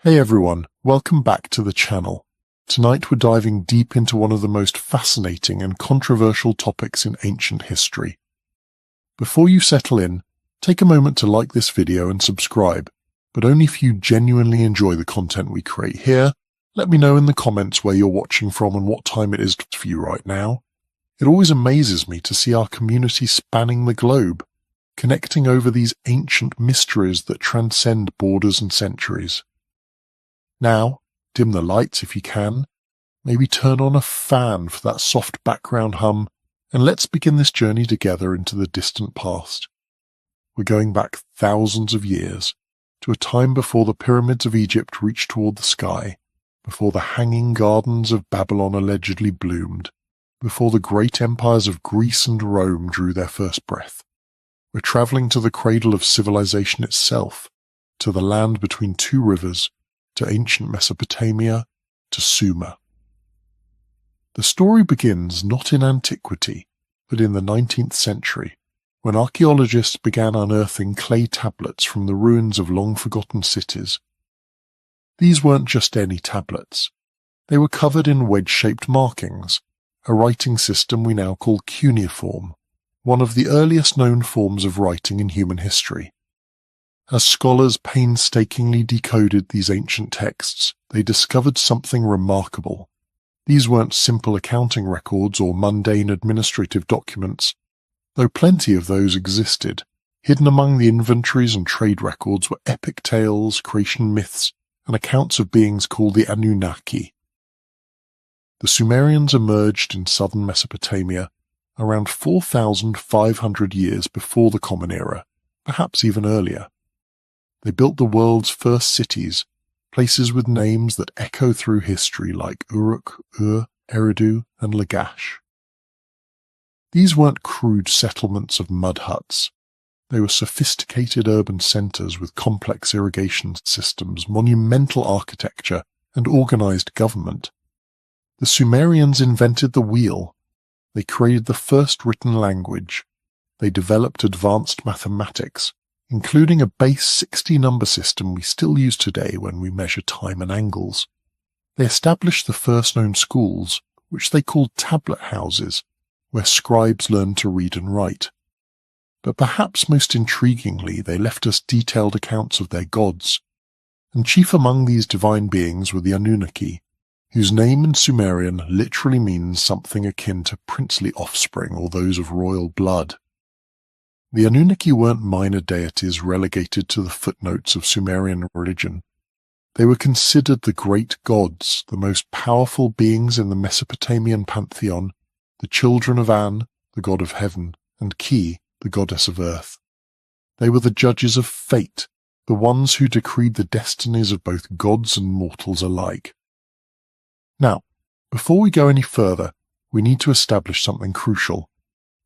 Hey everyone, welcome back to the channel. Tonight we're diving deep into one of the most fascinating and controversial topics in ancient history. Before you settle in, take a moment to like this video and subscribe, but only if you genuinely enjoy the content we create here. Let me know in the comments where you're watching from and what time it is for you right now. It always amazes me to see our community spanning the globe, connecting over these ancient mysteries that transcend borders and centuries. Now, dim the lights if you can, maybe turn on a fan for that soft background hum, and let's begin this journey together into the distant past. We're going back thousands of years, to a time before the pyramids of Egypt reached toward the sky, before the hanging gardens of Babylon allegedly bloomed, before the great empires of Greece and Rome drew their first breath. We're traveling to the cradle of civilization itself, to the land between two rivers, to ancient Mesopotamia, to Sumer. The story begins not in antiquity, but in the 19th century, when archaeologists began unearthing clay tablets from the ruins of long-forgotten cities. These weren't just any tablets. They were covered in wedge-shaped markings, a writing system we now call cuneiform, one of the earliest known forms of writing in human history. As scholars painstakingly decoded these ancient texts, they discovered something remarkable. These weren't simple accounting records or mundane administrative documents, though plenty of those existed. Hidden among the inventories and trade records were epic tales, creation myths, and accounts of beings called the Anunnaki. The Sumerians emerged in southern Mesopotamia around 4,500 years before the Common Era, perhaps even earlier. They built the world's first cities, places with names that echo through history like Uruk, Ur, Eridu, and Lagash. These weren't crude settlements of mud huts. They were sophisticated urban centers with complex irrigation systems, monumental architecture, and organized government. The Sumerians invented the wheel. They created the first written language. They developed advanced mathematics, including a base 60-number system we still use today when we measure time and angles. They established the first known schools, which they called tablet houses, where scribes learned to read and write. But perhaps most intriguingly, they left us detailed accounts of their gods, and chief among these divine beings were the Anunnaki, whose name in Sumerian literally means something akin to princely offspring or those of royal blood. The Anunnaki weren't minor deities relegated to the footnotes of Sumerian religion. They were considered the great gods, the most powerful beings in the Mesopotamian pantheon, the children of An, the god of heaven, and Ki, the goddess of earth. They were the judges of fate, the ones who decreed the destinies of both gods and mortals alike. Now, before we go any further, we need to establish something crucial.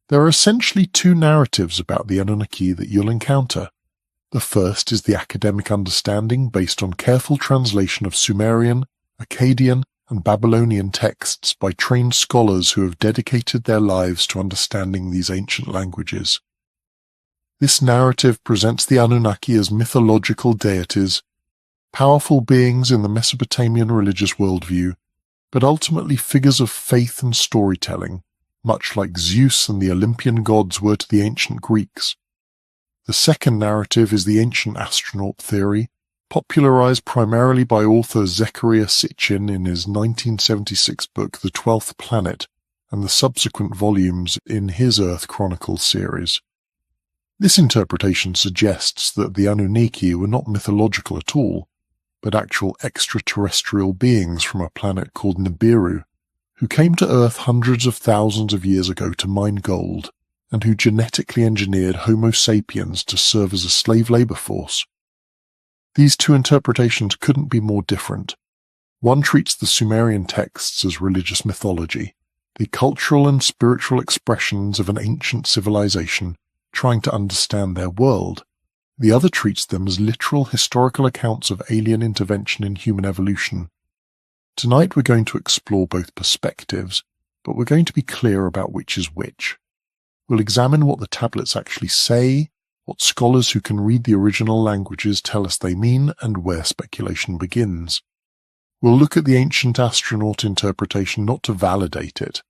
There are essentially two narratives about the Anunnaki that you'll encounter. The first is the academic understanding based on careful translation of Sumerian, Akkadian, and Babylonian texts by trained scholars who have dedicated their lives to understanding these ancient languages. This narrative presents the Anunnaki as mythological deities, powerful beings in the Mesopotamian religious worldview, but ultimately figures of faith and storytelling, much like Zeus and the Olympian gods were to the ancient Greeks. The second narrative is the ancient astronaut theory, popularized primarily by author Zecharia Sitchin in his 1976 book The 12th Planet and the subsequent volumes in his Earth Chronicles series. This interpretation suggests that the Anunnaki were not mythological at all, but actual extraterrestrial beings from a planet called Nibiru, who came to Earth hundreds of thousands of years ago to mine gold, and who genetically engineered Homo sapiens to serve as a slave labor force. These two interpretations couldn't be more different. One treats the Sumerian texts as religious mythology, the cultural and spiritual expressions of an ancient civilization trying to understand their world. The other treats them as literal historical accounts of alien intervention in human evolution. Tonight we're going to explore both perspectives, but we're going to be clear about which is which. We'll examine what the tablets actually say, what scholars who can read the original languages tell us they mean, and where speculation begins. We'll look at the ancient astronaut interpretation not to validate it,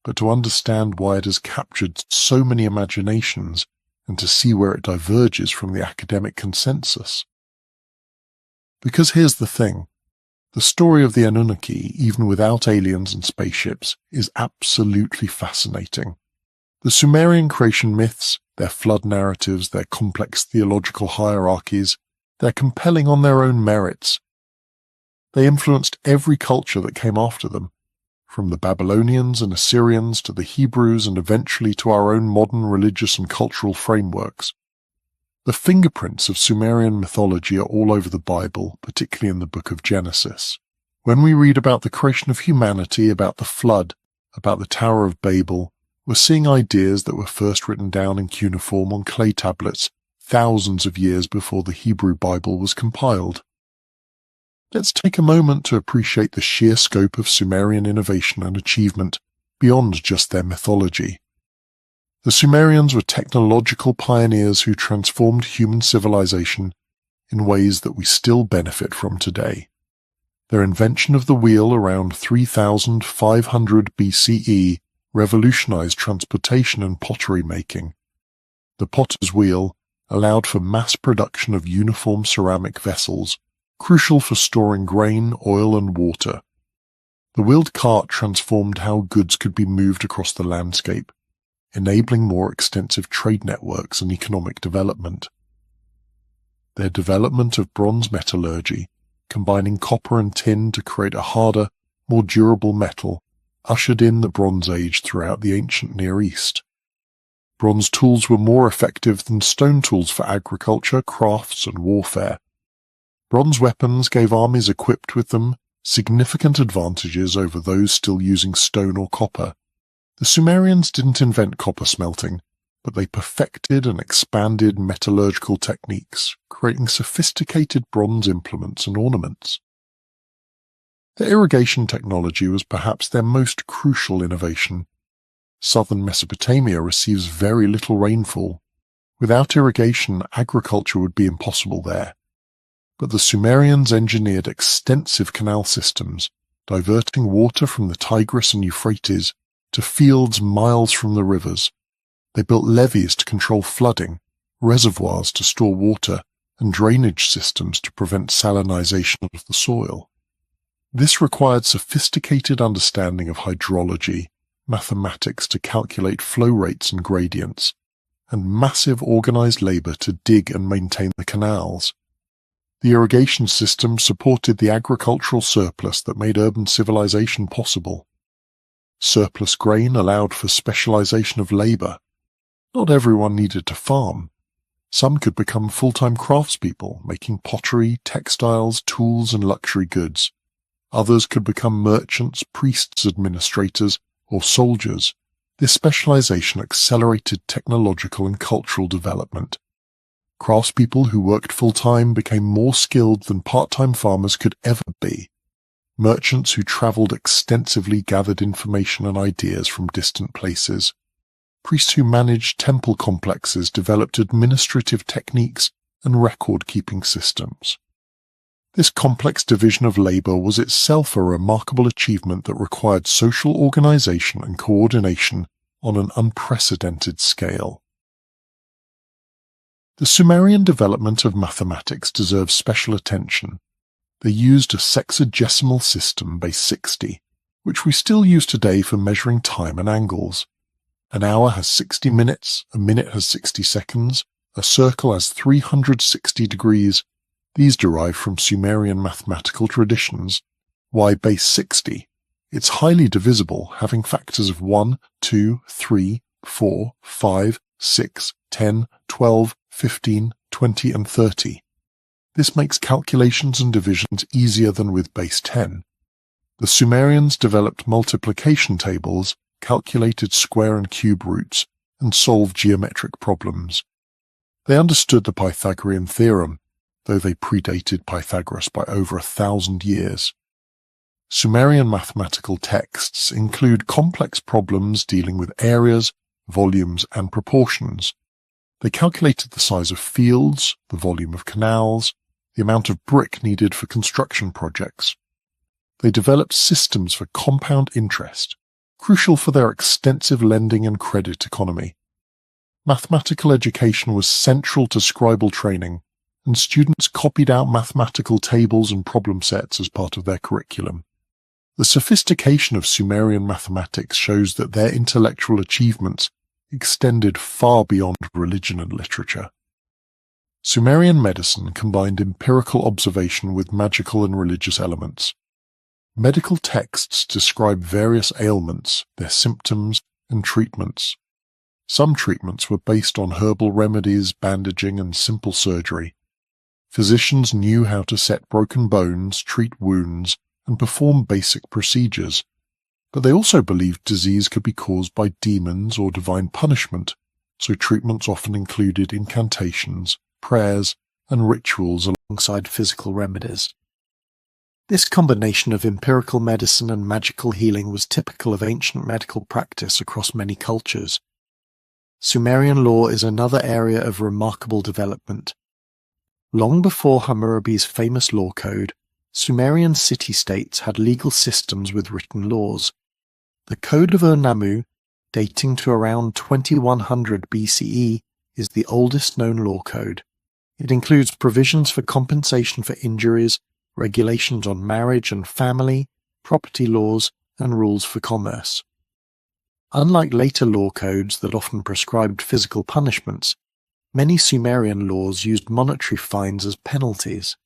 but to understand why it has captured so many imaginations and to see where it diverges from the academic consensus. Because here's the thing. The story of the Anunnaki, even without aliens and spaceships, is absolutely fascinating. The Sumerian creation myths, their flood narratives, their complex theological hierarchies, they're compelling on their own merits. They influenced every culture that came after them, from the Babylonians and Assyrians to the Hebrews and eventually to our own modern religious and cultural frameworks. The fingerprints of Sumerian mythology are all over the Bible, particularly in the book of Genesis. When we read about the creation of humanity, about the flood, about the Tower of Babel, we're seeing ideas that were first written down in cuneiform on clay tablets thousands of years before the Hebrew Bible was compiled. Let's take a moment to appreciate the sheer scope of Sumerian innovation and achievement beyond just their mythology. The Sumerians were technological pioneers who transformed human civilization in ways that we still benefit from today. Their invention of the wheel around 3500 BCE revolutionized transportation and pottery making. The potter's wheel allowed for mass production of uniform ceramic vessels, crucial for storing grain, oil, and water. The wheeled cart transformed how goods could be moved across the landscape, enabling more extensive trade networks and economic development. Their development of bronze metallurgy, combining copper and tin to create a harder, more durable metal, ushered in the Bronze Age throughout the ancient Near East. Bronze tools were more effective than stone tools for agriculture, crafts, and warfare. Bronze weapons gave armies equipped with them significant advantages over those still using stone or copper. The Sumerians didn't invent copper smelting, but they perfected and expanded metallurgical techniques, creating sophisticated bronze implements and ornaments. The irrigation technology was perhaps their most crucial innovation. Southern Mesopotamia receives very little rainfall. Without irrigation, agriculture would be impossible there. But the Sumerians engineered extensive canal systems, diverting water from the Tigris and Euphrates to fields miles from the rivers. They built levees to control flooding, reservoirs to store water, and drainage systems to prevent salinization of the soil. This required sophisticated understanding of hydrology, mathematics to calculate flow rates and gradients, and massive organized labor to dig and maintain the canals. The irrigation system supported the agricultural surplus that made urban civilization possible. Surplus grain allowed for specialization of labor. Not everyone needed to farm. Some could become full-time craftspeople, making pottery, textiles, tools, and luxury goods. Others could become merchants, priests, administrators, or soldiers. This specialization accelerated technological and cultural development. Craftspeople who worked full-time became more skilled than part-time farmers could ever be. Merchants who traveled extensively gathered information and ideas from distant places. Priests who managed temple complexes developed administrative techniques and record-keeping systems. This complex division of labor was itself a remarkable achievement that required social organization and coordination on an unprecedented scale. The Sumerian development of mathematics deserves special attention. They used a sexagesimal system base 60, which we still use today for measuring time and angles. An hour has 60 minutes, a minute has 60 seconds, a circle has 360 degrees. These derive from Sumerian mathematical traditions. Why base 60? It's highly divisible, having factors of 1, 2, 3, 4, 5, 6, 10, 12, 15, 20, and 30. This makes calculations and divisions easier than with base 10. The Sumerians developed multiplication tables, calculated square and cube roots, and solved geometric problems. They understood the Pythagorean theorem, though they predated Pythagoras by over 1,000 years. Sumerian mathematical texts include complex problems dealing with areas, volumes, and proportions. They calculated the size of fields, the volume of canals, the amount of brick needed for construction projects. They developed systems for compound interest, crucial for their extensive lending and credit economy. Mathematical education was central to scribal training, and students copied out mathematical tables and problem sets as part of their curriculum. The sophistication of Sumerian mathematics shows that their intellectual achievements extended far beyond religion and literature. Sumerian medicine combined empirical observation with magical and religious elements. Medical texts describe various ailments, their symptoms, and treatments. Some treatments were based on herbal remedies, bandaging, and simple surgery. Physicians knew how to set broken bones, treat wounds, and perform basic procedures, but they also believed disease could be caused by demons or divine punishment, so treatments often included incantations, prayers, and rituals alongside physical remedies. This combination of empirical medicine and magical healing was typical of ancient medical practice across many cultures. Sumerian law is another area of remarkable development. Long before Hammurabi's famous law code, Sumerian city-states had legal systems with written laws. The Code of Ur-Nammu, dating to around 2100 BCE, is the oldest known law code. It includes provisions for compensation for injuries, regulations on marriage and family, property laws, and rules for commerce. Unlike later law codes that often prescribed physical punishments, many Sumerian laws used monetary fines as penalties.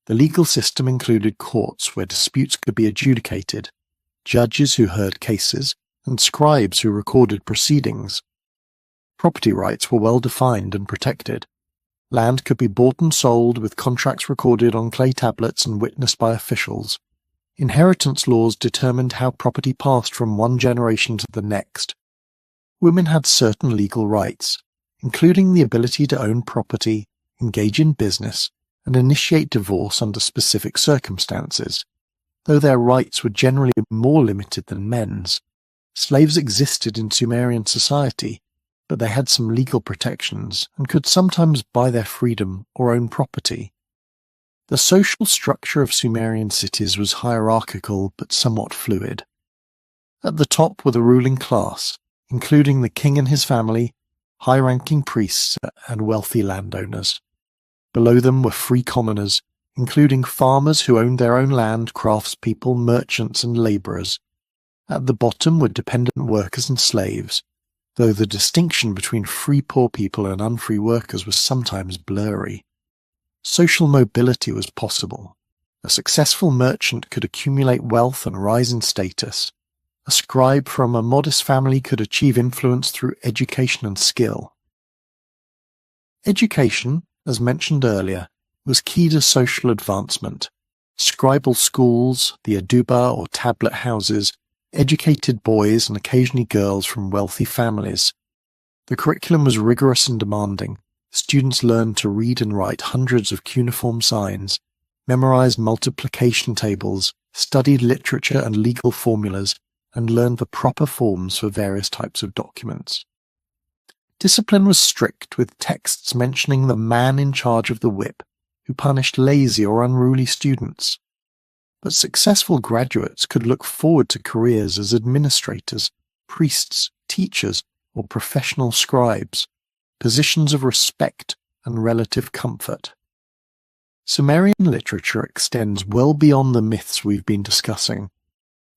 The legal system included courts where disputes could be adjudicated, judges who heard cases, and scribes who recorded proceedings. Property rights were well defined and protected. Land could be bought and sold with contracts recorded on clay tablets and witnessed by officials. Inheritance laws determined how property passed from one generation to the next. Women had certain legal rights, including the ability to own property, engage in business, and initiate divorce under specific circumstances, though their rights were generally more limited than men's. Slaves existed in Sumerian society, but they had some legal protections and could sometimes buy their freedom or own property. The social structure of Sumerian cities was hierarchical but somewhat fluid. At the top were the ruling class, including the king and his family, high-ranking priests, and wealthy landowners. Below them were free commoners, including farmers who owned their own land, craftspeople, merchants, and labourers. At the bottom were dependent workers and slaves, though the distinction between free poor people and unfree workers was sometimes blurry. Social mobility was possible. A successful merchant could accumulate wealth and rise in status. A scribe from a modest family could achieve influence through education and skill. Education, as mentioned earlier, was key to social advancement. Scribal schools, the aduba or tablet houses, educated boys and occasionally girls from wealthy families. The curriculum was rigorous and demanding. Students learned to read and write hundreds of cuneiform signs, memorized multiplication tables, studied literature and legal formulas, and learned the proper forms for various types of documents. Discipline was strict, with texts mentioning the man in charge of the whip, who punished lazy or unruly students. But successful graduates could look forward to careers as administrators, priests, teachers, or professional scribes, positions of respect and relative comfort. Sumerian literature extends well beyond the myths we've been discussing.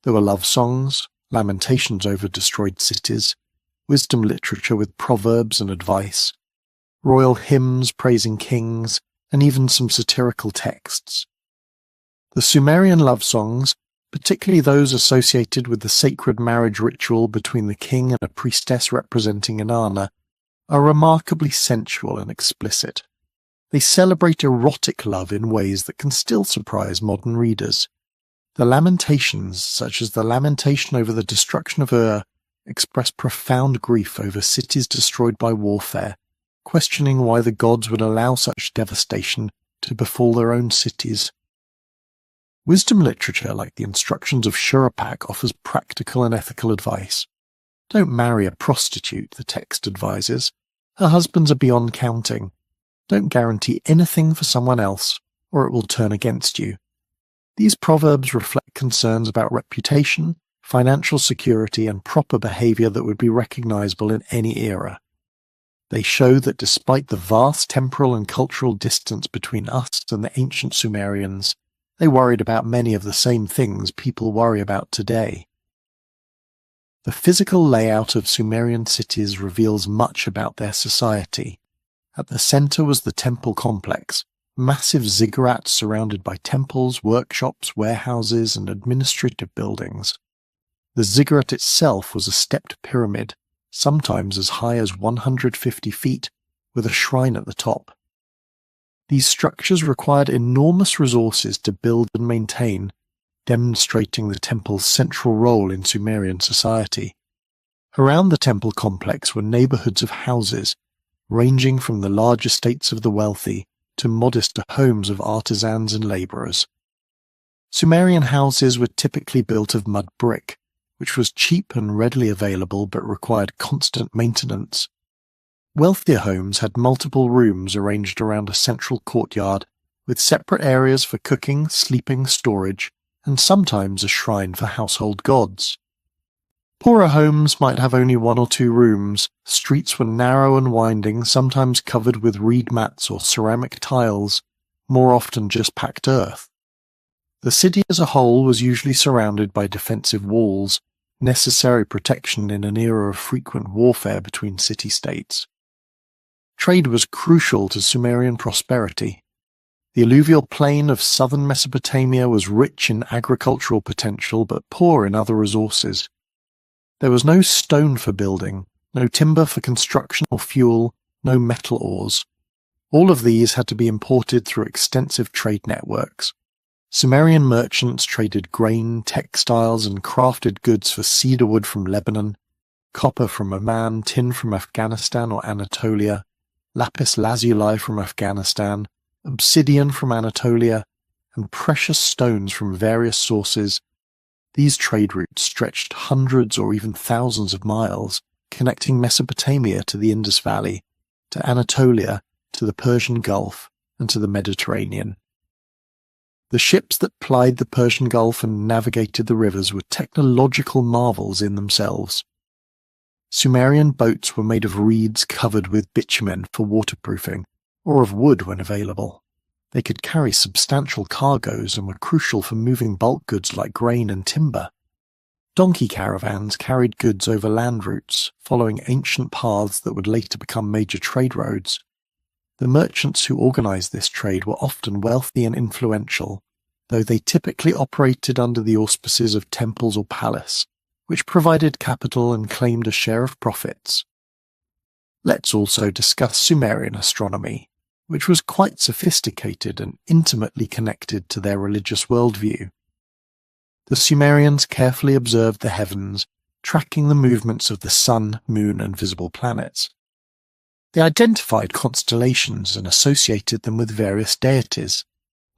There were love songs, lamentations over destroyed cities, wisdom literature with proverbs and advice, royal hymns praising kings, and even some satirical texts. The Sumerian love songs, particularly those associated with the sacred marriage ritual between the king and a priestess representing Inanna, are remarkably sensual and explicit. They celebrate erotic love in ways that can still surprise modern readers. The lamentations, such as the lamentation over the destruction of Ur, express profound grief over cities destroyed by warfare, questioning why the gods would allow such devastation to befall their own cities. Wisdom literature, like the instructions of Shurapak, offers practical and ethical advice. Don't marry a prostitute, the text advises. Her husbands are beyond counting. Don't guarantee anything for someone else, or it will turn against you. These proverbs reflect concerns about reputation, financial security, and proper behavior that would be recognizable in any era. They show that despite the vast temporal and cultural distance between us and the ancient Sumerians, they worried about many of the same things people worry about today. The physical layout of Sumerian cities reveals much about their society. At the center was the temple complex, massive ziggurats surrounded by temples, workshops, warehouses, and administrative buildings. The ziggurat itself was a stepped pyramid, sometimes as high as 150 feet, with a shrine at the top. These structures required enormous resources to build and maintain, demonstrating the temple's central role in Sumerian society. Around the temple complex were neighborhoods of houses, ranging from the large estates of the wealthy to modest homes of artisans and laborers. Sumerian houses were typically built of mud brick, which was cheap and readily available but required constant maintenance. Wealthier homes had multiple rooms arranged around a central courtyard, with separate areas for cooking, sleeping, storage, and sometimes a shrine for household gods. Poorer homes might have only 1 or 2 rooms. Streets were narrow and winding, sometimes covered with reed mats or ceramic tiles, more often just packed earth. The city as a whole was usually surrounded by defensive walls, necessary protection in an era of frequent warfare between city-states. Trade was crucial to Sumerian prosperity. The alluvial plain of southern Mesopotamia was rich in agricultural potential but poor in other resources. There was no stone for building, no timber for construction or fuel, no metal ores. All of these had to be imported through extensive trade networks. Sumerian merchants traded grain, textiles, and crafted goods for cedar wood from Lebanon, copper from Oman, tin from Afghanistan or Anatolia, lapis lazuli from Afghanistan, obsidian from Anatolia, and precious stones from various sources. These trade routes stretched hundreds or even thousands of miles, connecting Mesopotamia to the Indus Valley, to Anatolia, to the Persian Gulf, and to the Mediterranean. The ships that plied the Persian Gulf and navigated the rivers were technological marvels in themselves. Sumerian boats were made of reeds covered with bitumen for waterproofing, or of wood when available. They could carry substantial cargoes and were crucial for moving bulk goods like grain and timber. Donkey caravans carried goods over land routes, following ancient paths that would later become major trade roads. The merchants who organized this trade were often wealthy and influential, though they typically operated under the auspices of temples or palace, which provided capital and claimed a share of profits. Let's also discuss Sumerian astronomy, which was quite sophisticated and intimately connected to their religious worldview. The Sumerians carefully observed the heavens, tracking the movements of the sun, moon, and visible planets. They identified constellations and associated them with various deities.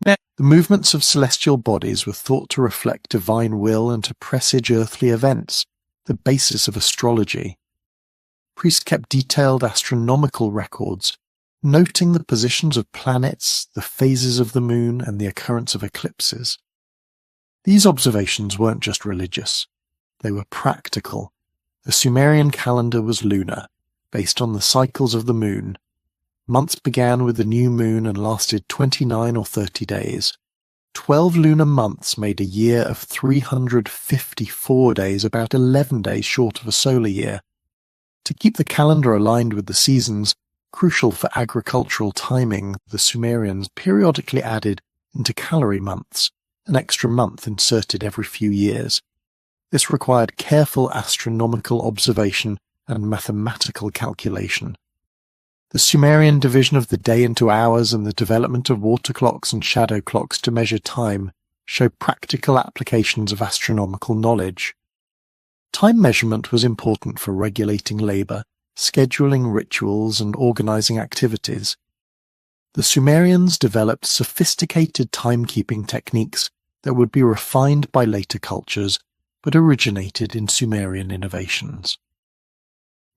The movements of celestial bodies were thought to reflect divine will and to presage earthly events, the basis of astrology. Priests kept detailed astronomical records, noting the positions of planets, the phases of the moon, and the occurrence of eclipses. These observations weren't just religious. They were practical. The Sumerian calendar was lunar, based on the cycles of the moon. Months began with the new moon and lasted 29 or 30 days. 12 lunar months made a year of 354 days, about 11 days short of a solar year. To keep the calendar aligned with the seasons, crucial for agricultural timing, the Sumerians periodically added intercalary months, an extra month inserted every few years. This required careful astronomical observation and mathematical calculation. The Sumerian division of the day into hours and the development of water clocks and shadow clocks to measure time show practical applications of astronomical knowledge. Time measurement was important for regulating labor, scheduling rituals, and organizing activities. The Sumerians developed sophisticated timekeeping techniques that would be refined by later cultures, but originated in Sumerian innovations.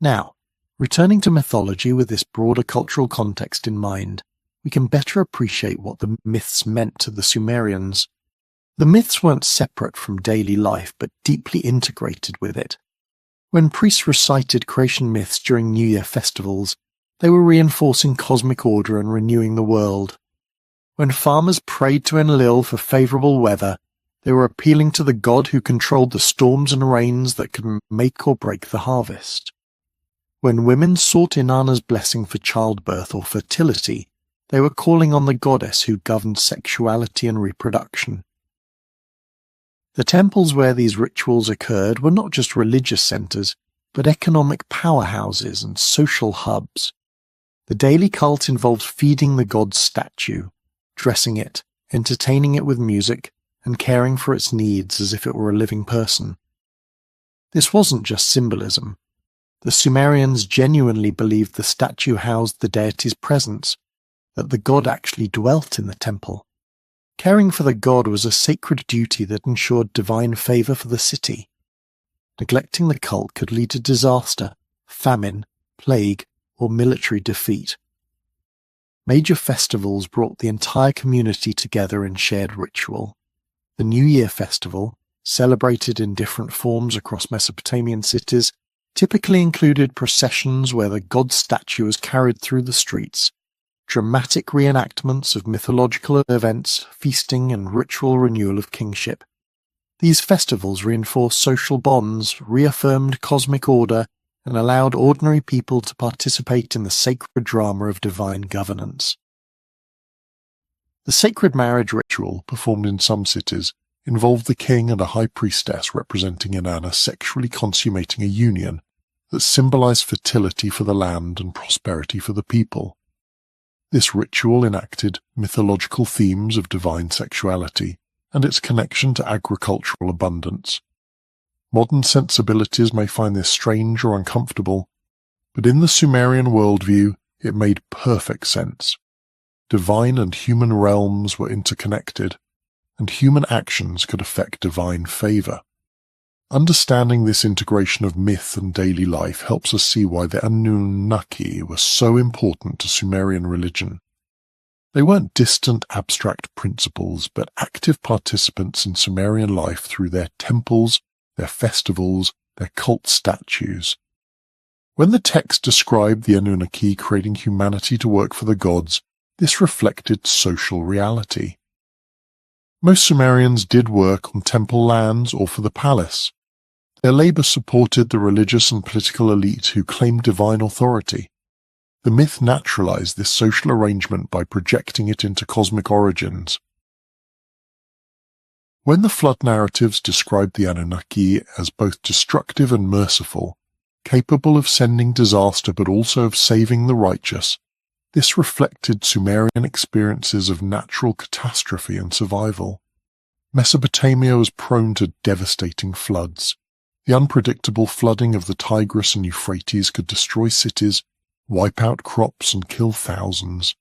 Now, Returning to mythology with this broader cultural context in mind, we can better appreciate what the myths meant to the Sumerians. The myths weren't separate from daily life, but deeply integrated with it. When priests recited creation myths during New Year festivals, they were reinforcing cosmic order and renewing the world. When farmers prayed to Enlil for favorable weather, they were appealing to the god who controlled the storms and rains that could make or break the harvest. When women sought Inanna's blessing for childbirth or fertility, they were calling on the goddess who governed sexuality and reproduction. The temples where these rituals occurred were not just religious centers, but economic powerhouses and social hubs. The daily cult involved feeding the god's statue, dressing it, entertaining it with music, and caring for its needs as if it were a living person. This wasn't just symbolism. The Sumerians genuinely believed the statue housed the deity's presence, that the god actually dwelt in the temple. Caring for the god was a sacred duty that ensured divine favor for the city. Neglecting the cult could lead to disaster, famine, plague, or military defeat. Major festivals brought the entire community together in shared ritual. The New Year festival, celebrated in different forms across Mesopotamian cities, typically included processions where the god's statue was carried through the streets, dramatic reenactments of mythological events, feasting, and ritual renewal of kingship. These festivals reinforced social bonds, reaffirmed cosmic order, and allowed ordinary people to participate in the sacred drama of divine governance. The sacred marriage ritual, performed in some cities, involved the king and a high priestess representing Inanna sexually consummating a union that symbolized fertility for the land and prosperity for the people. This ritual enacted mythological themes of divine sexuality and its connection to agricultural abundance. Modern sensibilities may find this strange or uncomfortable, but in the Sumerian worldview it made perfect sense. Divine and human realms were interconnected, and human actions could affect divine favor. Understanding this integration of myth and daily life helps us see why the Anunnaki were so important to Sumerian religion. They weren't distant abstract principles, but active participants in Sumerian life through their temples, their festivals, their cult statues. When the text described the Anunnaki creating humanity to work for the gods, this reflected social reality. Most Sumerians did work on temple lands or for the palace. Their labor supported the religious and political elite who claimed divine authority. The myth naturalized this social arrangement by projecting it into cosmic origins. When the flood narratives described the Anunnaki as both destructive and merciful, capable of sending disaster but also of saving the righteous, this reflected Sumerian experiences of natural catastrophe and survival. Mesopotamia was prone to devastating floods. The unpredictable flooding of the Tigris and Euphrates could destroy cities, wipe out crops, and kill thousands.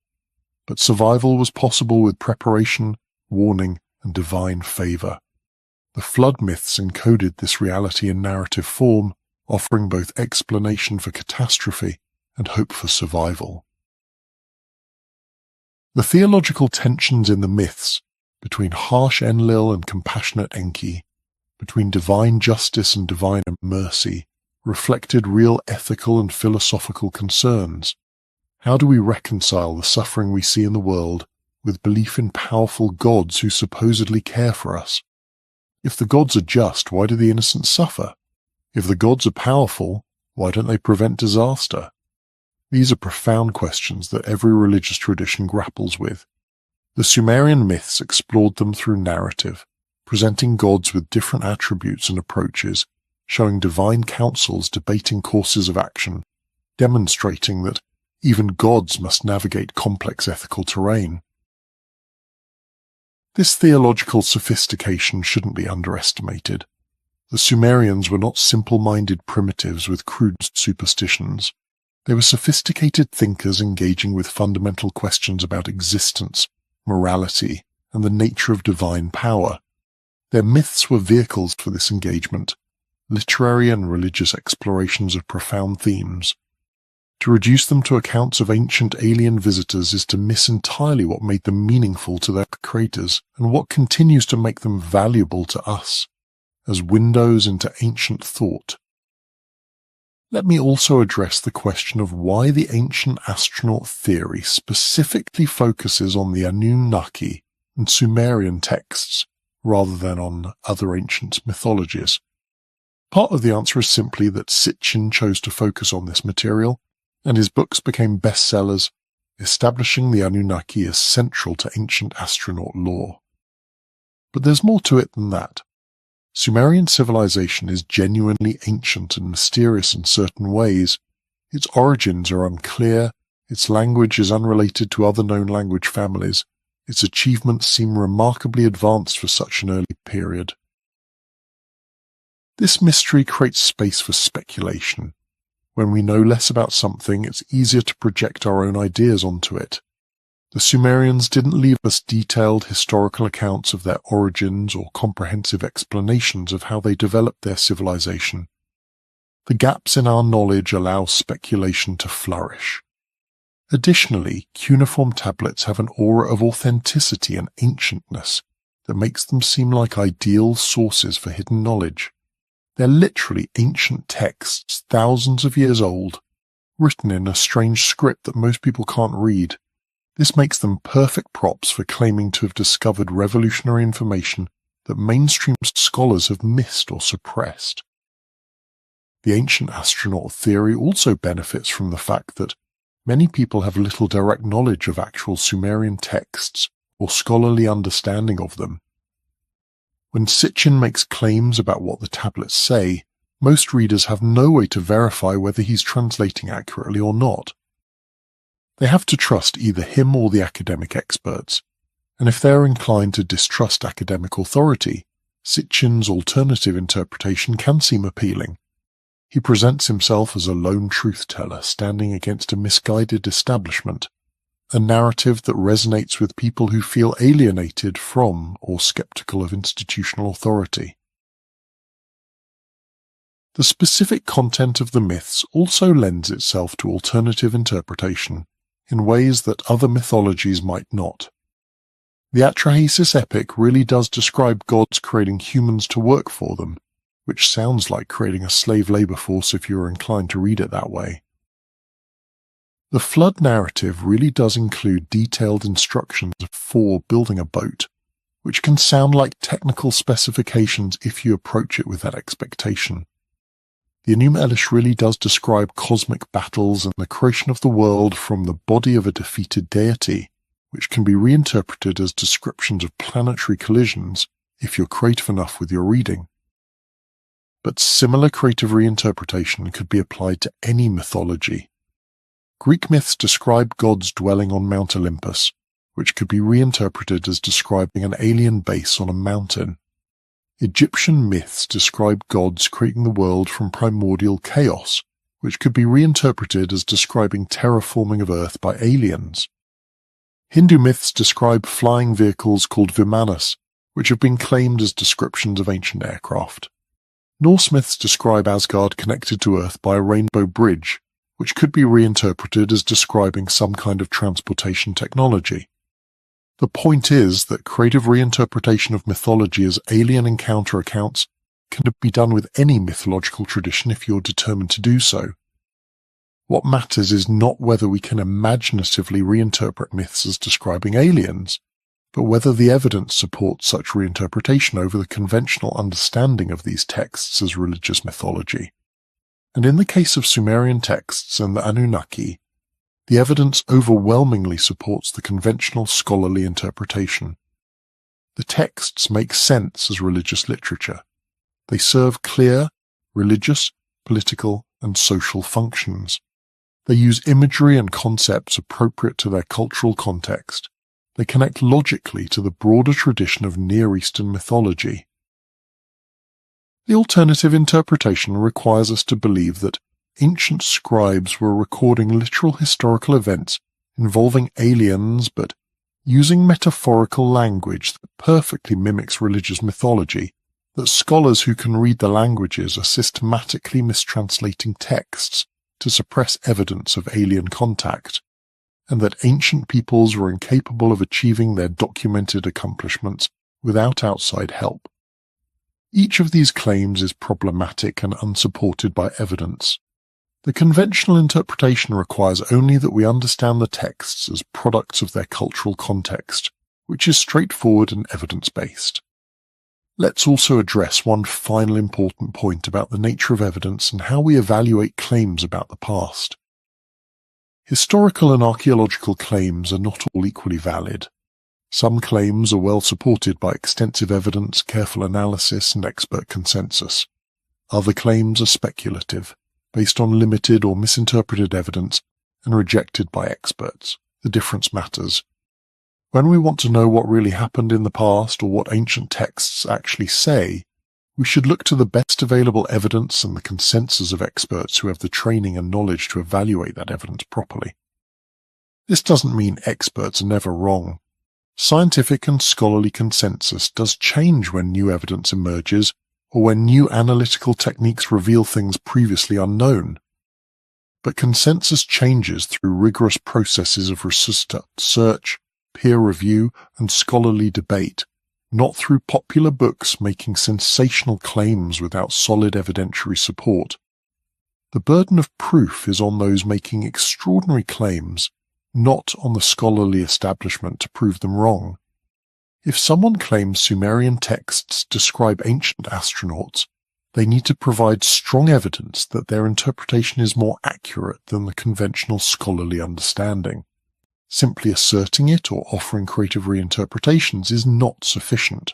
But survival was possible with preparation, warning, and divine favor. The flood myths encoded this reality in narrative form, offering both explanation for catastrophe and hope for survival. The theological tensions in the myths, between harsh Enlil and compassionate Enki, between divine justice and divine mercy, reflected real ethical and philosophical concerns. How do we reconcile the suffering we see in the world with belief in powerful gods who supposedly care for us? If the gods are just, why do the innocent suffer? If the gods are powerful, why don't they prevent disaster? These are profound questions that every religious tradition grapples with. The Sumerian myths explored them through narrative, presenting gods with different attributes and approaches, showing divine councils debating courses of action, demonstrating that even gods must navigate complex ethical terrain. This theological sophistication shouldn't be underestimated. The Sumerians were not simple-minded primitives with crude superstitions. They were sophisticated thinkers engaging with fundamental questions about existence, morality, and the nature of divine power. Their myths were vehicles for this engagement, literary and religious explorations of profound themes. To reduce them to accounts of ancient alien visitors is to miss entirely what made them meaningful to their creators and what continues to make them valuable to us, as windows into ancient thought. Let me also address the question of why the ancient astronaut theory specifically focuses on the Anunnaki and Sumerian texts rather than on other ancient mythologies. Part of the answer is simply that Sitchin chose to focus on this material, and his books became bestsellers, establishing the Anunnaki as central to ancient astronaut lore. But there's more to it than that. Sumerian civilization is genuinely ancient and mysterious in certain ways. Its origins are unclear, its language is unrelated to other known language families, its achievements seem remarkably advanced for such an early period. This mystery creates space for speculation. When we know less about something, it's easier to project our own ideas onto it. The Sumerians didn't leave us detailed historical accounts of their origins or comprehensive explanations of how they developed their civilization. The gaps in our knowledge allow speculation to flourish. Additionally, cuneiform tablets have an aura of authenticity and ancientness that makes them seem like ideal sources for hidden knowledge. They're literally ancient texts, thousands of years old, written in a strange script that most people can't read. This makes them perfect props for claiming to have discovered revolutionary information that mainstream scholars have missed or suppressed. The ancient astronaut theory also benefits from the fact that many people have little direct knowledge of actual Sumerian texts or scholarly understanding of them. When Sitchin makes claims about what the tablets say, most readers have no way to verify whether he's translating accurately or not. They have to trust either him or the academic experts, and if they are inclined to distrust academic authority, Sitchin's alternative interpretation can seem appealing. He presents himself as a lone truth-teller standing against a misguided establishment, a narrative that resonates with people who feel alienated from or skeptical of institutional authority. The specific content of the myths also lends itself to alternative interpretation in ways that other mythologies might not. The Atrahasis epic really does describe gods creating humans to work for them, which sounds like creating a slave labor force if you are inclined to read it that way. The flood narrative really does include detailed instructions for building a boat, which can sound like technical specifications if you approach it with that expectation. The Enuma Elish really does describe cosmic battles and the creation of the world from the body of a defeated deity, which can be reinterpreted as descriptions of planetary collisions if you're creative enough with your reading. But similar creative reinterpretation could be applied to any mythology. Greek myths describe gods dwelling on Mount Olympus, which could be reinterpreted as describing an alien base on a mountain. Egyptian myths describe gods creating the world from primordial chaos, which could be reinterpreted as describing terraforming of Earth by aliens. Hindu myths describe flying vehicles called vimanas, which have been claimed as descriptions of ancient aircraft. Norse myths describe Asgard connected to Earth by a rainbow bridge, which could be reinterpreted as describing some kind of transportation technology. The point is that creative reinterpretation of mythology as alien encounter accounts can be done with any mythological tradition if you're determined to do so. What matters is not whether we can imaginatively reinterpret myths as describing aliens, but whether the evidence supports such reinterpretation over the conventional understanding of these texts as religious mythology. And in the case of Sumerian texts and the Anunnaki, the evidence overwhelmingly supports the conventional scholarly interpretation. The texts make sense as religious literature. They serve clear, religious, political, and social functions. They use imagery and concepts appropriate to their cultural context. They connect logically to the broader tradition of Near Eastern mythology. The alternative interpretation requires us to believe that ancient scribes were recording literal historical events involving aliens but using metaphorical language that perfectly mimics religious mythology, that scholars who can read the languages are systematically mistranslating texts to suppress evidence of alien contact, and that ancient peoples were incapable of achieving their documented accomplishments without outside help. Each of these claims is problematic and unsupported by evidence. The conventional interpretation requires only that we understand the texts as products of their cultural context, which is straightforward and evidence-based. Let's also address one final important point about the nature of evidence and how we evaluate claims about the past. Historical and archaeological claims are not all equally valid. Some claims are well supported by extensive evidence, careful analysis, and expert consensus. Other claims are speculative, based on limited or misinterpreted evidence, and rejected by experts. The difference matters. When we want to know what really happened in the past or what ancient texts actually say, we should look to the best available evidence and the consensus of experts who have the training and knowledge to evaluate that evidence properly. This doesn't mean experts are never wrong. Scientific and scholarly consensus does change when new evidence emerges or when new analytical techniques reveal things previously unknown. But consensus changes through rigorous processes of research, peer review, and scholarly debate, not through popular books making sensational claims without solid evidentiary support. The burden of proof is on those making extraordinary claims, not on the scholarly establishment to prove them wrong. If someone claims Sumerian texts describe ancient astronauts, they need to provide strong evidence that their interpretation is more accurate than the conventional scholarly understanding. Simply asserting it or offering creative reinterpretations is not sufficient.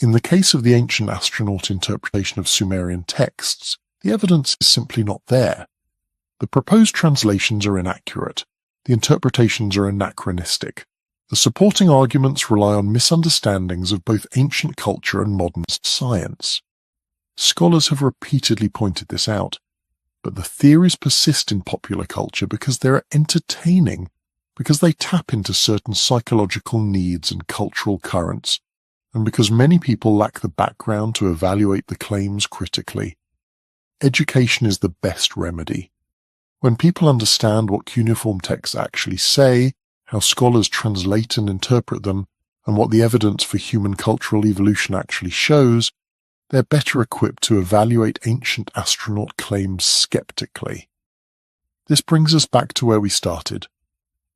In the case of the ancient astronaut interpretation of Sumerian texts, the evidence is simply not there. The proposed translations are inaccurate. The interpretations are anachronistic. The supporting arguments rely on misunderstandings of both ancient culture and modern science. Scholars have repeatedly pointed this out, but the theories persist in popular culture because they're entertaining, because they tap into certain psychological needs and cultural currents, and because many people lack the background to evaluate the claims critically. Education is the best remedy. When people understand what cuneiform texts actually say, how scholars translate and interpret them, and what the evidence for human cultural evolution actually shows, they're better equipped to evaluate ancient astronaut claims skeptically. This brings us back to where we started.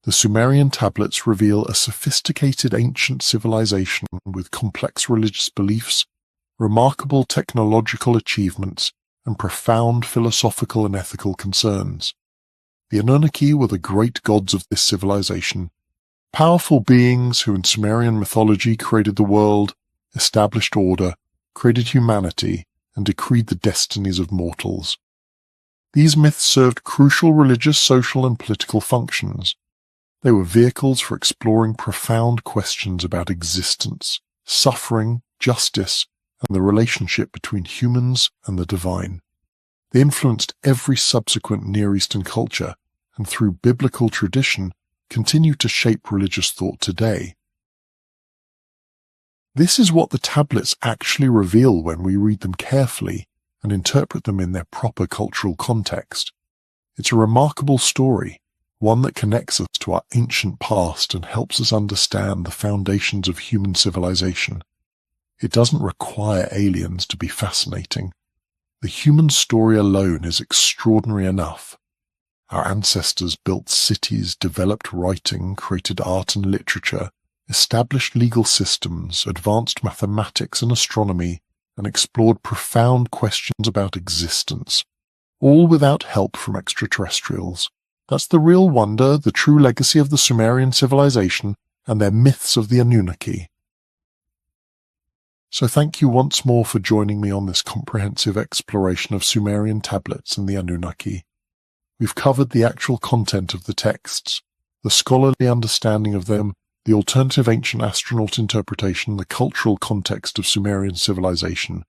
The Sumerian tablets reveal a sophisticated ancient civilization with complex religious beliefs, remarkable technological achievements, and profound philosophical and ethical concerns. The Anunnaki were the great gods of this civilization, powerful beings who in Sumerian mythology created the world, established order, created humanity, and decreed the destinies of mortals. These myths served crucial religious, social, and political functions. They were vehicles for exploring profound questions about existence, suffering, justice, and the relationship between humans and the divine. They influenced every subsequent Near Eastern culture, and through biblical tradition, continue to shape religious thought today. This is what the tablets actually reveal when we read them carefully and interpret them in their proper cultural context. It's a remarkable story, one that connects us to our ancient past and helps us understand the foundations of human civilization. It doesn't require aliens to be fascinating. The human story alone is extraordinary enough. Our ancestors built cities, developed writing, created art and literature, established legal systems, advanced mathematics and astronomy, and explored profound questions about existence, all without help from extraterrestrials. That's the real wonder, the true legacy of the Sumerian civilization and their myths of the Anunnaki. So thank you once more for joining me on this comprehensive exploration of Sumerian tablets and the Anunnaki. We've covered the actual content of the texts, the scholarly understanding of them, the alternative ancient astronaut interpretation, the cultural context of Sumerian civilization,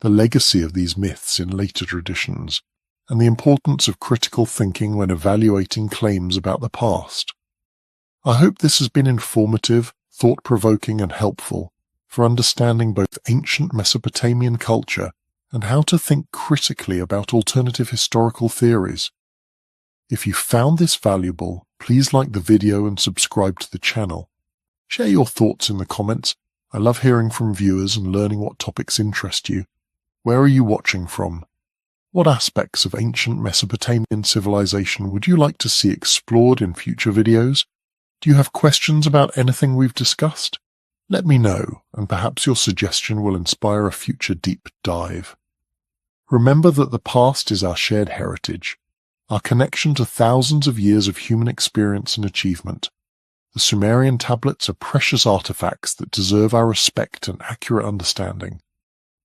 the legacy of these myths in later traditions, and the importance of critical thinking when evaluating claims about the past. I hope this has been informative, thought-provoking, and helpful for understanding both ancient Mesopotamian culture and how to think critically about alternative historical theories. If you found this valuable, please like the video and subscribe to the channel. Share your thoughts in the comments. I love hearing from viewers and learning what topics interest you. Where are you watching from? What aspects of ancient Mesopotamian civilization would you like to see explored in future videos? Do you have questions about anything we've discussed? Let me know, and perhaps your suggestion will inspire a future deep dive. Remember that the past is our shared heritage, our connection to thousands of years of human experience and achievement. The Sumerian tablets are precious artifacts that deserve our respect and accurate understanding.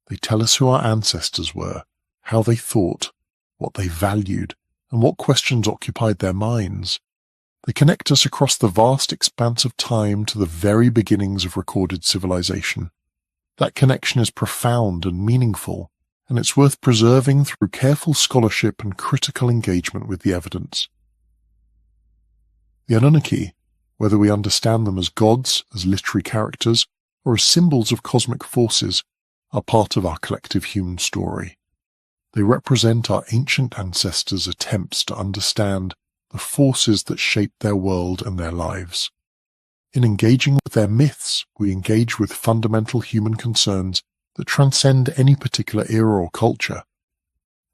They tell us who our ancestors were, how they thought, what they valued, and what questions occupied their minds. They connect us across the vast expanse of time to the very beginnings of recorded civilization. That connection is profound and meaningful, and it's worth preserving through careful scholarship and critical engagement with the evidence. The Anunnaki, whether we understand them as gods, as literary characters, or as symbols of cosmic forces, are part of our collective human story. They represent our ancient ancestors' attempts to understand the forces that shaped their world and their lives. In engaging with their myths, we engage with fundamental human concerns that transcend any particular era or culture.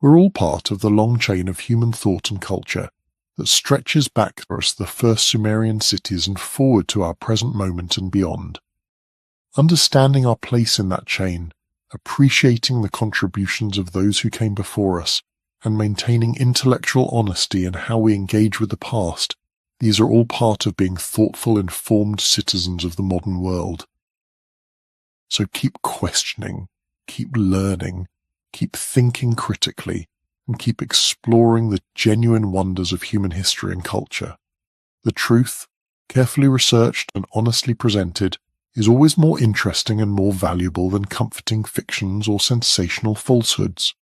We're all part of the long chain of human thought and culture that stretches back towards the first Sumerian cities and forward to our present moment and beyond. Understanding our place in that chain, appreciating the contributions of those who came before us, and maintaining intellectual honesty in how we engage with the past, these are all part of being thoughtful, informed citizens of the modern world. So keep questioning, keep learning, keep thinking critically, and keep exploring the genuine wonders of human history and culture. The truth, carefully researched and honestly presented, is always more interesting and more valuable than comforting fictions or sensational falsehoods.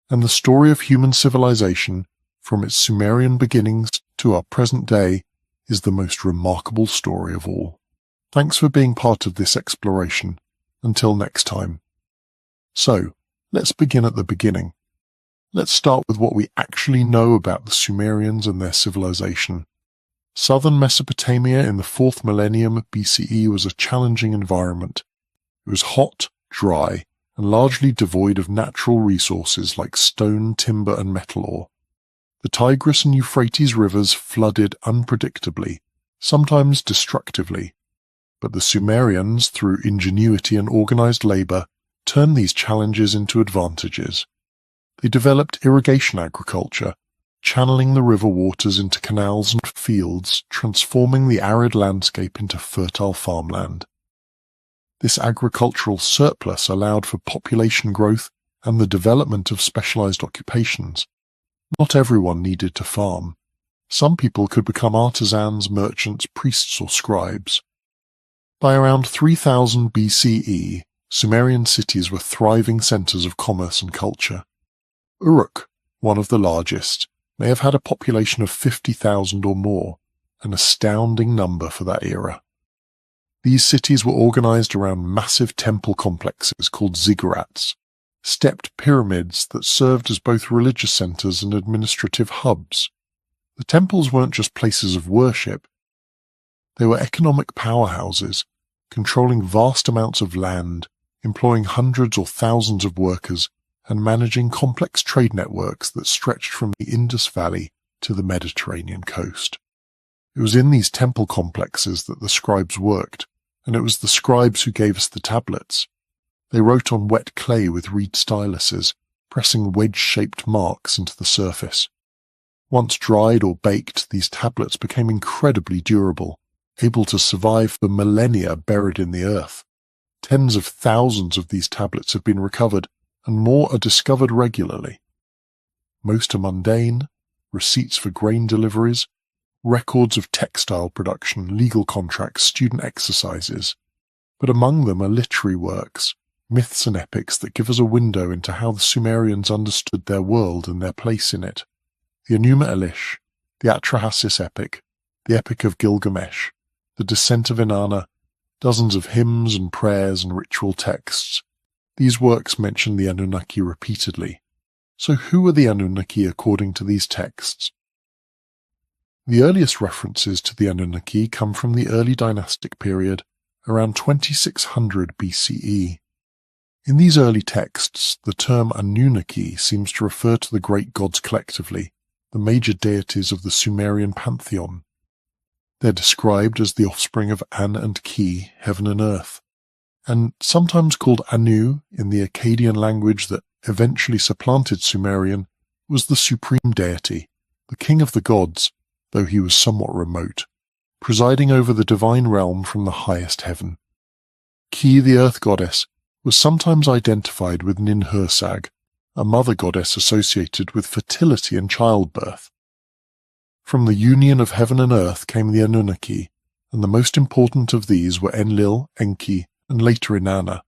And the story of human civilization, from its Sumerian beginnings to our present day, is the most remarkable story of all. Thanks for being part of this exploration. Until next time. So, let's begin at the beginning. Let's start with what we actually know about the Sumerians and their civilization. Southern Mesopotamia in the 4th millennium BCE was a challenging environment. It was hot, dry, and largely devoid of natural resources like stone, timber, and metal ore. The Tigris and Euphrates rivers flooded unpredictably, sometimes destructively. But the Sumerians, through ingenuity and organized labor, turned these challenges into advantages. They developed irrigation agriculture, channeling the river waters into canals and fields, transforming the arid landscape into fertile farmland. This agricultural surplus allowed for population growth and the development of specialized occupations. Not everyone needed to farm. Some people could become artisans, merchants, priests, or scribes. By around 3000 BCE, Sumerian cities were thriving centers of commerce and culture. Uruk, one of the largest, may have had a population of 50,000 or more, an astounding number for that era. These cities were organized around massive temple complexes called ziggurats, stepped pyramids that served as both religious centers and administrative hubs. The temples weren't just places of worship. They were economic powerhouses, controlling vast amounts of land, employing hundreds or thousands of workers, and managing complex trade networks that stretched from the Indus Valley to the Mediterranean coast. It was in these temple complexes that the scribes worked, and it was the scribes who gave us the tablets. They wrote on wet clay with reed styluses, pressing wedge-shaped marks into the surface. Once dried or baked, these tablets became incredibly durable, able to survive for millennia buried in the earth. Tens of thousands of these tablets have been recovered, and more are discovered regularly. Most are mundane, receipts for grain deliveries, records of textile production, legal contracts, student exercises. But among them are literary works, myths and epics that give us a window into how the Sumerians understood their world and their place in it. The Enuma Elish, the Atrahasis epic, the Epic of Gilgamesh, the Descent of Inanna, dozens of hymns and prayers and ritual texts. These works mention the Anunnaki repeatedly. So who are the Anunnaki according to these texts? The earliest references to the Anunnaki come from the early dynastic period, around 2600 BCE. In these early texts, the term Anunnaki seems to refer to the great gods collectively, the major deities of the Sumerian pantheon. They're described as the offspring of An and Ki, heaven and earth, and sometimes called Anu in the Akkadian language that eventually supplanted Sumerian, was the supreme deity, the king of the gods, though he was somewhat remote, presiding over the divine realm from the highest heaven. Ki, the earth goddess, was sometimes identified with Ninhursag, a mother goddess associated with fertility and childbirth. From the union of heaven and earth came the Anunnaki, and the most important of these were Enlil, Enki, and later Inanna.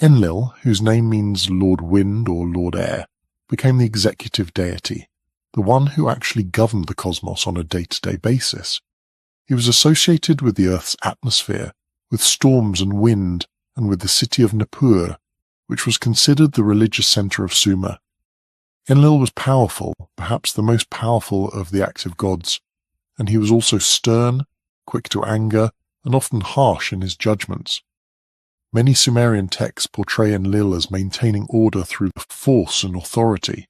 Enlil, whose name means Lord Wind or Lord Air, became the executive deity, the one who actually governed the cosmos on a day-to-day basis. He was associated with the Earth's atmosphere, with storms and wind, and with the city of Nippur, which was considered the religious center of Sumer. Enlil was powerful, perhaps the most powerful of the active gods, and he was also stern, quick to anger, and often harsh in his judgments. Many Sumerian texts portray Enlil as maintaining order through force and authority.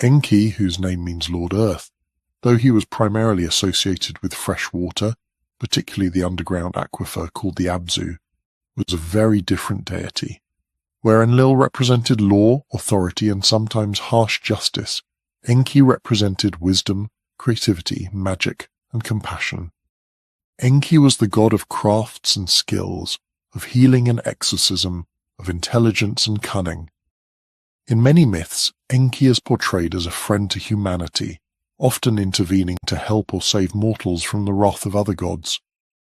Enki, whose name means Lord Earth, though he was primarily associated with fresh water, particularly the underground aquifer called the Abzu, was a very different deity. Where Enlil represented law, authority, and sometimes harsh justice, Enki represented wisdom, creativity, magic, and compassion. Enki was the god of crafts and skills, of healing and exorcism, of intelligence and cunning. In many myths, Enki is portrayed as a friend to humanity, often intervening to help or save mortals from the wrath of other gods.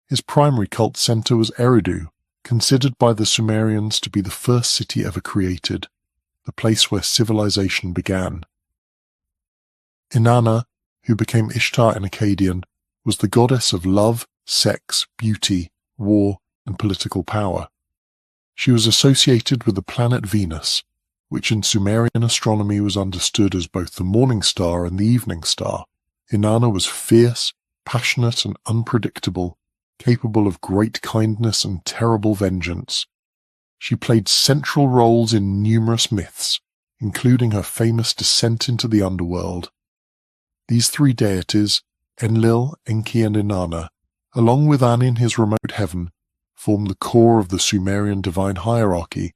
His primary cult center was Eridu, considered by the Sumerians to be the first city ever created, the place where civilization began. Inanna, who became Ishtar in Akkadian, was the goddess of love, sex, beauty, war, and political power. She was associated with the planet Venus, which in Sumerian astronomy was understood as both the morning star and the evening star. Inanna was fierce, passionate, and unpredictable, capable of great kindness and terrible vengeance. She played central roles in numerous myths, including her famous descent into the underworld. These three deities, Enlil, Enki, and Inanna, along with An in his remote heaven, form the core of the Sumerian divine hierarchy,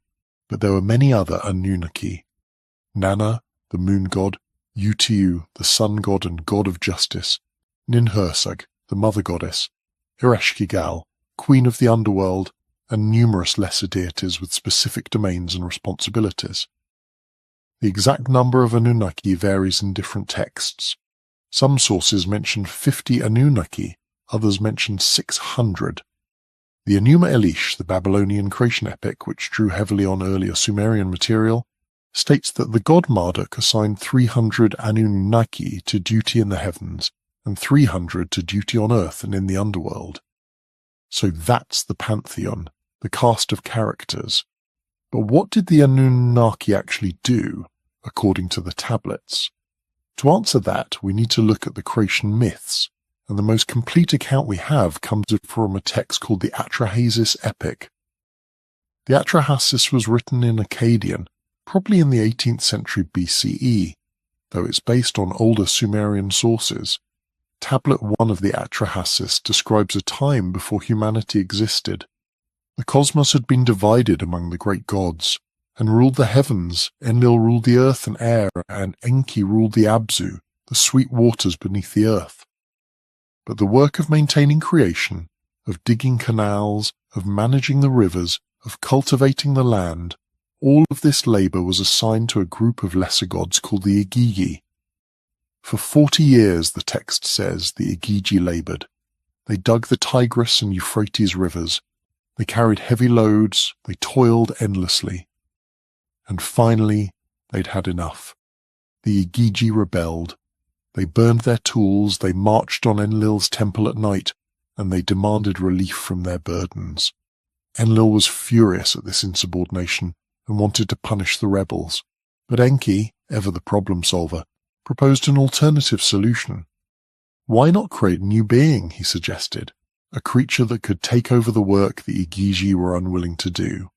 but there were many other Anunnaki. Nanna, the moon god, Utiu, the sun god and god of justice, Ninhursag, the mother goddess, Ereshkigal, queen of the underworld, and numerous lesser deities with specific domains and responsibilities. The exact number of Anunnaki varies in different texts. Some sources mention 50 Anunnaki, others mention 600. The Enuma Elish, the Babylonian creation epic, which drew heavily on earlier Sumerian material, states that the god Marduk assigned 300 Anunnaki to duty in the heavens, and 300 to duty on earth and in the underworld. So that's the pantheon, the cast of characters. But what did the Anunnaki actually do, according to the tablets? To answer that, we need to look at the creation myths, and the most complete account we have comes from a text called the Atrahasis epic. The Atrahasis was written in Akkadian, probably in the 18th century BCE, though it's based on older Sumerian sources. Tablet 1 of the Atrahasis describes a time before humanity existed. The cosmos had been divided among the great gods, and ruled the heavens. Enlil ruled the earth and air, and Enki ruled the Abzu, the sweet waters beneath the earth. But the work of maintaining creation, of digging canals, of managing the rivers, of cultivating the land, all of this labor was assigned to a group of lesser gods called the Igigi. For 40 years, the text says, the Igigi labored. They dug the Tigris and Euphrates rivers. They carried heavy loads. They toiled endlessly. And finally, they'd had enough. The Igigi rebelled. They burned their tools. They marched on Enlil's temple at night, and they demanded relief from their burdens. Enlil was furious at this insubordination, and wanted to punish the rebels. But Enki, ever the problem solver, proposed an alternative solution. Why not create a new being, he suggested, a creature that could take over the work the Igigi were unwilling to do.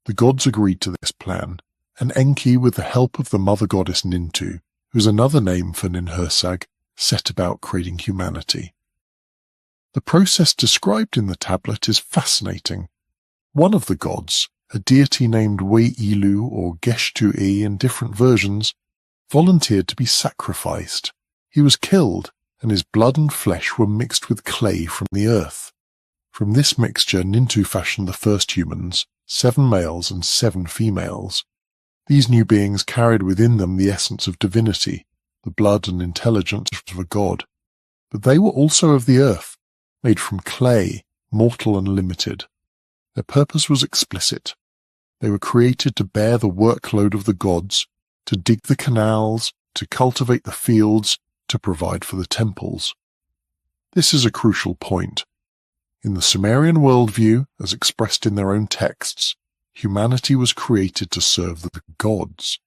The gods agreed to this plan, and Enki, with the help of the mother goddess Nintu, who's another name for Ninhursag, set about creating humanity. The process described in the tablet is fascinating. One of the gods, a deity named Wei-Ilu or Geshtu-I in different versions, volunteered to be sacrificed. He was killed, and his blood and flesh were mixed with clay from the earth. From this mixture Nintu fashioned the first humans, 7 males and 7 females. These new beings carried within them the essence of divinity, the blood and intelligence of a god. But they were also of the earth, made from clay, mortal and limited. Their purpose was explicit. They were created to bear the workload of the gods, to dig the canals, to cultivate the fields, to provide for the temples. This is a crucial point. In the Sumerian worldview, as expressed in their own texts, humanity was created to serve the gods.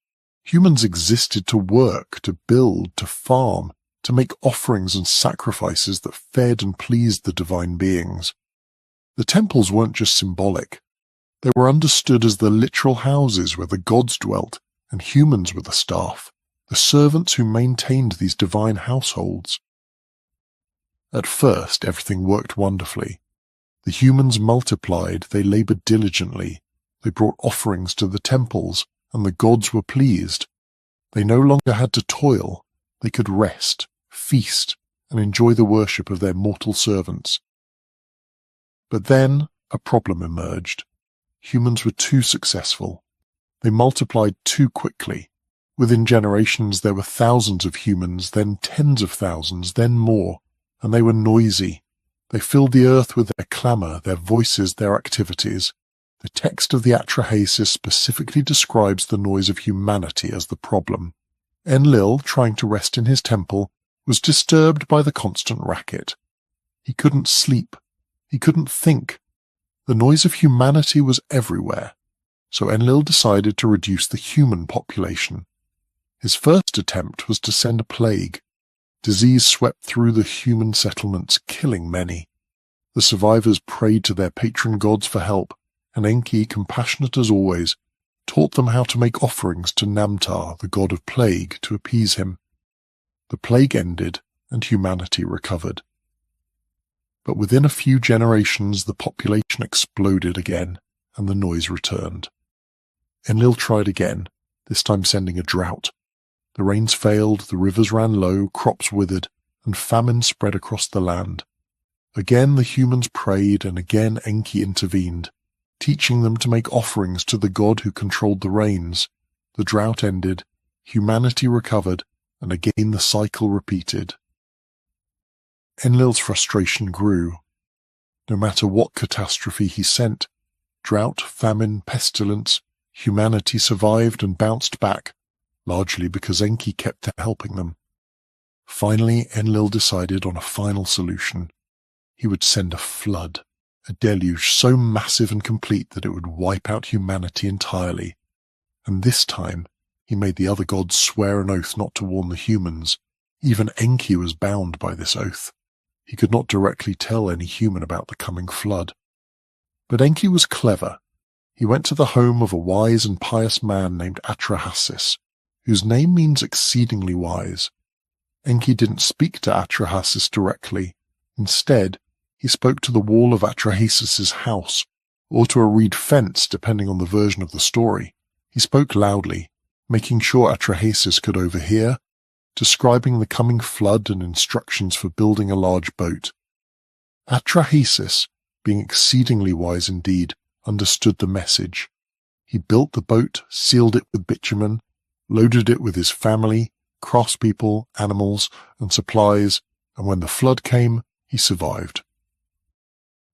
Humans existed to work, to build, to farm, to make offerings and sacrifices that fed and pleased the divine beings. The temples weren't just symbolic. They were understood as the literal houses where the gods dwelt, and humans were the staff, the servants who maintained these divine households. At first, everything worked wonderfully. The humans multiplied, they labored diligently, they brought offerings to the temples, and the gods were pleased. They no longer had to toil, they could rest, feast, and enjoy the worship of their mortal servants. But then a problem emerged. Humans were too successful. They multiplied too quickly. Within generations there were thousands of humans, then tens of thousands, then more, and they were noisy. They filled the earth with their clamour, their voices, their activities. The text of the Atrahasis specifically describes the noise of humanity as the problem. Enlil, trying to rest in his temple, was disturbed by the constant racket. He couldn't sleep. He couldn't think. The noise of humanity was everywhere, so Enlil decided to reduce the human population. His first attempt was to send a plague. Disease swept through the human settlements, killing many. The survivors prayed to their patron gods for help, and Enki, compassionate as always, taught them how to make offerings to Namtar, the god of plague, to appease him. The plague ended, and humanity recovered. But within a few generations the population exploded again, and the noise returned. Enlil tried again, this time sending a drought. The rains failed, the rivers ran low, crops withered, and famine spread across the land. Again the humans prayed, and again Enki intervened, teaching them to make offerings to the god who controlled the rains. The drought ended, humanity recovered, and again the cycle repeated. Enlil's frustration grew. No matter what catastrophe he sent, drought, famine, pestilence, humanity survived and bounced back, largely because Enki kept helping them. Finally, Enlil decided on a final solution. He would send a flood, a deluge so massive and complete that it would wipe out humanity entirely. And this time, he made the other gods swear an oath not to warn the humans. Even Enki was bound by this oath. He could not directly tell any human about the coming flood. But Enki was clever. He went to the home of a wise and pious man named Atrahasis, whose name means exceedingly wise. Enki didn't speak to Atrahasis directly. Instead, he spoke to the wall of Atrahasis's house, or to a reed fence depending on the version of the story. He spoke loudly, making sure Atrahasis could overhear, describing the coming flood and instructions for building a large boat. Atrahasis, being exceedingly wise indeed, understood the message. He built the boat, sealed it with bitumen, loaded it with his family, craftspeople, animals, and supplies, and when the flood came, he survived.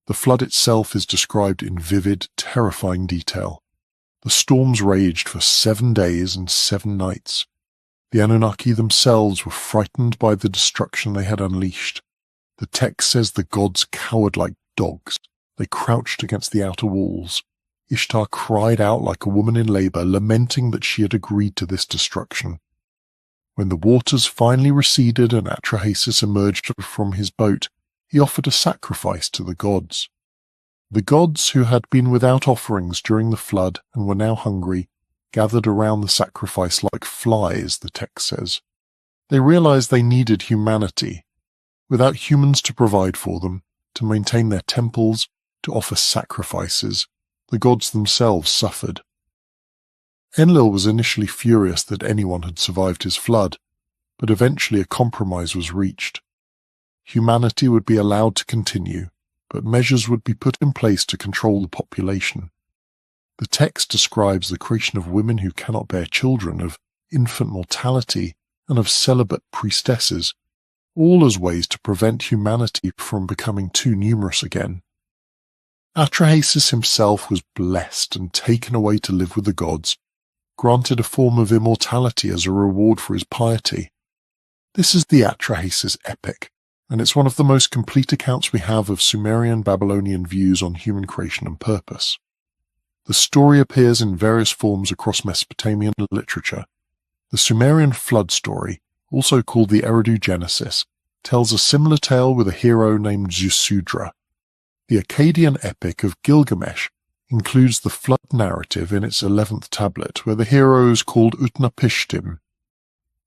The flood itself is described in vivid, terrifying detail. The storms raged for 7 days and 7 nights. The Anunnaki themselves were frightened by the destruction they had unleashed. The text says the gods cowered like dogs. They crouched against the outer walls. Ishtar cried out like a woman in labor, lamenting that she had agreed to this destruction. When the waters finally receded and Atrahasis emerged from his boat, he offered a sacrifice to the gods. The gods, who had been without offerings during the flood and were now hungry, gathered around the sacrifice like flies, the text says. They realized they needed humanity. Without humans to provide for them, to maintain their temples, to offer sacrifices, the gods themselves suffered. Enlil was initially furious that anyone had survived his flood, but eventually a compromise was reached. Humanity would be allowed to continue, but measures would be put in place to control the population. The text describes the creation of women who cannot bear children, of infant mortality, and of celibate priestesses, all as ways to prevent humanity from becoming too numerous again. Atrahasis himself was blessed and taken away to live with the gods, granted a form of immortality as a reward for his piety. This is the Atrahasis epic, and it's one of the most complete accounts we have of Sumerian Babylonian views on human creation and purpose. The story appears in various forms across Mesopotamian literature. The Sumerian flood story, also called the Eridu Genesis, tells a similar tale with a hero named Zusudra. The Akkadian epic of Gilgamesh includes the flood narrative in its 11th tablet, where the hero is called Utnapishtim.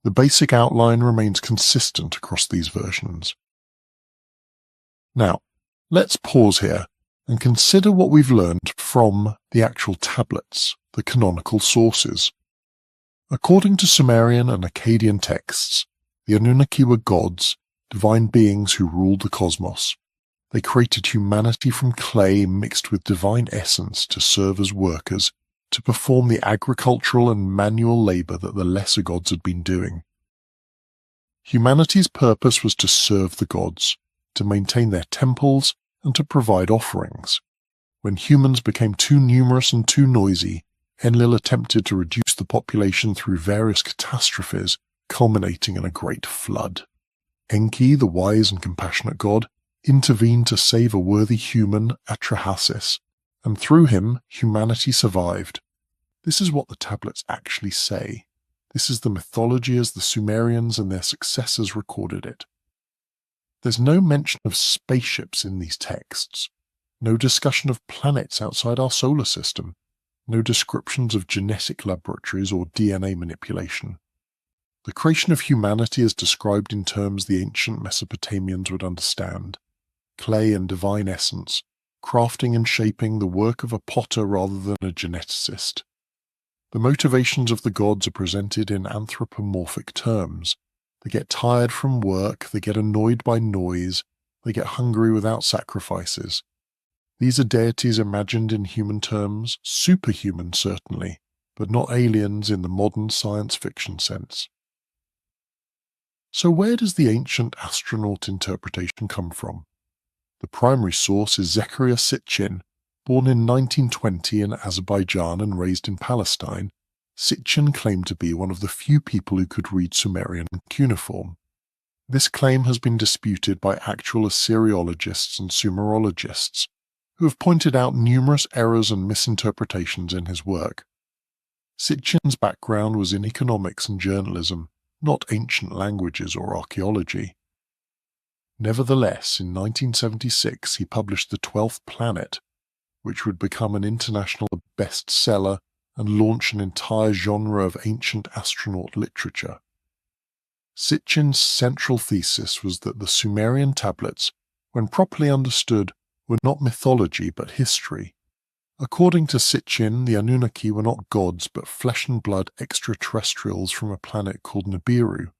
The basic outline remains consistent across these versions. Now, let's pause here and consider what we've learned from the actual tablets, the canonical sources. According to Sumerian and Akkadian texts, the Anunnaki were gods, divine beings who ruled the cosmos. They created humanity from clay mixed with divine essence to serve as workers, to perform the agricultural and manual labor that the lesser gods had been doing. Humanity's purpose was to serve the gods, to maintain their temples, and to provide offerings. When humans became too numerous and too noisy, Enlil attempted to reduce the population through various catastrophes, culminating in a great flood. Enki, the wise and compassionate god, intervened to save a worthy human, Atrahasis, and through him humanity survived. This is what the tablets actually say. This is the mythology as the Sumerians and their successors recorded it. There's no mention of spaceships in these texts, no discussion of planets outside our solar system, no descriptions of genetic laboratories or DNA manipulation. The creation of humanity is described in terms the ancient Mesopotamians would understand: clay and divine essence, crafting and shaping, the work of a potter rather than a geneticist. The motivations of the gods are presented in anthropomorphic terms. They get tired from work, they get annoyed by noise, they get hungry without sacrifices. These are deities imagined in human terms, superhuman certainly, but not aliens in the modern science fiction sense. So where does the ancient astronaut interpretation come from? The primary source is Zechariah Sitchin. Born in 1920 in Azerbaijan and raised in Palestine, Sitchin claimed to be one of the few people who could read Sumerian cuneiform. This claim has been disputed by actual Assyriologists and Sumerologists, who have pointed out numerous errors and misinterpretations in his work. Sitchin's background was in economics and journalism, not ancient languages or archaeology. Nevertheless, in 1976 he published The 12th Planet, which would become an international bestseller and launch an entire genre of ancient astronaut literature. Sitchin's central thesis was that the Sumerian tablets, when properly understood, were not mythology but history. According to Sitchin, the Anunnaki were not gods but flesh and blood extraterrestrials from a planet called Nibiru,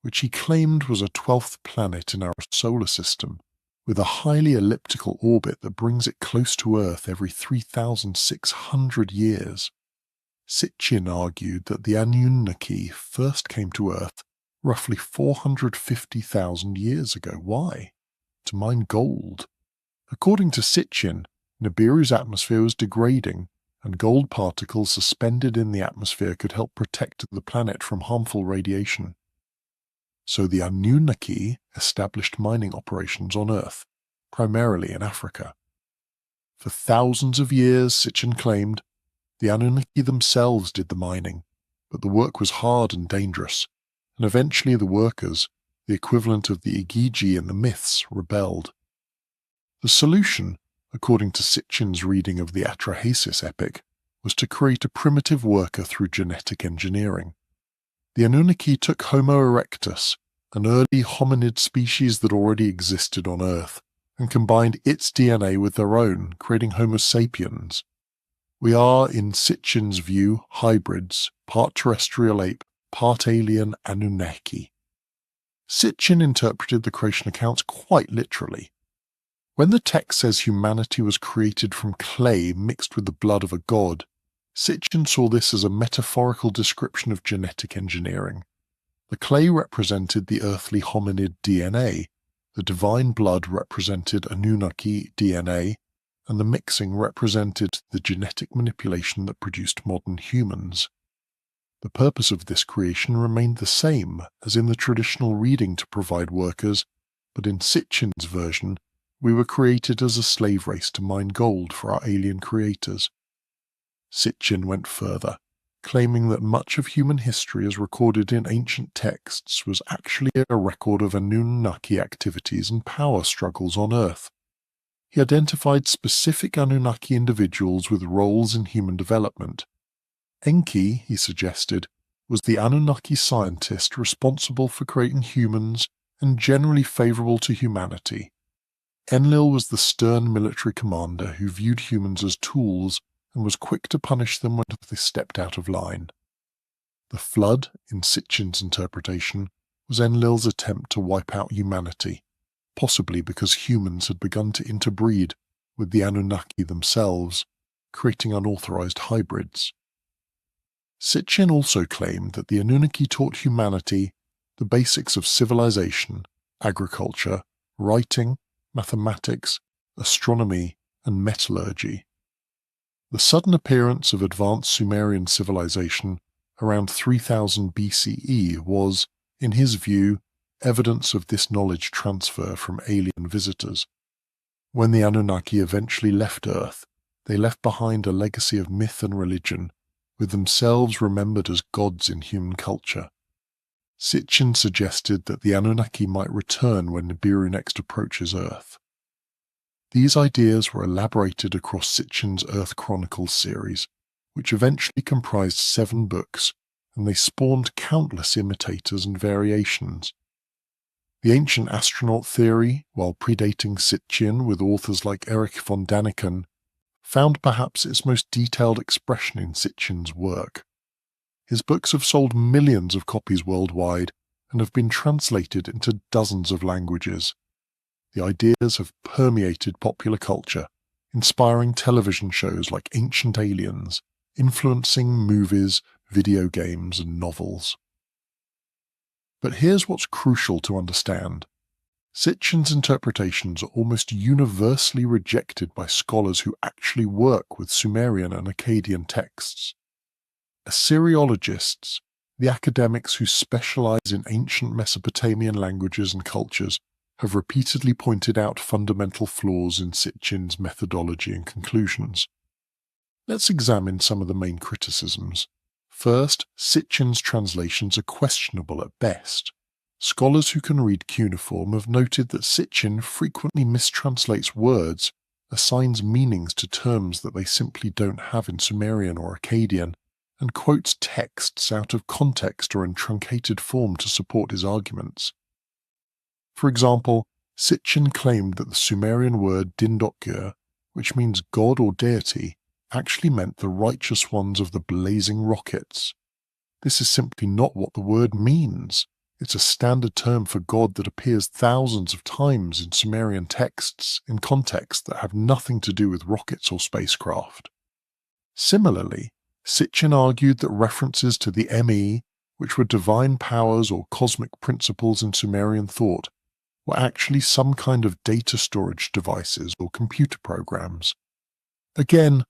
which he claimed was a 12th planet in our solar system, with a highly elliptical orbit that brings it close to Earth every 3,600 years. Sitchin argued that the Anunnaki first came to Earth roughly 450,000 years ago. Why? To mine gold. According to Sitchin, Nibiru's atmosphere was degrading, and gold particles suspended in the atmosphere could help protect the planet from harmful radiation. So the Anunnaki established mining operations on Earth, primarily in Africa. For thousands of years, Sitchin claimed, the Anunnaki themselves did the mining, but the work was hard and dangerous, and eventually the workers, the equivalent of the Igigi in the myths, rebelled. The solution, according to Sitchin's reading of the Atrahasis epic, was to create a primitive worker through genetic engineering. The Anunnaki took Homo erectus, an early hominid species that already existed on Earth, and combined its DNA with their own, creating Homo sapiens. We are, in Sitchin's view, hybrids, part terrestrial ape, part alien Anunnaki. Sitchin interpreted the creation accounts quite literally. When the text says humanity was created from clay mixed with the blood of a god, Sitchin saw this as a metaphorical description of genetic engineering. The clay represented the earthly hominid DNA, the divine blood represented Anunnaki DNA, and the mixing represented the genetic manipulation that produced modern humans. The purpose of this creation remained the same as in the traditional reading to provide workers, but in Sitchin's version, we were created as a slave race to mine gold for our alien creators. Sitchin went further, claiming that much of human history as recorded in ancient texts was actually a record of Anunnaki activities and power struggles on Earth. He identified specific Anunnaki individuals with roles in human development. Enki, he suggested, was the Anunnaki scientist responsible for creating humans and generally favorable to humanity. Enlil was the stern military commander who viewed humans as tools and was quick to punish them when they stepped out of line. The flood, in Sitchin's interpretation, was Enlil's attempt to wipe out humanity, possibly because humans had begun to interbreed with the Anunnaki themselves, creating unauthorized hybrids. Sitchin also claimed that the Anunnaki taught humanity the basics of civilization, agriculture, writing, mathematics, astronomy, and metallurgy. The sudden appearance of advanced Sumerian civilization around 3000 BCE was, in his view, evidence of this knowledge transfer from alien visitors. When the Anunnaki eventually left Earth, they left behind a legacy of myth and religion, with themselves remembered as gods in human culture. Sitchin suggested that the Anunnaki might return when Nibiru next approaches Earth. These ideas were elaborated across Sitchin's Earth Chronicles series, which eventually comprised 7 books, and they spawned countless imitators and variations. The ancient astronaut theory, while predating Sitchin with authors like Erich von Daniken, found perhaps its most detailed expression in Sitchin's work. His books have sold millions of copies worldwide and have been translated into dozens of languages. The ideas have permeated popular culture, inspiring television shows like Ancient Aliens, influencing movies, video games, and novels. But here's what's crucial to understand. Sitchin's interpretations are almost universally rejected by scholars who actually work with Sumerian and Akkadian texts. Assyriologists, the academics who specialize in ancient Mesopotamian languages and cultures, have repeatedly pointed out fundamental flaws in Sitchin's methodology and conclusions. Let's examine some of the main criticisms. First, Sitchin's translations are questionable at best. Scholars who can read cuneiform have noted that Sitchin frequently mistranslates words, assigns meanings to terms that they simply don't have in Sumerian or Akkadian, and quotes texts out of context or in truncated form to support his arguments. For example, Sitchin claimed that the Sumerian word Dindokgir, which means god or deity, actually meant the righteous ones of the blazing rockets. This is simply not what the word means. It's a standard term for God that appears thousands of times in Sumerian texts in contexts that have nothing to do with rockets or spacecraft. Similarly, Sitchin argued that references to the Me, which were divine powers or cosmic principles in Sumerian thought, were actually some kind of data storage devices or computer programs. Again,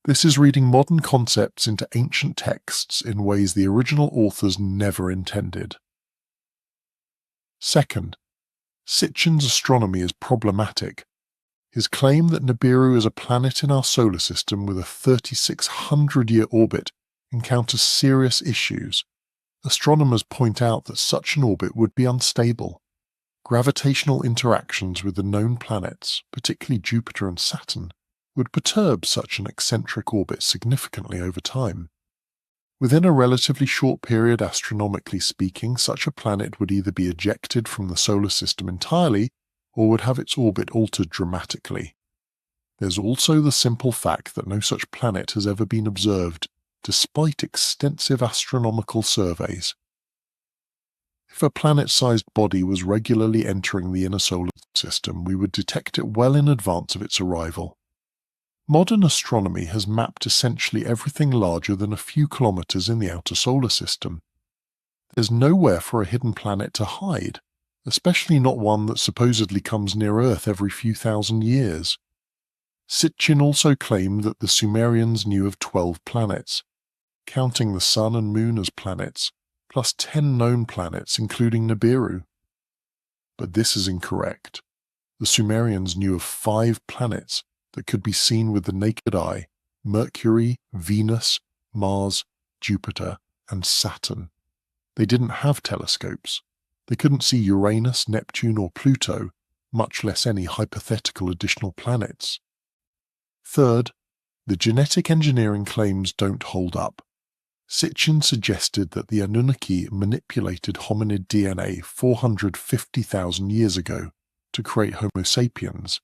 this is reading modern concepts into ancient texts in ways the original authors never intended. Second, Sitchin's astronomy is problematic. His claim that Nibiru is a planet in our solar system with a 3,600-year orbit encounters serious issues. Astronomers point out that such an orbit would be unstable. Gravitational interactions with the known planets, particularly Jupiter and Saturn, would perturb such an eccentric orbit significantly over time. Within a relatively short period, astronomically speaking, such a planet would either be ejected from the solar system entirely or would have its orbit altered dramatically. There's also the simple fact that no such planet has ever been observed, despite extensive astronomical surveys. If a planet-sized body was regularly entering the inner solar system, we would detect it well in advance of its arrival. Modern astronomy has mapped essentially everything larger than a few kilometers in the outer solar system. There's nowhere for a hidden planet to hide, especially not one that supposedly comes near Earth every few thousand years. Sitchin also claimed that the Sumerians knew of 12 planets, counting the Sun and Moon as planets, plus 10 known planets including Nibiru. But this is incorrect. The Sumerians knew of 5 planets that could be seen with the naked eye: Mercury, Venus, Mars, Jupiter, and Saturn. They didn't have telescopes. They couldn't see Uranus, Neptune, or Pluto, much less any hypothetical additional planets. Third, the genetic engineering claims don't hold up. Sitchin suggested that the Anunnaki manipulated hominid DNA 450,000 years ago to create Homo sapiens.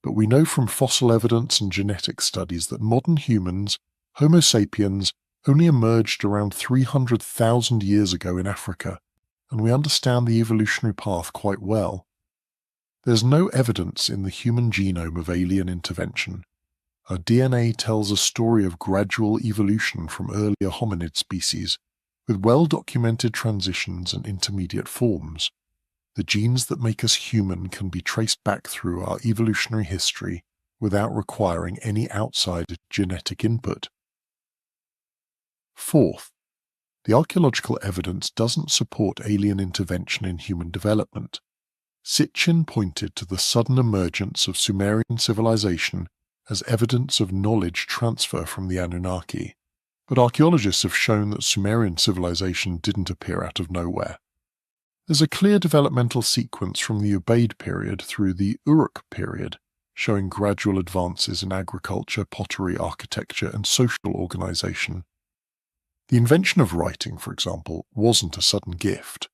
But we know from fossil evidence and genetic studies that modern humans, Homo sapiens, only emerged around 300,000 years ago in Africa, and we understand the evolutionary path quite well. There's no evidence in the human genome of alien intervention. Our DNA tells a story of gradual evolution from earlier hominid species, with well-documented transitions and intermediate forms. The genes that make us human can be traced back through our evolutionary history without requiring any outside genetic input. Fourth, the archaeological evidence doesn't support alien intervention in human development. Sitchin pointed to the sudden emergence of Sumerian civilization as evidence of knowledge transfer from the Anunnaki, but archaeologists have shown that Sumerian civilization didn't appear out of nowhere. There's a clear developmental sequence from the Ubaid period through the Uruk period, showing gradual advances in agriculture, pottery, architecture, and social organization. The invention of writing, for example, wasn't a sudden gift.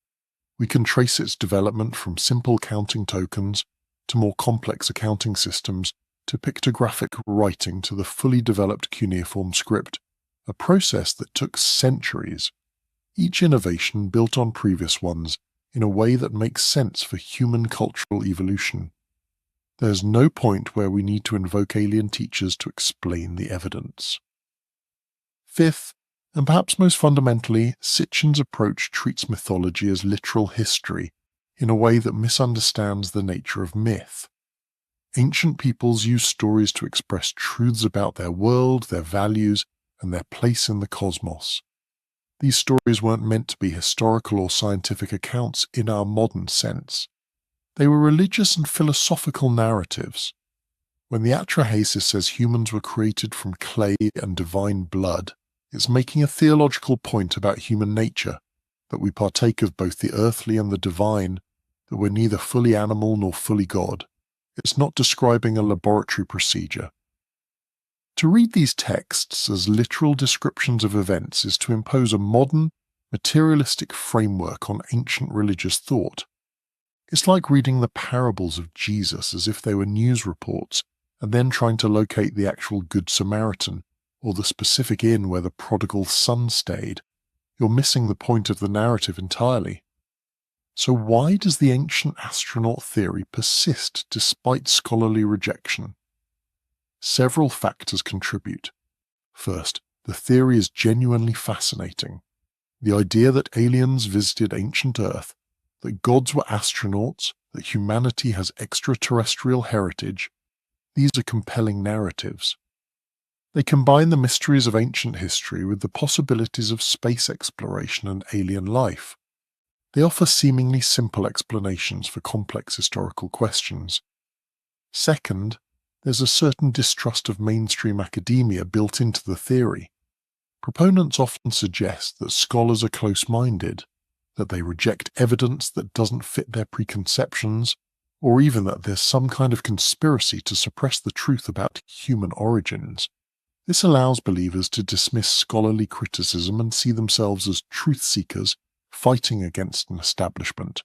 We can trace its development from simple counting tokens to more complex accounting systems to pictographic writing to the fully developed cuneiform script, a process that took centuries. Each innovation built on previous ones in a way that makes sense for human cultural evolution. There's no point where we need to invoke alien teachers to explain the evidence. Fifth, and perhaps most fundamentally, Sitchin's approach treats mythology as literal history in a way that misunderstands the nature of myth. Ancient peoples used stories to express truths about their world, their values, and their place in the cosmos. These stories weren't meant to be historical or scientific accounts in our modern sense. They were religious and philosophical narratives. When the Atrahasis says humans were created from clay and divine blood, it's making a theological point about human nature, that we partake of both the earthly and the divine, that we're neither fully animal nor fully God. It's not describing a laboratory procedure. To read these texts as literal descriptions of events is to impose a modern, materialistic framework on ancient religious thought. It's like reading the parables of Jesus as if they were news reports and then trying to locate the actual Good Samaritan or the specific inn where the prodigal son stayed. You're missing the point of the narrative entirely. So why does the ancient astronaut theory persist despite scholarly rejection? Several factors contribute. First, the theory is genuinely fascinating. The idea that aliens visited ancient Earth, that gods were astronauts, that humanity has extraterrestrial heritage, these are compelling narratives. They combine the mysteries of ancient history with the possibilities of space exploration and alien life. They offer seemingly simple explanations for complex historical questions. Second, there's a certain distrust of mainstream academia built into the theory. Proponents often suggest that scholars are close-minded, that they reject evidence that doesn't fit their preconceptions, or even that there's some kind of conspiracy to suppress the truth about human origins. This allows believers to dismiss scholarly criticism and see themselves as truth-seekers fighting against an establishment.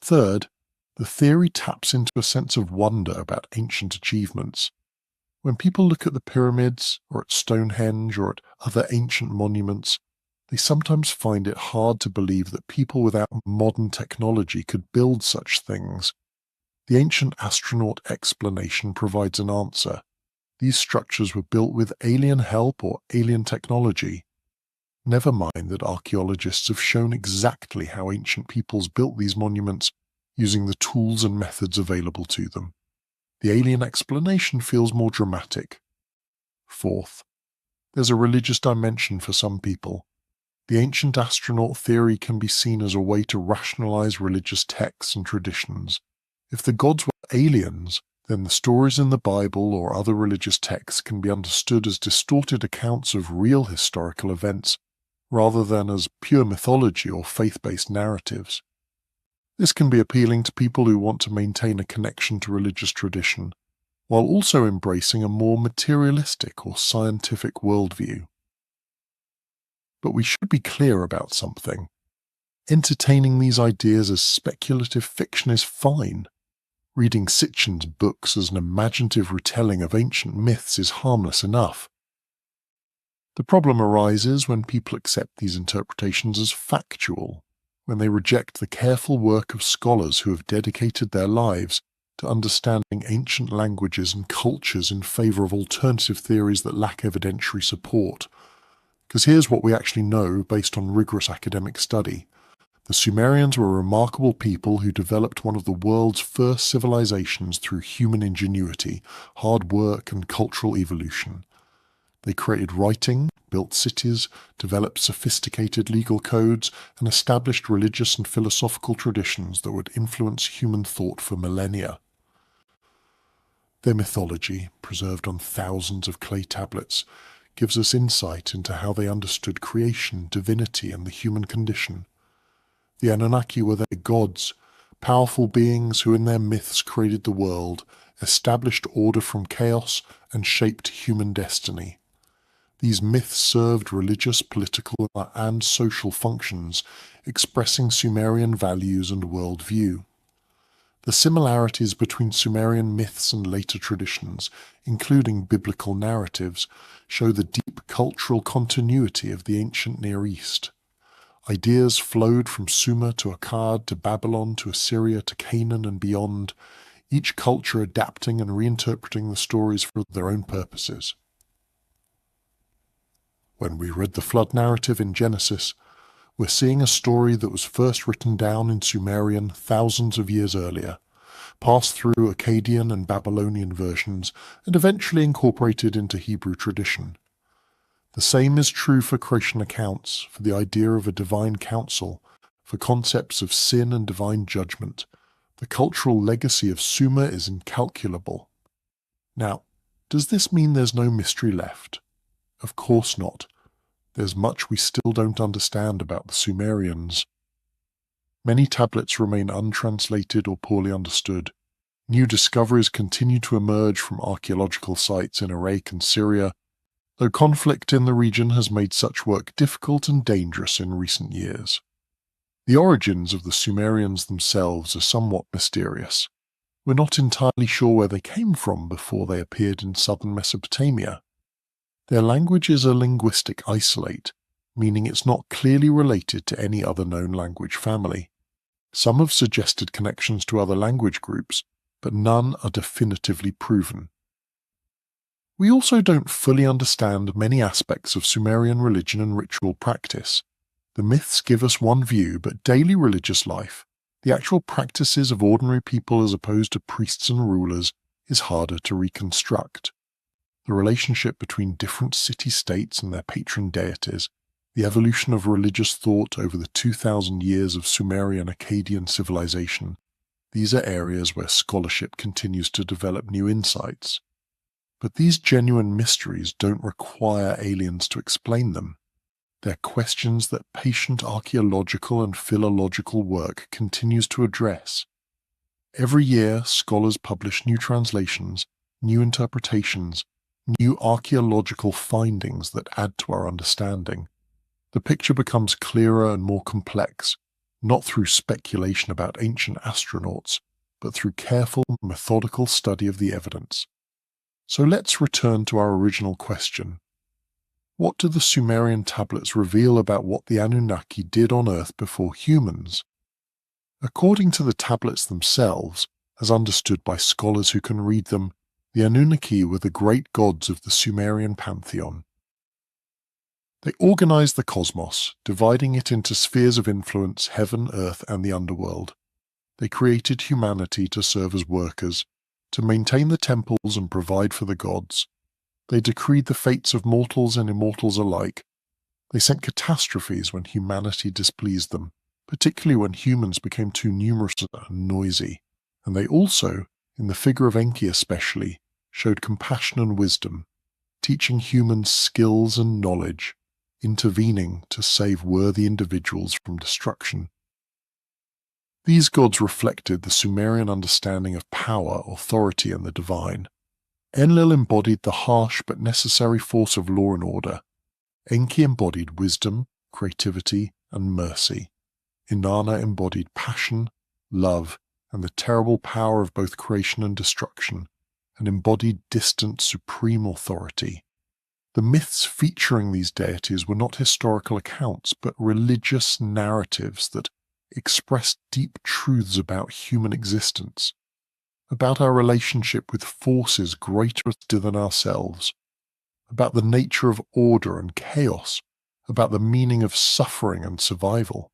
Third, the theory taps into a sense of wonder about ancient achievements. When people look at the pyramids, or at Stonehenge, or at other ancient monuments, they sometimes find it hard to believe that people without modern technology could build such things. The ancient astronaut explanation provides an answer. These structures were built with alien help or alien technology. Never mind that archaeologists have shown exactly how ancient peoples built these monuments using the tools and methods available to them. The alien explanation feels more dramatic. Fourth, there's a religious dimension for some people. The ancient astronaut theory can be seen as a way to rationalize religious texts and traditions. If the gods were aliens, then the stories in the Bible or other religious texts can be understood as distorted accounts of real historical events, rather than as pure mythology or faith-based narratives. This can be appealing to people who want to maintain a connection to religious tradition, while also embracing a more materialistic or scientific worldview. But we should be clear about something. Entertaining these ideas as speculative fiction is fine. Reading Sitchin's books as an imaginative retelling of ancient myths is harmless enough. The problem arises when people accept these interpretations as factual, when they reject the careful work of scholars who have dedicated their lives to understanding ancient languages and cultures in favor of alternative theories that lack evidentiary support. Because here's what we actually know based on rigorous academic study. The Sumerians were a remarkable people who developed one of the world's first civilizations through human ingenuity, hard work, and cultural evolution. They created writing, built cities, developed sophisticated legal codes, and established religious and philosophical traditions that would influence human thought for millennia. Their mythology, preserved on thousands of clay tablets, gives us insight into how they understood creation, divinity, and the human condition. The Anunnaki were their gods, powerful beings who in their myths created the world, established order from chaos, and shaped human destiny. These myths served religious, political, and social functions, expressing Sumerian values and worldview. The similarities between Sumerian myths and later traditions, including biblical narratives, show the deep cultural continuity of the ancient Near East. Ideas flowed from Sumer to Akkad to Babylon to Assyria to Canaan and beyond, each culture adapting and reinterpreting the stories for their own purposes. When we read the flood narrative in Genesis, we're seeing a story that was first written down in Sumerian thousands of years earlier, passed through Akkadian and Babylonian versions, and eventually incorporated into Hebrew tradition. The same is true for creation accounts, for the idea of a divine council, for concepts of sin and divine judgment. The cultural legacy of Sumer is incalculable. Now, does this mean there's no mystery left? Of course not. There's much we still don't understand about the Sumerians. Many tablets remain untranslated or poorly understood. New discoveries continue to emerge from archaeological sites in Iraq and Syria, though conflict in the region has made such work difficult and dangerous in recent years. The origins of the Sumerians themselves are somewhat mysterious. We're not entirely sure where they came from before they appeared in southern Mesopotamia. Their language is a linguistic isolate, meaning it's not clearly related to any other known language family. Some have suggested connections to other language groups, but none are definitively proven. We also don't fully understand many aspects of Sumerian religion and ritual practice. The myths give us one view, but daily religious life, the actual practices of ordinary people as opposed to priests and rulers, is harder to reconstruct. The relationship between different city-states and their patron deities, the evolution of religious thought over the 2,000 years of Sumerian Akkadian civilization, These are areas where scholarship continues to develop new insights. But these genuine mysteries don't require aliens to explain them. They're questions that patient archaeological and philological work continues to address. Every year, scholars publish new translations, new interpretations, new archaeological findings that add to our understanding. The picture becomes clearer and more complex, not through speculation about ancient astronauts, but through careful, methodical study of the evidence. So let's return to our original question. What do the Sumerian tablets reveal about what the Anunnaki did on Earth before humans? According to the tablets themselves, as understood by scholars who can read them, the Anunnaki were the great gods of the Sumerian pantheon. They organized the cosmos, dividing it into spheres of influence, heaven, earth, and the underworld. They created humanity to serve as workers, to maintain the temples and provide for the gods. They decreed the fates of mortals and immortals alike. They sent catastrophes when humanity displeased them, particularly when humans became too numerous and noisy. And they also, in the figure of Enki especially, showed compassion and wisdom, teaching humans skills and knowledge, intervening to save worthy individuals from destruction. These gods reflected the Sumerian understanding of power, authority, and the divine. Enlil embodied the harsh but necessary force of law and order. Enki embodied wisdom, creativity, and mercy. Inanna embodied passion, love, and the terrible power of both creation and destruction, and embodied distant, supreme authority. The myths featuring these deities were not historical accounts, but religious narratives that expressed deep truths about human existence, about our relationship with forces greater than ourselves, about the nature of order and chaos, about the meaning of suffering and survival.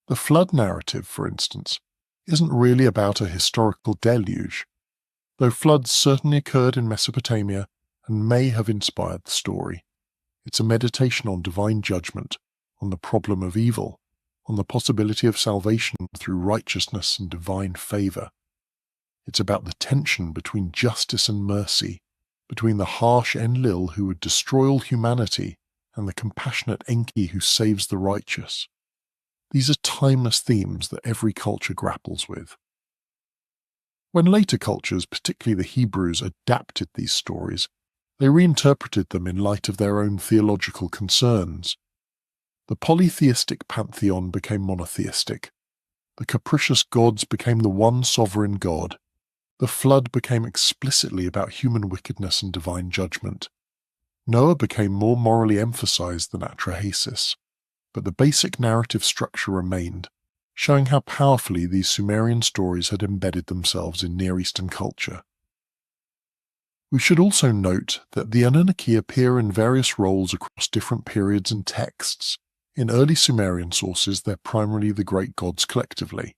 The flood narrative, for instance, isn't really about a historical deluge, though floods certainly occurred in Mesopotamia and may have inspired the story. It's a meditation on divine judgment, on the problem of evil, on the possibility of salvation through righteousness and divine favor. It's about the tension between justice and mercy, between the harsh Enlil who would destroy all humanity and the compassionate Enki who saves the righteous. These are timeless themes that every culture grapples with. When later cultures, particularly the Hebrews, adapted these stories, they reinterpreted them in light of their own theological concerns. The polytheistic pantheon became monotheistic. The capricious gods became the one sovereign god. The flood became explicitly about human wickedness and divine judgment. Noah became more morally emphasized than Atrahasis, but the basic narrative structure remained, showing how powerfully these Sumerian stories had embedded themselves in Near Eastern culture. We should also note that the Anunnaki appear in various roles across different periods and texts. In early Sumerian sources, they're primarily the great gods collectively.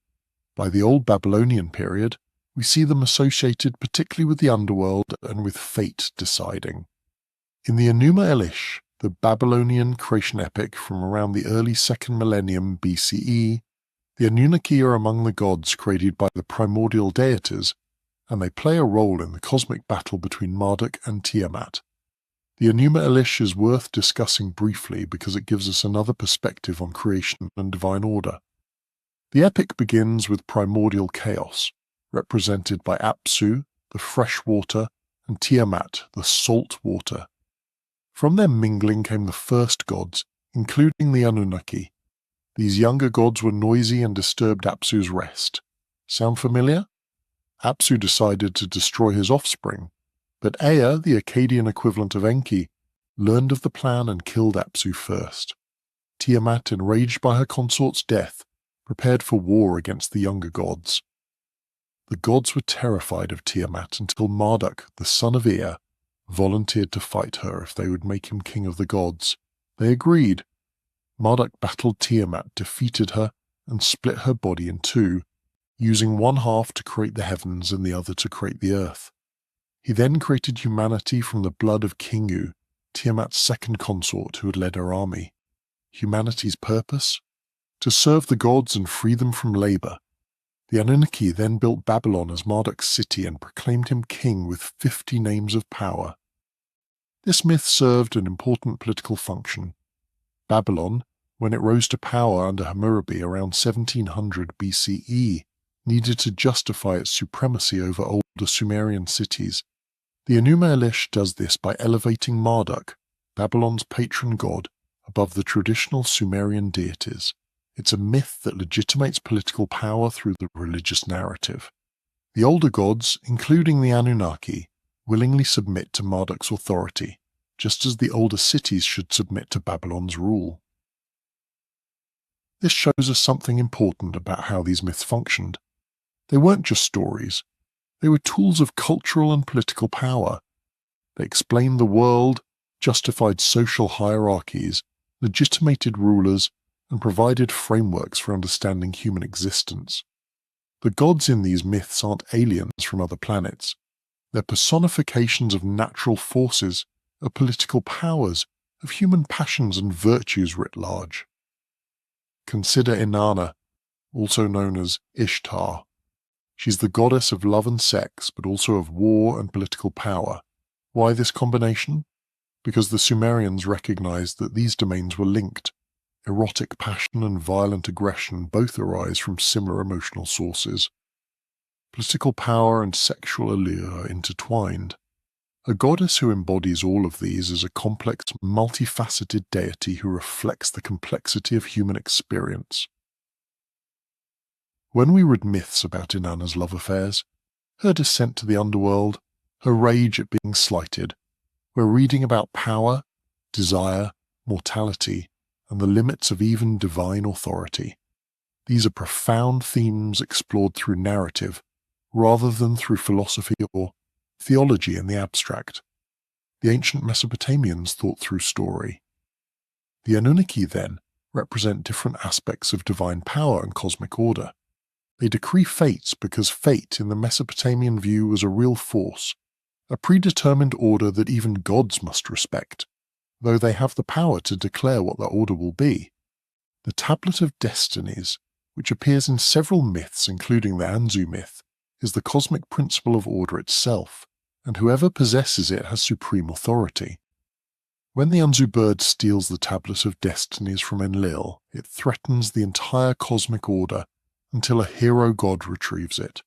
By the Old Babylonian period, we see them associated particularly with the underworld and with fate deciding. In the Enuma Elish, the Babylonian creation epic from around the early 2nd millennium BCE, the Anunnaki are among the gods created by the primordial deities, and they play a role in the cosmic battle between Marduk and Tiamat. The Enuma Elish is worth discussing briefly because it gives us another perspective on creation and divine order. The epic begins with primordial chaos, represented by Apsu, the fresh water, and Tiamat, the salt water. From their mingling came the first gods, including the Anunnaki. These younger gods were noisy and disturbed Apsu's rest. Sound familiar? Apsu decided to destroy his offspring, but Ea, the Akkadian equivalent of Enki, learned of the plan and killed Apsu first. Tiamat, enraged by her consort's death, prepared for war against the younger gods. The gods were terrified of Tiamat until Marduk, the son of Ea, volunteered to fight her if they would make him king of the gods. They agreed. Marduk battled Tiamat, defeated her, and split her body in two, using one half to create the heavens and the other to create the earth. He then created humanity from the blood of Kingu, Tiamat's second consort who had led her army. Humanity's purpose? To serve the gods and free them from labor. The Anunnaki then built Babylon as Marduk's city and proclaimed him king with 50 names of power. This myth served an important political function. Babylon, when it rose to power under Hammurabi around 1700 BCE, needed to justify its supremacy over older Sumerian cities. The Enuma Elish does this by elevating Marduk, Babylon's patron god, above the traditional Sumerian deities. It's a myth that legitimates political power through the religious narrative. The older gods, including the Anunnaki, willingly submit to Marduk's authority, just as the older cities should submit to Babylon's rule. This shows us something important about how these myths functioned. They weren't just stories. They were tools of cultural and political power. They explained the world, justified social hierarchies, legitimated rulers, and provided frameworks for understanding human existence. The gods in these myths aren't aliens from other planets. They're personifications of natural forces, of political powers, of human passions and virtues writ large. Consider Inanna, also known as Ishtar. She's the goddess of love and sex, but also of war and political power. Why this combination? Because the Sumerians recognized that these domains were linked. Erotic passion and violent aggression both arise from similar emotional sources. Political power and sexual allure are intertwined. A goddess who embodies all of these is a complex, multifaceted deity who reflects the complexity of human experience. When we read myths about Inanna's love affairs, her descent to the underworld, her rage at being slighted, we're reading about power, desire, mortality, and the limits of even divine authority. These are profound themes explored through narrative, rather than through philosophy or theology in the abstract. The ancient Mesopotamians thought through story. The Anunnaki, then, represent different aspects of divine power and cosmic order. They decree fates because fate in the Mesopotamian view was a real force, a predetermined order that even gods must respect, though they have the power to declare what that order will be. The Tablet of Destinies, which appears in several myths including the Anzu myth, is the cosmic principle of order itself, and whoever possesses it has supreme authority. When the Anzu bird steals the Tablet of Destinies from Enlil, it threatens the entire cosmic order until a hero god retrieves it.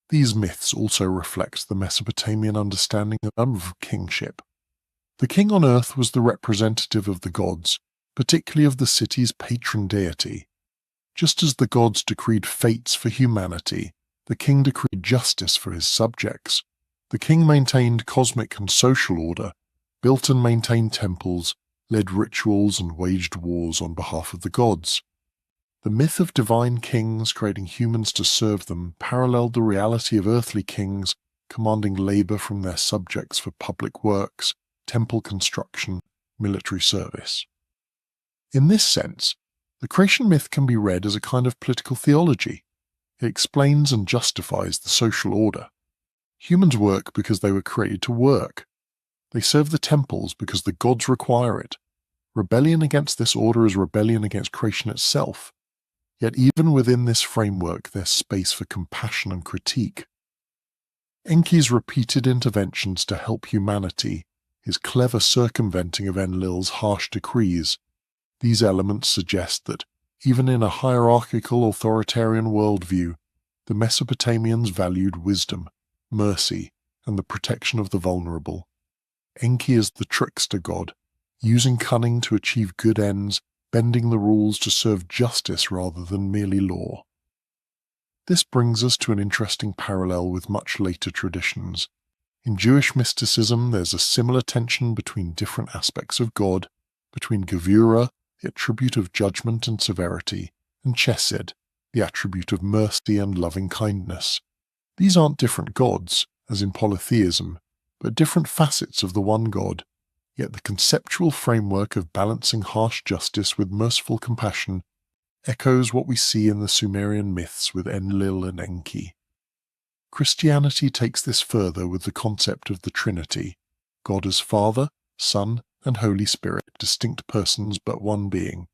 These myths also reflect the Mesopotamian understanding of kingship. The king on earth was the representative of the gods, particularly of the city's patron deity. Just as the gods decreed fates for humanity, the king decreed justice for his subjects. The king maintained cosmic and social order, built and maintained temples, led rituals and waged wars on behalf of the gods. The myth of divine kings creating humans to serve them paralleled the reality of earthly kings commanding labor from their subjects for public works, temple construction, military service. In this sense, the creation myth can be read as a kind of political theology. It explains and justifies the social order. Humans work because they were created to work. They serve the temples because the gods require it. Rebellion against this order is rebellion against creation itself. Yet even within this framework there's space for compassion and critique. Enki's repeated interventions to help humanity, his clever circumventing of Enlil's harsh decrees, these elements suggest that, even in a hierarchical authoritarian worldview, the Mesopotamians valued wisdom, mercy, and the protection of the vulnerable. Enki is the trickster god, using cunning to achieve good ends, bending the rules to serve justice rather than merely law. This brings us to an interesting parallel with much later traditions. In Jewish mysticism, there's a similar tension between different aspects of God, between Gevura, the attribute of judgment and severity, and Chesed, the attribute of mercy and loving kindness. These aren't different gods, as in polytheism, but different facets of the one God, yet the conceptual framework of balancing harsh justice with merciful compassion echoes what we see in the Sumerian myths with Enlil and Enki. Christianity takes this further with the concept of the Trinity, God as Father, Son, and Holy Spirit, distinct persons but one being.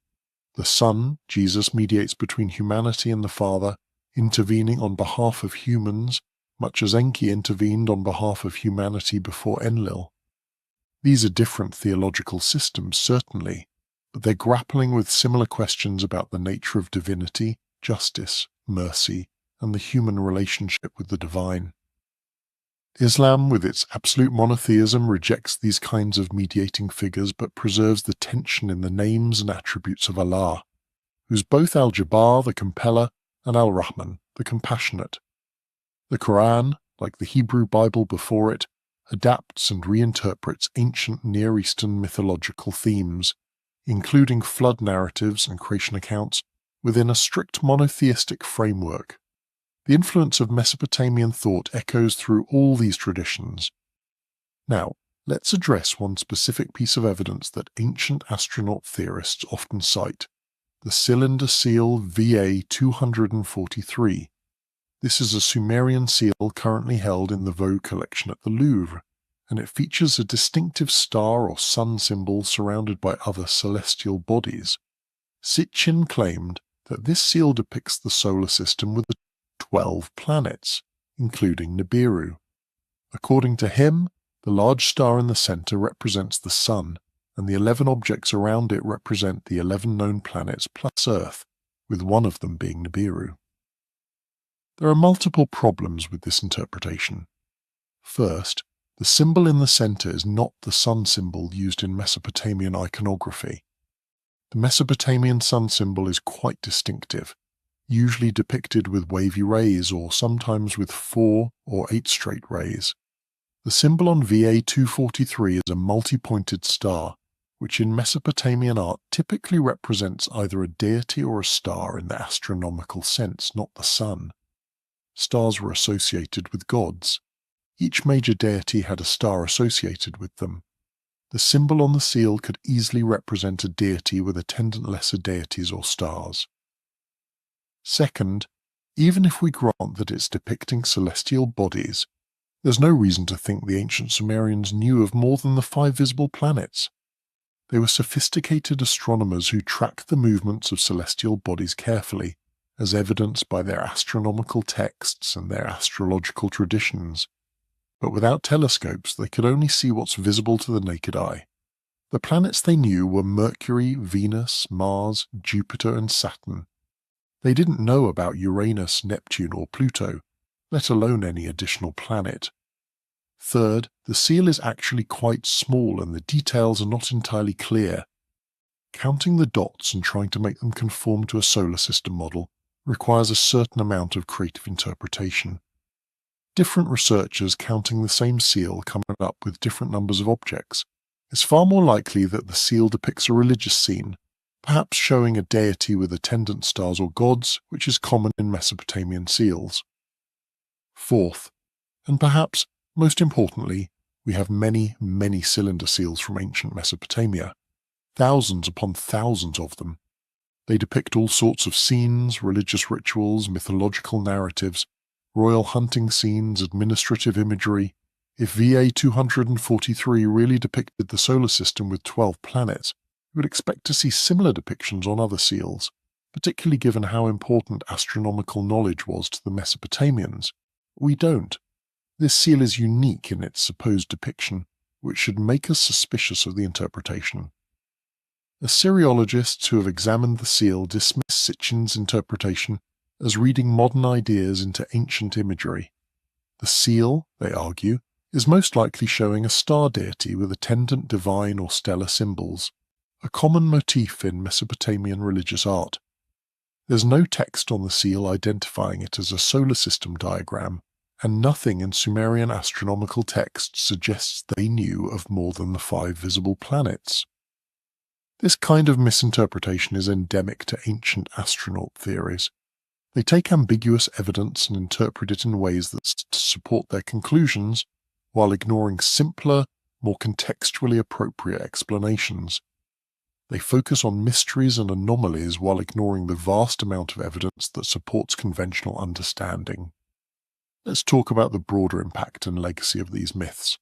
The Son, Jesus, mediates between humanity and the Father, intervening on behalf of humans, much as Enki intervened on behalf of humanity before Enlil. These are different theological systems, certainly, but they're grappling with similar questions about the nature of divinity, justice, mercy, and the human relationship with the divine. Islam, with its absolute monotheism, rejects these kinds of mediating figures but preserves the tension in the names and attributes of Allah, who's both Al-Jabbar, the compeller, and Al-Rahman, the compassionate. The Quran, like the Hebrew Bible before it, adapts and reinterprets ancient Near Eastern mythological themes, including flood narratives and creation accounts, within a strict monotheistic framework. The influence of Mesopotamian thought echoes through all these traditions. Now, let's address one specific piece of evidence that ancient astronaut theorists often cite, the cylinder seal VA-243. This is a Sumerian seal currently held in the Vaux collection at the Louvre, and it features a distinctive star or sun symbol surrounded by other celestial bodies. Sitchin claimed that this seal depicts the solar system with 12 planets, including Nibiru. According to him, the large star in the center represents the Sun, and the 11 objects around it represent the 11 known planets plus Earth, with one of them being Nibiru. There are multiple problems with this interpretation. First, the symbol in the center is not the sun symbol used in Mesopotamian iconography. The Mesopotamian sun symbol is quite distinctive, usually depicted with wavy rays or sometimes with 4 or 8 straight rays. The symbol on VA-243 is a multi-pointed star, which in Mesopotamian art typically represents either a deity or a star in the astronomical sense, not the sun. Stars were associated with gods. Each major deity had a star associated with them. The symbol on the seal could easily represent a deity with attendant lesser deities or stars. Second, even if we grant that it's depicting celestial bodies, there's no reason to think the ancient Sumerians knew of more than the 5 visible planets. They were sophisticated astronomers who tracked the movements of celestial bodies carefully, as evidenced by their astronomical texts and their astrological traditions. But without telescopes, they could only see what's visible to the naked eye. The planets they knew were Mercury, Venus, Mars, Jupiter, and Saturn. They didn't know about Uranus, Neptune, or Pluto, let alone any additional planet. Third, the seal is actually quite small and the details are not entirely clear. Counting the dots and trying to make them conform to a solar system model requires a certain amount of creative interpretation. Different researchers counting the same seal coming up with different numbers of objects. It's far more likely that the seal depicts a religious scene, perhaps showing a deity with attendant stars or gods, which is common in Mesopotamian seals. Fourth, and perhaps most importantly, we have many, many cylinder seals from ancient Mesopotamia, thousands upon thousands of them. They depict all sorts of scenes, religious rituals, mythological narratives, royal hunting scenes, administrative imagery. If VA-243 really depicted the solar system with 12 planets, we would expect to see similar depictions on other seals, particularly given how important astronomical knowledge was to the Mesopotamians. We don't. This seal is unique in its supposed depiction, which should make us suspicious of the interpretation. Assyriologists who have examined the seal dismiss Sitchin's interpretation as reading modern ideas into ancient imagery. The seal, they argue, is most likely showing a star deity with attendant divine or stellar symbols, a common motif in Mesopotamian religious art. There's no text on the seal identifying it as a solar system diagram, and nothing in Sumerian astronomical texts suggests they knew of more than the 5 visible planets. This kind of misinterpretation is endemic to ancient astronaut theories. They take ambiguous evidence and interpret it in ways that support their conclusions, while ignoring simpler, more contextually appropriate explanations. They focus on mysteries and anomalies while ignoring the vast amount of evidence that supports conventional understanding. Let's talk about the broader impact and legacy of these myths.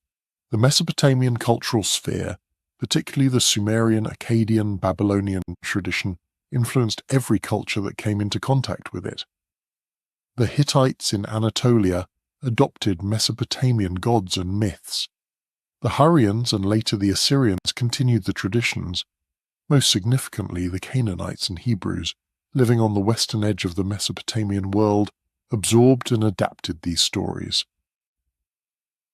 The Mesopotamian cultural sphere, particularly the Sumerian, Akkadian, Babylonian tradition, influenced every culture that came into contact with it. The Hittites in Anatolia adopted Mesopotamian gods and myths. The Hurrians and later the Assyrians continued the traditions, most significantly the Canaanites and Hebrews, living on the western edge of the Mesopotamian world, absorbed and adapted these stories.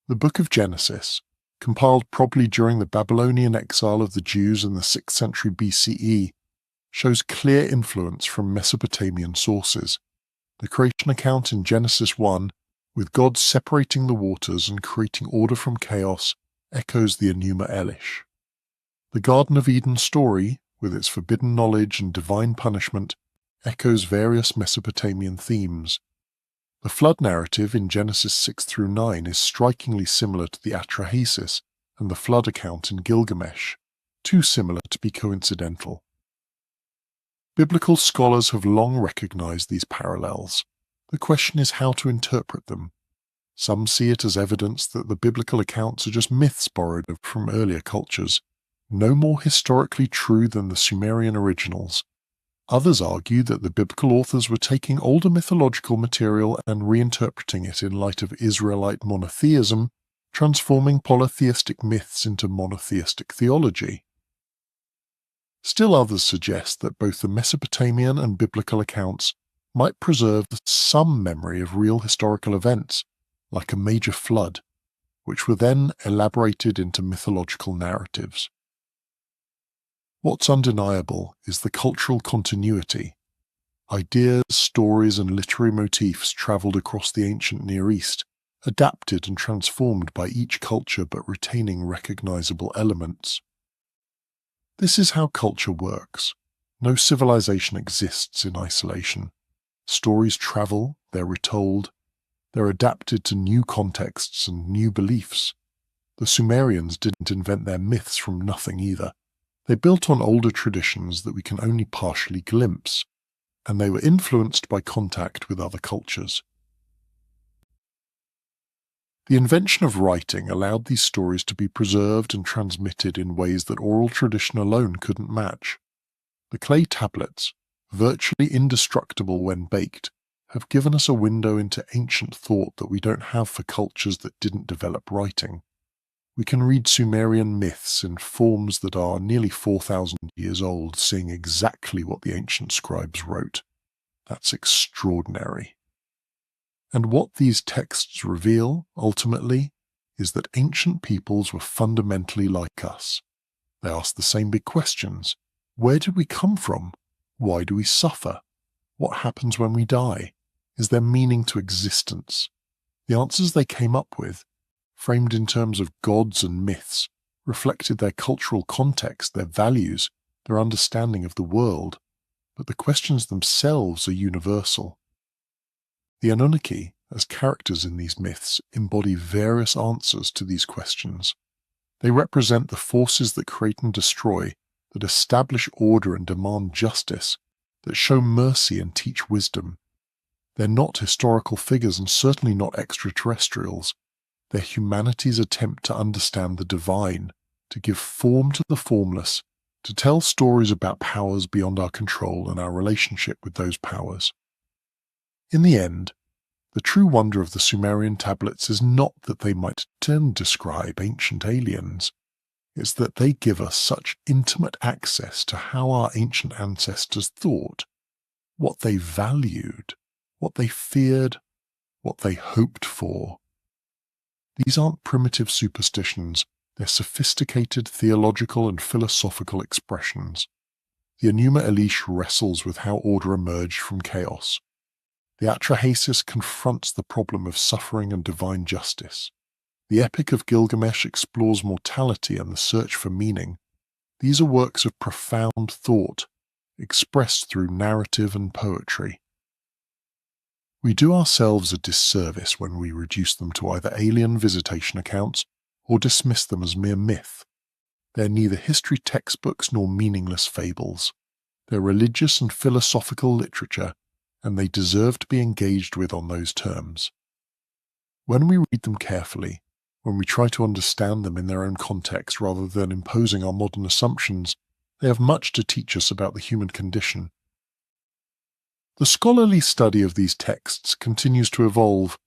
The Book of Genesis, compiled probably during the Babylonian exile of the Jews in the 6th century BCE, shows clear influence from Mesopotamian sources. The creation account in Genesis 1, with God separating the waters and creating order from chaos, echoes the Enuma Elish. The Garden of Eden story, with its forbidden knowledge and divine punishment, echoes various Mesopotamian themes. The flood narrative in Genesis 6 through 9 is strikingly similar to the Atrahasis and the flood account in Gilgamesh, too similar to be coincidental. Biblical scholars have long recognized these parallels. The question is how to interpret them. Some see it as evidence that the biblical accounts are just myths borrowed from earlier cultures, no more historically true than the Sumerian originals. Others argue that the biblical authors were taking older mythological material and reinterpreting it in light of Israelite monotheism, transforming polytheistic myths into monotheistic theology. Still others suggest that both the Mesopotamian and biblical accounts might preserve some memory of real historical events, like a major flood, which were then elaborated into mythological narratives. What's undeniable is the cultural continuity. Ideas, stories, and literary motifs travelled across the ancient Near East, adapted and transformed by each culture but retaining recognizable elements. This is how culture works. No civilization exists in isolation. Stories travel, they're retold, they're adapted to new contexts and new beliefs. The Sumerians didn't invent their myths from nothing either. They built on older traditions that we can only partially glimpse, and they were influenced by contact with other cultures. The invention of writing allowed these stories to be preserved and transmitted in ways that oral tradition alone couldn't match. The clay tablets, virtually indestructible when baked, have given us a window into ancient thought that we don't have for cultures that didn't develop writing. We can read Sumerian myths in forms that are nearly 4,000 years old, seeing exactly what the ancient scribes wrote. That's extraordinary. And what these texts reveal, ultimately, is that ancient peoples were fundamentally like us. They ask the same big questions. Where did we come from? Why do we suffer? What happens when we die? Is there meaning to existence? The answers they came up with, framed in terms of gods and myths, reflected their cultural context, their values, their understanding of the world, but the questions themselves are universal. The Anunnaki, as characters in these myths, embody various answers to these questions. They represent the forces that create and destroy, that establish order and demand justice, that show mercy and teach wisdom. They're not historical figures and certainly not extraterrestrials. They're humanity's attempt to understand the divine, to give form to the formless, to tell stories about powers beyond our control and our relationship with those powers. In the end, the true wonder of the Sumerian tablets is not that they might describe ancient aliens. It's that they give us such intimate access to how our ancient ancestors thought, what they valued, what they feared, what they hoped for. These aren't primitive superstitions, they're sophisticated theological and philosophical expressions. The Enuma Elish wrestles with how order emerged from chaos. The Atrahasis confronts the problem of suffering and divine justice. The Epic of Gilgamesh explores mortality and the search for meaning. These are works of profound thought, expressed through narrative and poetry. We do ourselves a disservice when we reduce them to either alien visitation accounts or dismiss them as mere myth. They're neither history textbooks nor meaningless fables. They're religious and philosophical literature, and they deserve to be engaged with on those terms. When we read them carefully, when we try to understand them in their own context rather than imposing our modern assumptions, They have much to teach us about the human condition. The scholarly study of these texts continues to evolve.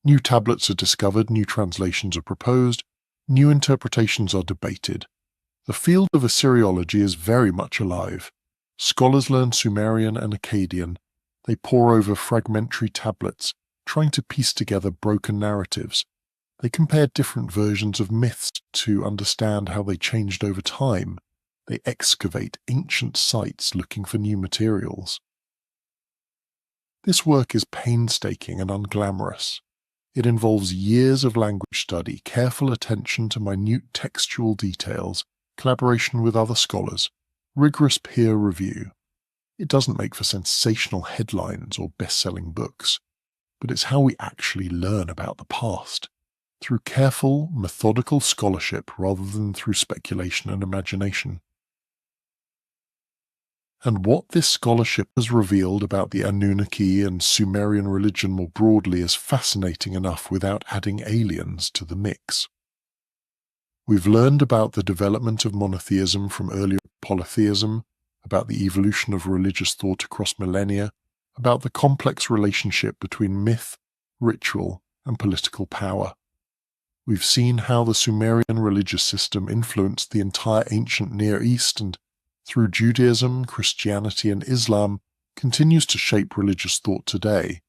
New tablets are discovered, new translations are proposed, new interpretations are debated. The field of Assyriology is very much alive. Scholars learn Sumerian and Akkadian. They pore over fragmentary tablets, trying to piece together broken narratives. They compare different versions of myths to understand how they changed over time. They excavate ancient sites looking for new materials. This work is painstaking and unglamorous. It involves years of language study, careful attention to minute textual details, collaboration with other scholars, rigorous peer review. It doesn't make for sensational headlines or best-selling books, but it's how we actually learn about the past, through careful, methodical scholarship rather than through speculation and imagination. And what this scholarship has revealed about the Anunnaki and Sumerian religion more broadly is fascinating enough without adding aliens to the mix. We've learned about the development of monotheism from earlier polytheism, about the evolution of religious thought across millennia, about the complex relationship between myth, ritual, and political power. We've seen how the Sumerian religious system influenced the entire ancient Near East and, through Judaism, Christianity, and Islam, continues to shape religious thought today.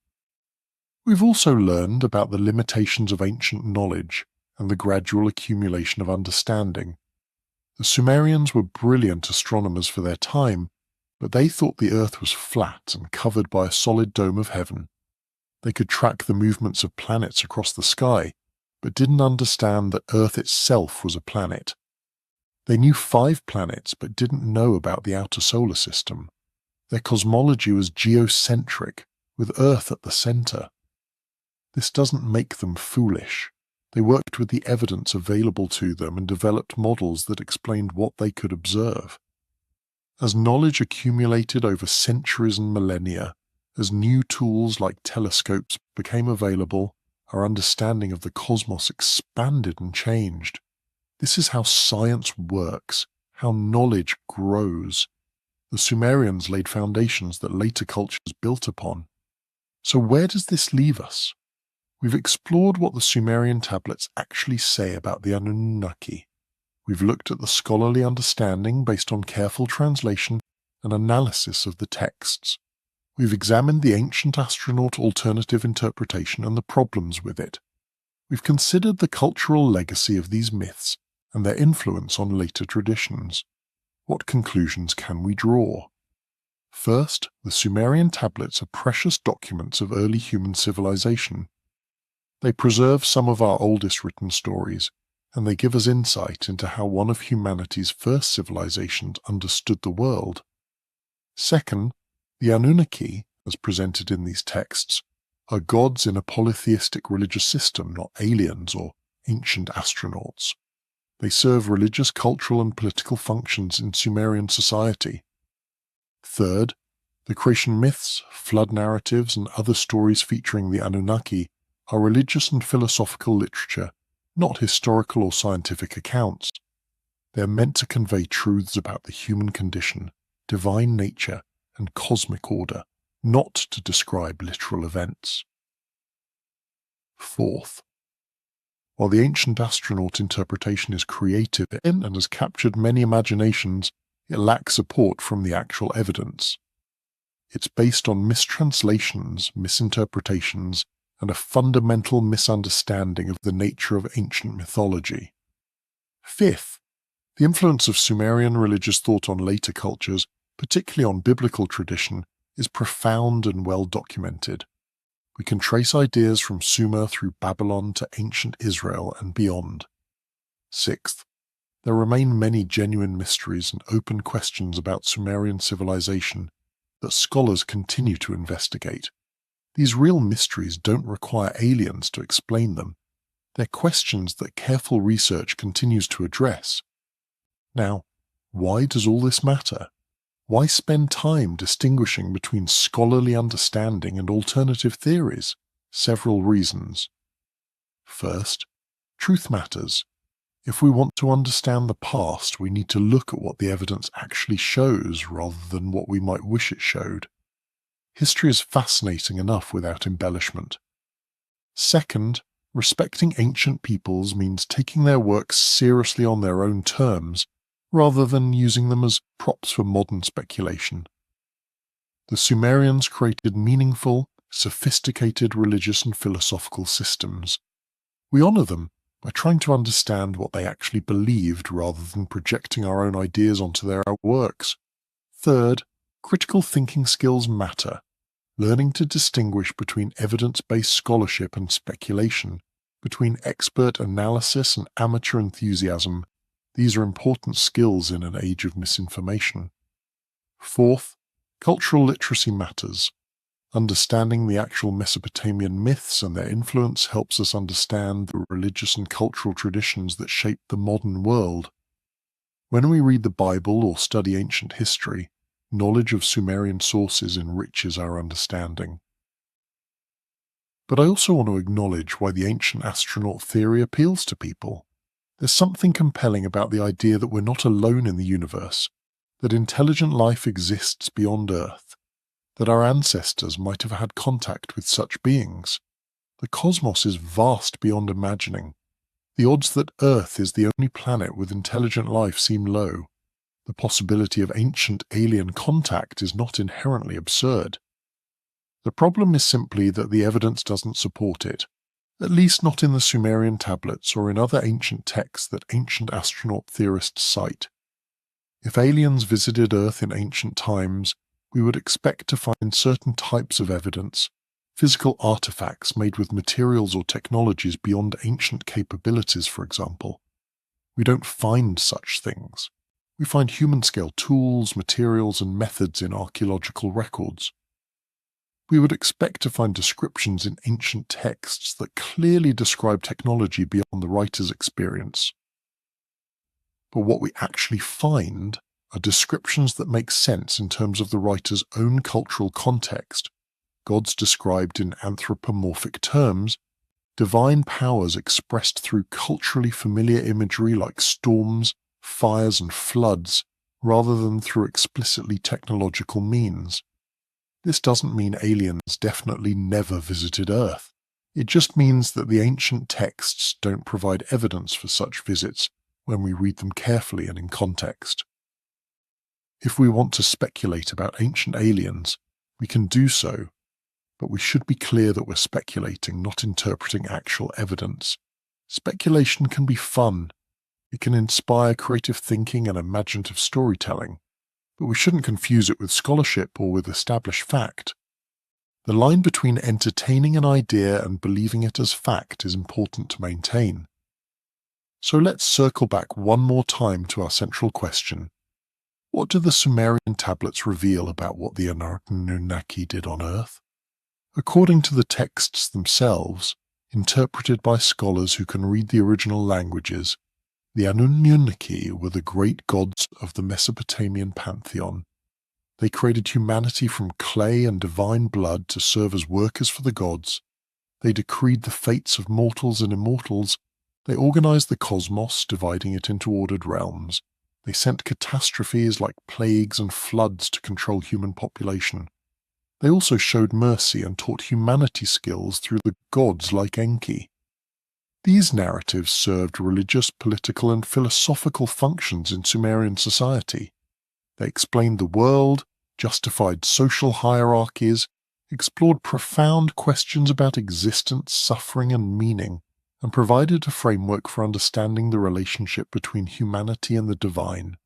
We've also learned about the limitations of ancient knowledge and the gradual accumulation of understanding. The Sumerians were brilliant astronomers for their time, but they thought the earth was flat and covered by a solid dome of heaven. They could track the movements of planets across the sky, but didn't understand that Earth itself was a planet. They knew 5 planets, but didn't know about the outer solar system. Their cosmology was geocentric, with Earth at the center. This doesn't make them foolish. They worked with the evidence available to them and developed models that explained what they could observe. As knowledge accumulated over centuries and millennia, as new tools like telescopes became available, our understanding of the cosmos expanded and changed. This is how science works, how knowledge grows. The Sumerians laid foundations that later cultures built upon. So where does this leave us? We've explored what the Sumerian tablets actually say about the Anunnaki. We've looked at the scholarly understanding based on careful translation and analysis of the texts. We've examined the ancient astronaut alternative interpretation and the problems with it. We've considered the cultural legacy of these myths and their influence on later traditions. What conclusions can we draw? First, the Sumerian tablets are precious documents of early human civilization. They preserve some of our oldest written stories, and they give us insight into how one of humanity's first civilizations understood the world. Second, the Anunnaki, as presented in these texts, are gods in a polytheistic religious system, not aliens or ancient astronauts. They serve religious, cultural, and political functions in Sumerian society. Third, the creation myths, flood narratives, and other stories featuring the Anunnaki are religious and philosophical literature, not historical or scientific accounts. They are meant to convey truths about the human condition, divine nature, and cosmic order, not to describe literal events. Fourth, while the ancient astronaut interpretation is creative and has captured many imaginations, it lacks support from the actual evidence. It's based on mistranslations, misinterpretations, and a fundamental misunderstanding of the nature of ancient mythology. Fifth, the influence of Sumerian religious thought on later cultures, particularly on biblical tradition, is profound and well documented. We can trace ideas from Sumer through Babylon to ancient Israel and beyond. Sixth, there remain many genuine mysteries and open questions about Sumerian civilization that scholars continue to investigate. These real mysteries don't require aliens to explain them. They're questions that careful research continues to address. Now, why does all this matter? Why spend time distinguishing between scholarly understanding and alternative theories? Several reasons. First, truth matters. If we want to understand the past, we need to look at what the evidence actually shows rather than what we might wish it showed. History is fascinating enough without embellishment. Second, respecting ancient peoples means taking their works seriously on their own terms, rather than using them as props for modern speculation. The Sumerians created meaningful, sophisticated religious and philosophical systems. We honor them by trying to understand what they actually believed rather than projecting our own ideas onto their works. Third, critical thinking skills matter. Learning to distinguish between evidence-based scholarship and speculation, between expert analysis and amateur enthusiasm, these are important skills in an age of misinformation. Fourth, cultural literacy matters. Understanding the actual Mesopotamian myths and their influence helps us understand the religious and cultural traditions that shape the modern world. When we read the Bible or study ancient history, knowledge of Sumerian sources enriches our understanding. But I also want to acknowledge why the ancient astronaut theory appeals to people. There's something compelling about the idea that we're not alone in the universe, that intelligent life exists beyond Earth, that our ancestors might have had contact with such beings. The cosmos is vast beyond imagining. The odds that Earth is the only planet with intelligent life seem low. The possibility of ancient alien contact is not inherently absurd. The problem is simply that the evidence doesn't support it, at least not in the Sumerian tablets or in other ancient texts that ancient astronaut theorists cite. If aliens visited Earth in ancient times, we would expect to find certain types of evidence, physical artifacts made with materials or technologies beyond ancient capabilities, for example. We don't find such things. We find human-scale tools, materials, and methods in archaeological records. We would expect to find descriptions in ancient texts that clearly describe technology beyond the writer's experience. But what we actually find are descriptions that make sense in terms of the writer's own cultural context, gods described in anthropomorphic terms, divine powers expressed through culturally familiar imagery like storms, fires, and floods, rather than through explicitly technological means. This doesn't mean aliens definitely never visited Earth. It just means that the ancient texts don't provide evidence for such visits when we read them carefully and in context. If we want to speculate about ancient aliens, we can do so, but we should be clear that we're speculating, not interpreting actual evidence. Speculation can be fun. It can inspire creative thinking and imaginative storytelling, but we shouldn't confuse it with scholarship or with established fact. The line between entertaining an idea and believing it as fact is important to maintain. So let's circle back one more time to our central question. What do the Sumerian tablets reveal about what the Anunnaki did on Earth? According to the texts themselves, interpreted by scholars who can read the original languages, the Anunnaki were the great gods of the Mesopotamian pantheon. They created humanity from clay and divine blood to serve as workers for the gods. They decreed the fates of mortals and immortals. They organized the cosmos, dividing it into ordered realms. They sent catastrophes like plagues and floods to control human population. They also showed mercy and taught humanity skills through the gods like Enki. These narratives served religious, political, and philosophical functions in Sumerian society. They explained the world, justified social hierarchies, explored profound questions about existence, suffering, and meaning, and provided a framework for understanding the relationship between humanity and the divine.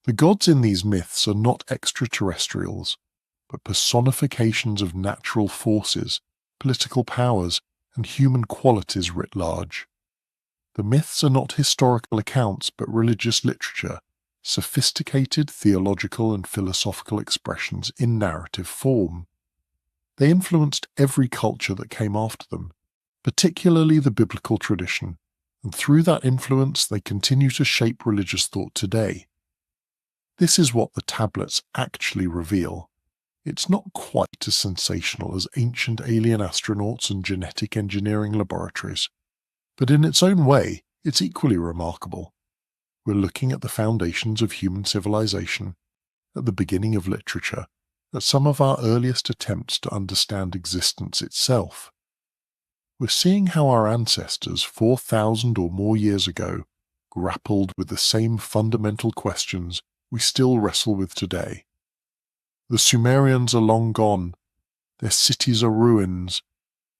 The gods in these myths are not extraterrestrials, but personifications of natural forces, political powers, and human qualities writ large. The myths are not historical accounts, but religious literature, sophisticated theological and philosophical expressions in narrative form. They influenced every culture that came after them, particularly the biblical tradition, and through that influence they continue to shape religious thought today. This is what the tablets actually reveal. It's not quite as sensational as ancient alien astronauts and genetic engineering laboratories, But in its own way, it's equally remarkable. We're looking at the foundations of human civilization, at the beginning of literature, at some of our earliest attempts to understand existence itself. We're seeing how our ancestors 4,000 or more years ago grappled with the same fundamental questions we still wrestle with today. The Sumerians are long gone. Their cities are ruins.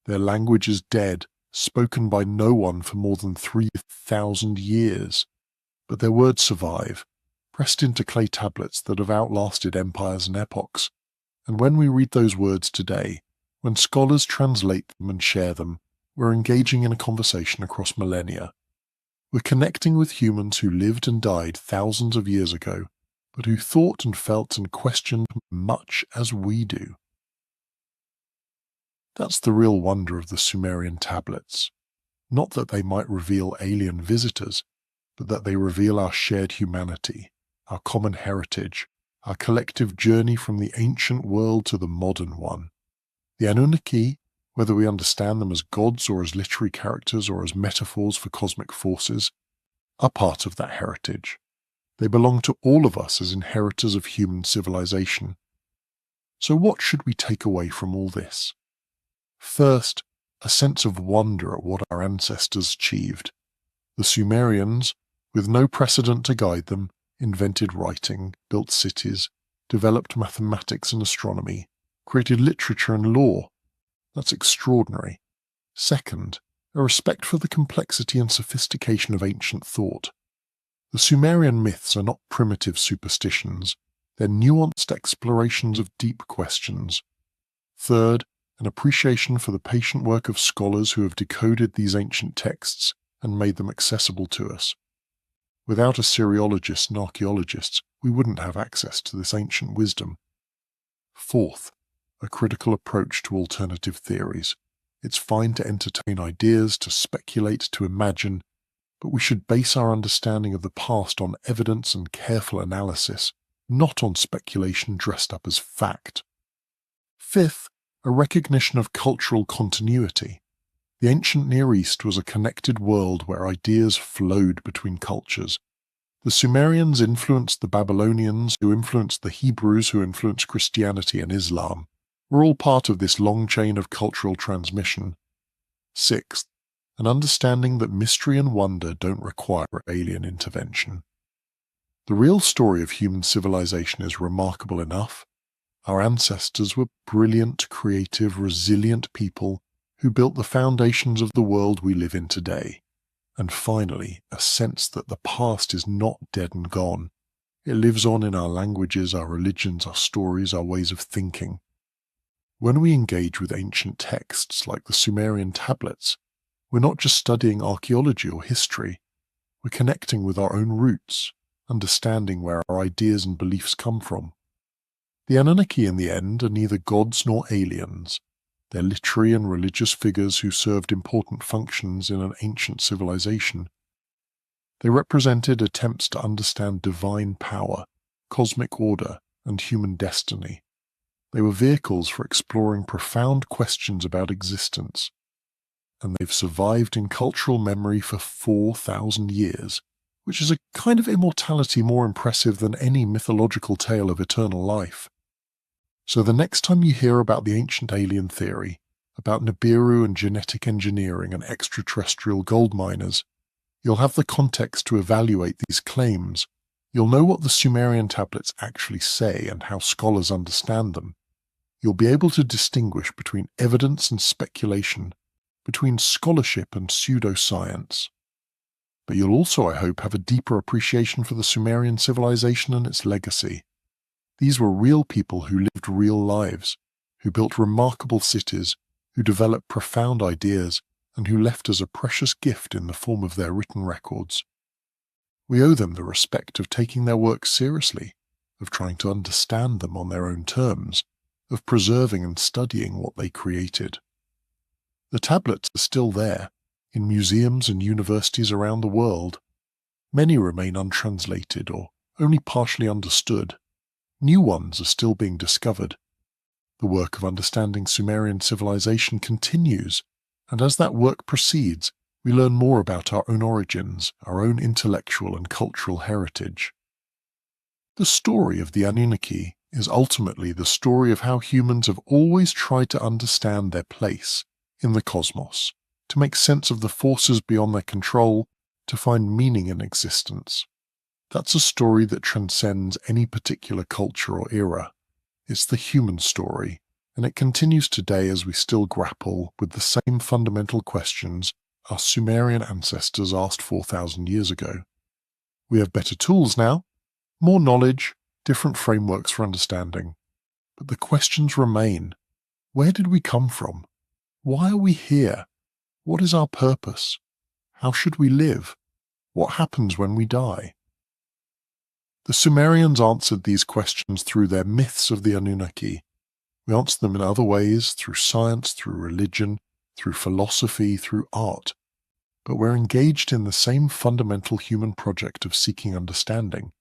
Their language is dead, spoken by no one for more than 3,000 years. But their words survive, pressed into clay tablets that have outlasted empires and epochs. And when we read those words today, when scholars translate them and share them, we're engaging in a conversation across millennia. We're connecting with humans who lived and died thousands of years ago, but who thought and felt and questioned much as we do. That's the real wonder of the Sumerian tablets. Not that they might reveal alien visitors, but that they reveal our shared humanity, our common heritage, our collective journey from the ancient world to the modern one. The Anunnaki, whether we understand them as gods or as literary characters or as metaphors for cosmic forces, are part of that heritage. They belong to all of us as inheritors of human civilization. So what should we take away from all this? First, a sense of wonder at what our ancestors achieved. The Sumerians, with no precedent to guide them, invented writing, built cities, developed mathematics and astronomy, created literature and law. That's extraordinary. Second, a respect for the complexity and sophistication of ancient thought. The Sumerian myths are not primitive superstitions. They're nuanced explorations of deep questions. Third, an appreciation for the patient work of scholars who have decoded these ancient texts and made them accessible to us. Without Assyriologists and archaeologists, we wouldn't have access to this ancient wisdom. Fourth, a critical approach to alternative theories. It's fine to entertain ideas, to speculate, to imagine, but we should base our understanding of the past on evidence and careful analysis, not on speculation dressed up as fact. Fifth, a recognition of cultural continuity. The ancient Near East was a connected world where ideas flowed between cultures. The Sumerians influenced the Babylonians, who influenced the Hebrews, who influenced Christianity and Islam. We're all part of this long chain of cultural transmission. Sixth, an understanding that mystery and wonder don't require alien intervention. The real story of human civilization is remarkable enough. Our ancestors were brilliant, creative, resilient people who built the foundations of the world we live in today. And finally, a sense that the past is not dead and gone. It lives on in our languages, our religions, our stories, our ways of thinking. When we engage with ancient texts like the Sumerian tablets, we're not just studying archaeology or history. We're connecting with our own roots, understanding where our ideas and beliefs come from. The Anunnaki, in the end, are neither gods nor aliens. They're literary and religious figures who served important functions in an ancient civilization. They represented attempts to understand divine power, cosmic order, and human destiny. They were vehicles for exploring profound questions about existence, and they've survived in cultural memory for 4,000 years, which is a kind of immortality more impressive than any mythological tale of eternal life. So the next time you hear about the ancient alien theory, about Nibiru and genetic engineering and extraterrestrial gold miners, you'll have the context to evaluate these claims. You'll know what the Sumerian tablets actually say and how scholars understand them. You'll be able to distinguish between evidence and speculation, between scholarship and pseudoscience. But you'll also, I hope, have a deeper appreciation for the Sumerian civilization and its legacy. These were real people who lived real lives, who built remarkable cities, who developed profound ideas, and who left us a precious gift in the form of their written records. We owe them the respect of taking their work seriously, of trying to understand them on their own terms, of preserving and studying what they created. The tablets are still there, in museums and universities around the world. Many remain untranslated or only partially understood. New ones are still being discovered. The work of understanding Sumerian civilization continues, and as that work proceeds, we learn more about our own origins, our own intellectual and cultural heritage. The story of the Anunnaki is ultimately the story of how humans have always tried to understand their place in the cosmos, to make sense of the forces beyond their control, to find meaning in existence. That's a story that transcends any particular culture or era. It's the human story, and it continues today as we still grapple with the same fundamental questions our Sumerian ancestors asked 4,000 years ago. We have better tools now, more knowledge, different frameworks for understanding. But the questions remain. Where did we come from? Why are we here? What is our purpose? How should we live? What happens when we die? The Sumerians answered these questions through their myths of the Anunnaki. We answer them in other ways, through science, through religion, through philosophy, through art. But we're engaged in the same fundamental human project of seeking understanding.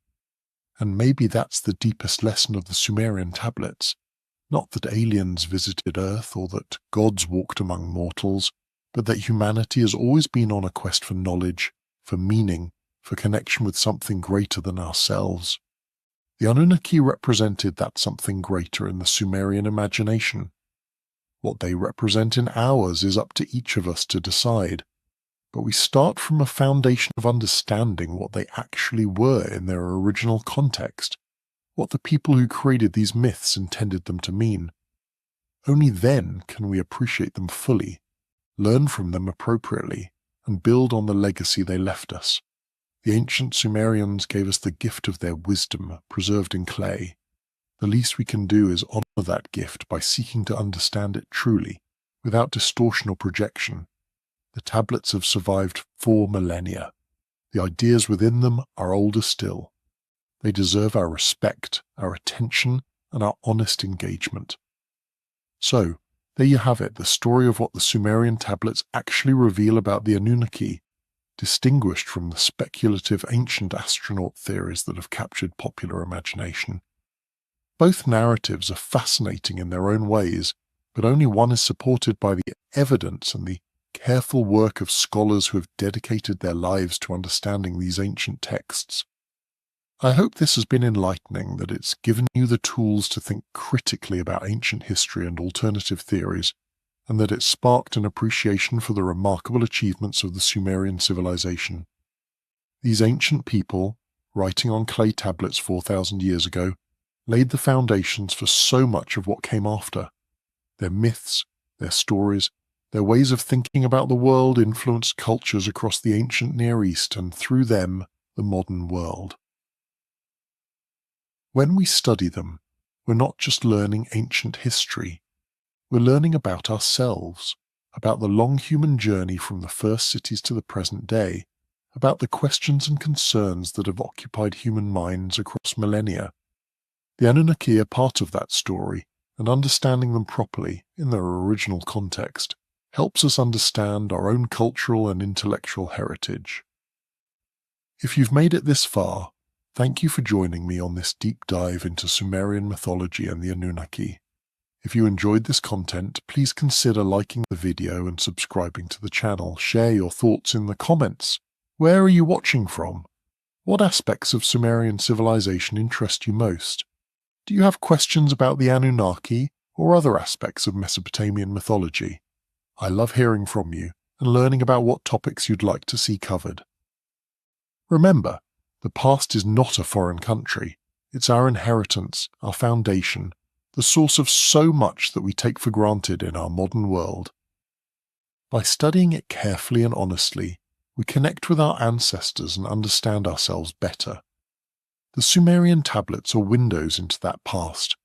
And maybe that's the deepest lesson of the Sumerian tablets. Not that aliens visited Earth or that gods walked among mortals, but that humanity has always been on a quest for knowledge, for meaning, for connection with something greater than ourselves. The Anunnaki represented that something greater in the Sumerian imagination. What they represent in ours is up to each of us to decide, but we start from a foundation of understanding what they actually were in their original context, what the people who created these myths intended them to mean. Only then can we appreciate them fully, learn from them appropriately, and build on the legacy they left us. The ancient Sumerians gave us the gift of their wisdom, preserved in clay. The least we can do is honor that gift by seeking to understand it truly, without distortion or projection. The tablets have survived 4 millennia. The ideas within them are older still. They deserve our respect, our attention, and our honest engagement. So, there you have it, the story of what the Sumerian tablets actually reveal about the Anunnaki, distinguished from the speculative ancient astronaut theories that have captured popular imagination. Both narratives are fascinating in their own ways, but only one is supported by the evidence and the careful work of scholars who have dedicated their lives to understanding these ancient texts. I hope this has been enlightening, that it's given you the tools to think critically about ancient history and alternative theories, and that it sparked an appreciation for the remarkable achievements of the Sumerian civilization. These ancient people, writing on clay tablets 4,000 years ago, laid the foundations for so much of what came after. Their myths, their stories, their ways of thinking about the world influenced cultures across the ancient Near East and, through them, the modern world. When we study them, we're not just learning ancient history. We're learning about ourselves, about the long human journey from the first cities to the present day, about the questions and concerns that have occupied human minds across millennia. The Anunnaki are part of that story, and understanding them properly, in their original context, helps us understand our own cultural and intellectual heritage. If you've made it this far, thank you for joining me on this deep dive into Sumerian mythology and the Anunnaki. If you enjoyed this content, please consider liking the video and subscribing to the channel. Share your thoughts in the comments. Where are you watching from? What aspects of Sumerian civilization interest you most? Do you have questions about the Anunnaki or other aspects of Mesopotamian mythology? I love hearing from you and learning about what topics you'd like to see covered. Remember, the past is not a foreign country. It's our inheritance, our foundation, the source of so much that we take for granted in our modern world. By studying it carefully and honestly, we connect with our ancestors and understand ourselves better. The Sumerian tablets are windows into that past,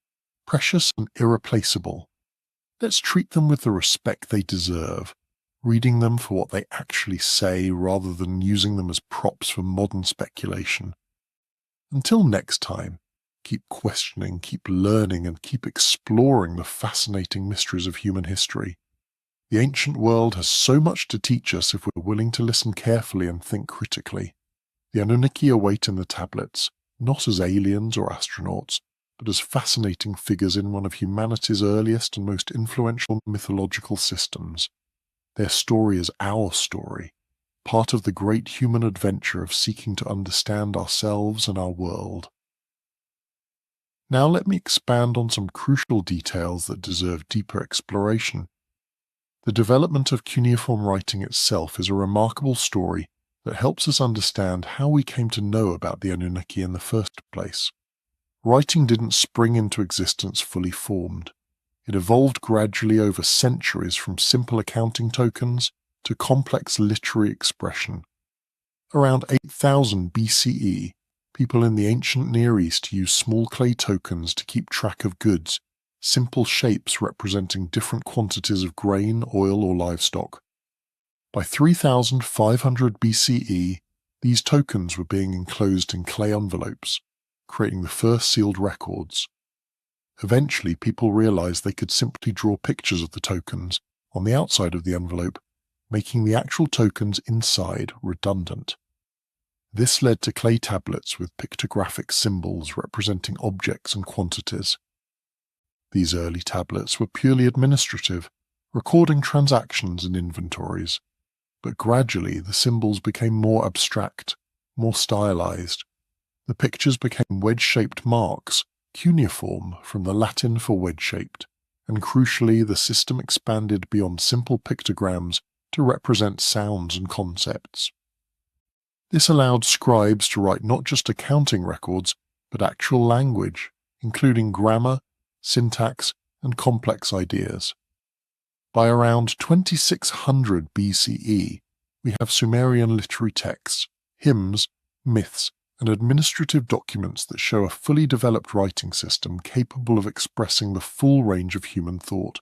precious and irreplaceable. Let's treat them with the respect they deserve, reading them for what they actually say rather than using them as props for modern speculation. Until next time, keep questioning, keep learning, and keep exploring the fascinating mysteries of human history. The ancient world has so much to teach us if we're willing to listen carefully and think critically. The Anunnaki await in the tablets, not as aliens or astronauts, but as fascinating figures in one of humanity's earliest and most influential mythological systems. Their story is our story, part of the great human adventure of seeking to understand ourselves and our world. Now let me expand on some crucial details that deserve deeper exploration. The development of cuneiform writing itself is a remarkable story that helps us understand how we came to know about the Anunnaki in the first place. Writing didn't spring into existence fully formed. It evolved gradually over centuries from simple accounting tokens to complex literary expression. Around 8000 BCE, people in the ancient Near East used small clay tokens to keep track of goods, simple shapes representing different quantities of grain, oil, or livestock. By 3500 BCE, these tokens were being enclosed in clay envelopes, creating the first sealed records. Eventually, people realized they could simply draw pictures of the tokens on the outside of the envelope, making the actual tokens inside redundant. This led to clay tablets with pictographic symbols representing objects and quantities. These early tablets were purely administrative, recording transactions and inventories, but gradually the symbols became more abstract, more stylized. The pictures became wedge-shaped marks, cuneiform from the Latin for wedge-shaped, and crucially the system expanded beyond simple pictograms to represent sounds and concepts. This allowed scribes to write not just accounting records, but actual language, including grammar, syntax, and complex ideas. By around 2600 BCE, we have Sumerian literary texts, hymns, myths, and administrative documents that show a fully developed writing system capable of expressing the full range of human thought.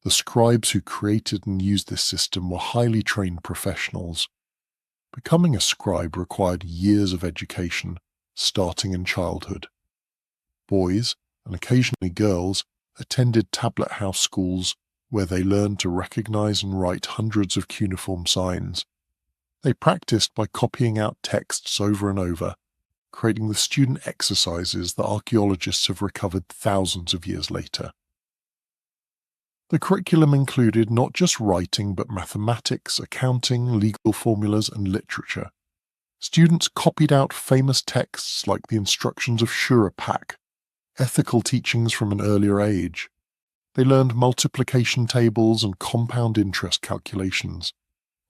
The scribes who created and used this system were highly trained professionals. Becoming a scribe required years of education, starting in childhood. Boys, and occasionally girls, attended tablet house schools where they learned to recognize and write hundreds of cuneiform signs. They practiced by copying out texts over and over, creating the student exercises that archaeologists have recovered thousands of years later. The curriculum included not just writing but mathematics, accounting, legal formulas, and literature. Students copied out famous texts like the instructions of Shura Pak, ethical teachings from an earlier age. They learned multiplication tables and compound interest calculations.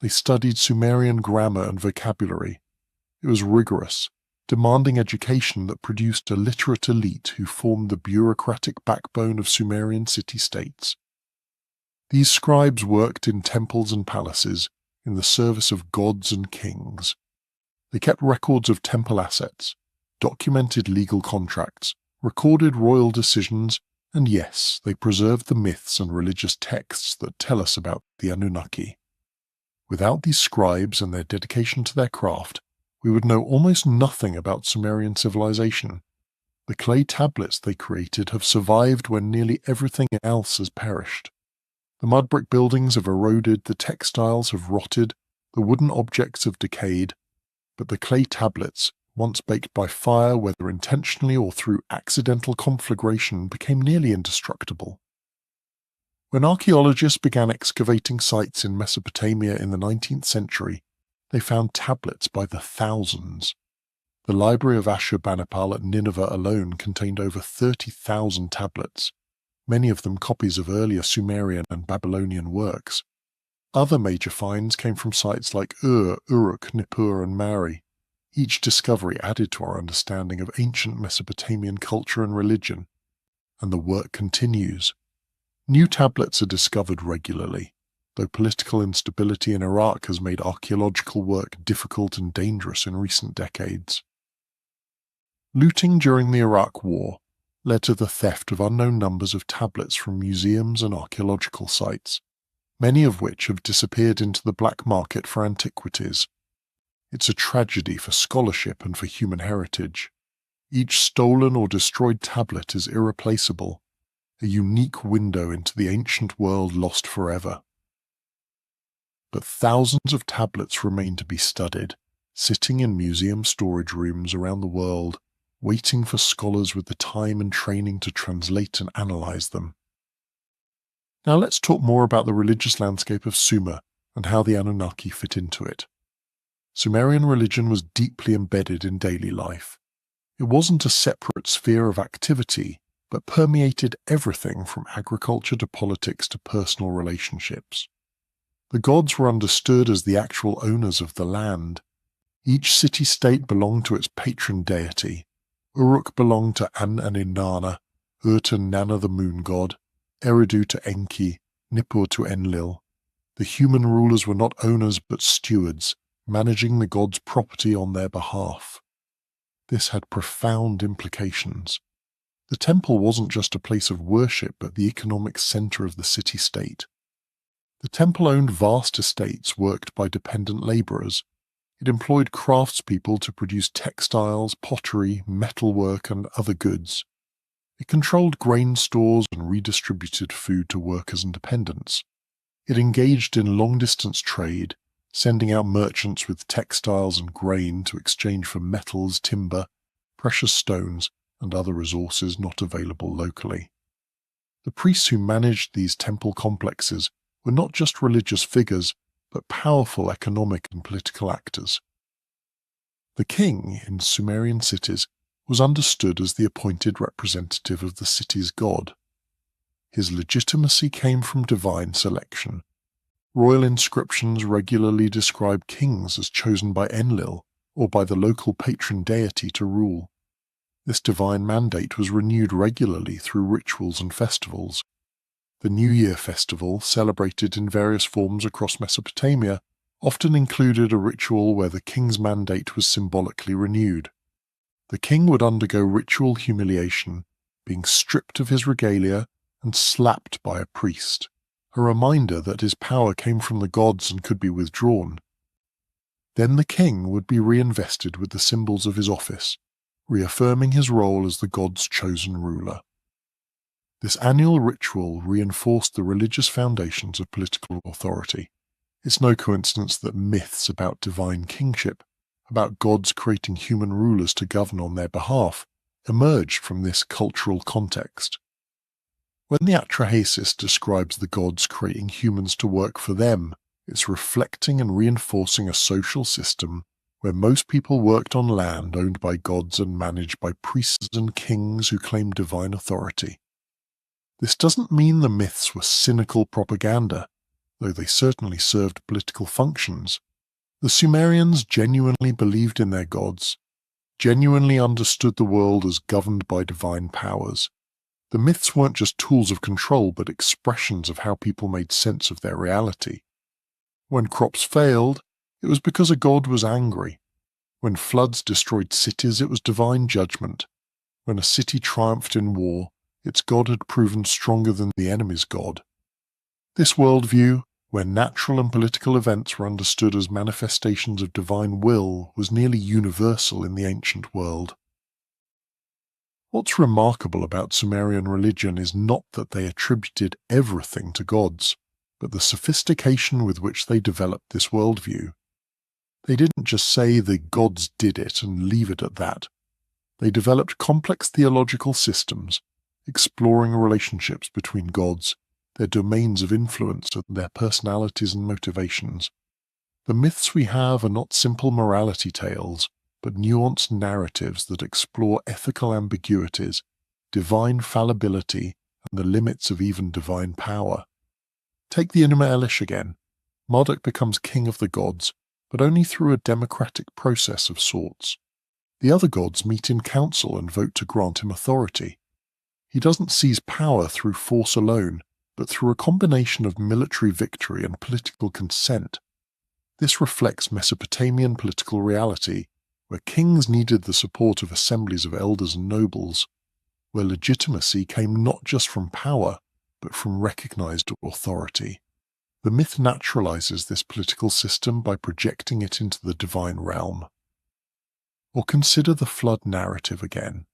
They studied Sumerian grammar and vocabulary. It was rigorous, demanding education that produced a literate elite who formed the bureaucratic backbone of Sumerian city-states. These scribes worked in temples and palaces, in the service of gods and kings. They kept records of temple assets, documented legal contracts, recorded royal decisions, and yes, they preserved the myths and religious texts that tell us about the Anunnaki. Without these scribes and their dedication to their craft, we would know almost nothing about Sumerian civilization. The clay tablets they created have survived when nearly everything else has perished. The mud brick buildings have eroded, the textiles have rotted, the wooden objects have decayed, but the clay tablets, once baked by fire, whether intentionally or through accidental conflagration, became nearly indestructible. When archaeologists began excavating sites in Mesopotamia in the 19th century, they found tablets by the thousands. The library of Ashurbanipal at Nineveh alone contained over 30,000 tablets, many of them copies of earlier Sumerian and Babylonian works. Other major finds came from sites like Ur, Uruk, Nippur, and Mari. Each discovery added to our understanding of ancient Mesopotamian culture and religion, and the work continues. New tablets are discovered regularly, though political instability in Iraq has made archaeological work difficult and dangerous in recent decades. Looting during the Iraq War led to the theft of unknown numbers of tablets from museums and archaeological sites, many of which have disappeared into the black market for antiquities. It's a tragedy for scholarship and for human heritage. Each stolen or destroyed tablet is irreplaceable, a unique window into the ancient world lost forever. But thousands of tablets remain to be studied, sitting in museum storage rooms around the world, waiting for scholars with the time and training to translate and analyze them. Now let's talk more about the religious landscape of Sumer and how the Anunnaki fit into it. Sumerian religion was deeply embedded in daily life. It wasn't a separate sphere of activity, but permeated everything from agriculture to politics to personal relationships. The gods were understood as the actual owners of the land. Each city-state belonged to its patron deity. Uruk belonged to An-Inanna, Ur to Nana the moon god, Eridu to Enki, Nippur to Enlil. The human rulers were not owners but stewards, managing the gods' property on their behalf. This had profound implications. The temple wasn't just a place of worship but the economic center of the city-state. The temple owned vast estates worked by dependent laborers. It employed craftspeople to produce textiles, pottery, metalwork, and other goods. It controlled grain stores and redistributed food to workers and dependents. It engaged in long-distance trade, sending out merchants with textiles and grain to exchange for metals, timber, precious stones, and other resources not available locally. The priests who managed these temple complexes were not just religious figures, but powerful economic and political actors. The king in Sumerian cities was understood as the appointed representative of the city's god. His legitimacy came from divine selection. Royal inscriptions regularly describe kings as chosen by Enlil or by the local patron deity to rule. This divine mandate was renewed regularly through rituals and festivals. The New Year festival, celebrated in various forms across Mesopotamia, often included a ritual where the king's mandate was symbolically renewed. The king would undergo ritual humiliation, being stripped of his regalia and slapped by a priest, a reminder that his power came from the gods and could be withdrawn. Then the king would be reinvested with the symbols of his office, reaffirming his role as the god's chosen ruler. This annual ritual reinforced the religious foundations of political authority. It's no coincidence that myths about divine kingship, about gods creating human rulers to govern on their behalf, emerged from this cultural context. When the Atrahasis describes the gods creating humans to work for them, it's reflecting and reinforcing a social system where most people worked on land owned by gods and managed by priests and kings who claimed divine authority. This doesn't mean the myths were cynical propaganda, though they certainly served political functions. The Sumerians genuinely believed in their gods, genuinely understood the world as governed by divine powers. The myths weren't just tools of control but expressions of how people made sense of their reality. When crops failed, it was because a god was angry. When floods destroyed cities, it was divine judgment. When a city triumphed in war, its god had proven stronger than the enemy's god. This worldview, where natural and political events were understood as manifestations of divine will, was nearly universal in the ancient world. What's remarkable about Sumerian religion is not that they attributed everything to gods, but the sophistication with which they developed this worldview. They didn't just say the gods did it and leave it at that. They developed complex theological systems, exploring relationships between gods, their domains of influence, and their personalities and motivations. The myths we have are not simple morality tales, but nuanced narratives that explore ethical ambiguities, divine fallibility, and the limits of even divine power. Take the Enuma Elish again. Marduk becomes king of the gods, but only through a democratic process of sorts. The other gods meet in council and vote to grant him authority. He doesn't seize power through force alone, but through a combination of military victory and political consent. This reflects Mesopotamian political reality, where kings needed the support of assemblies of elders and nobles, where legitimacy came not just from power, but from recognized authority. The myth naturalizes this political system by projecting it into the divine realm. Or consider the flood narrative again.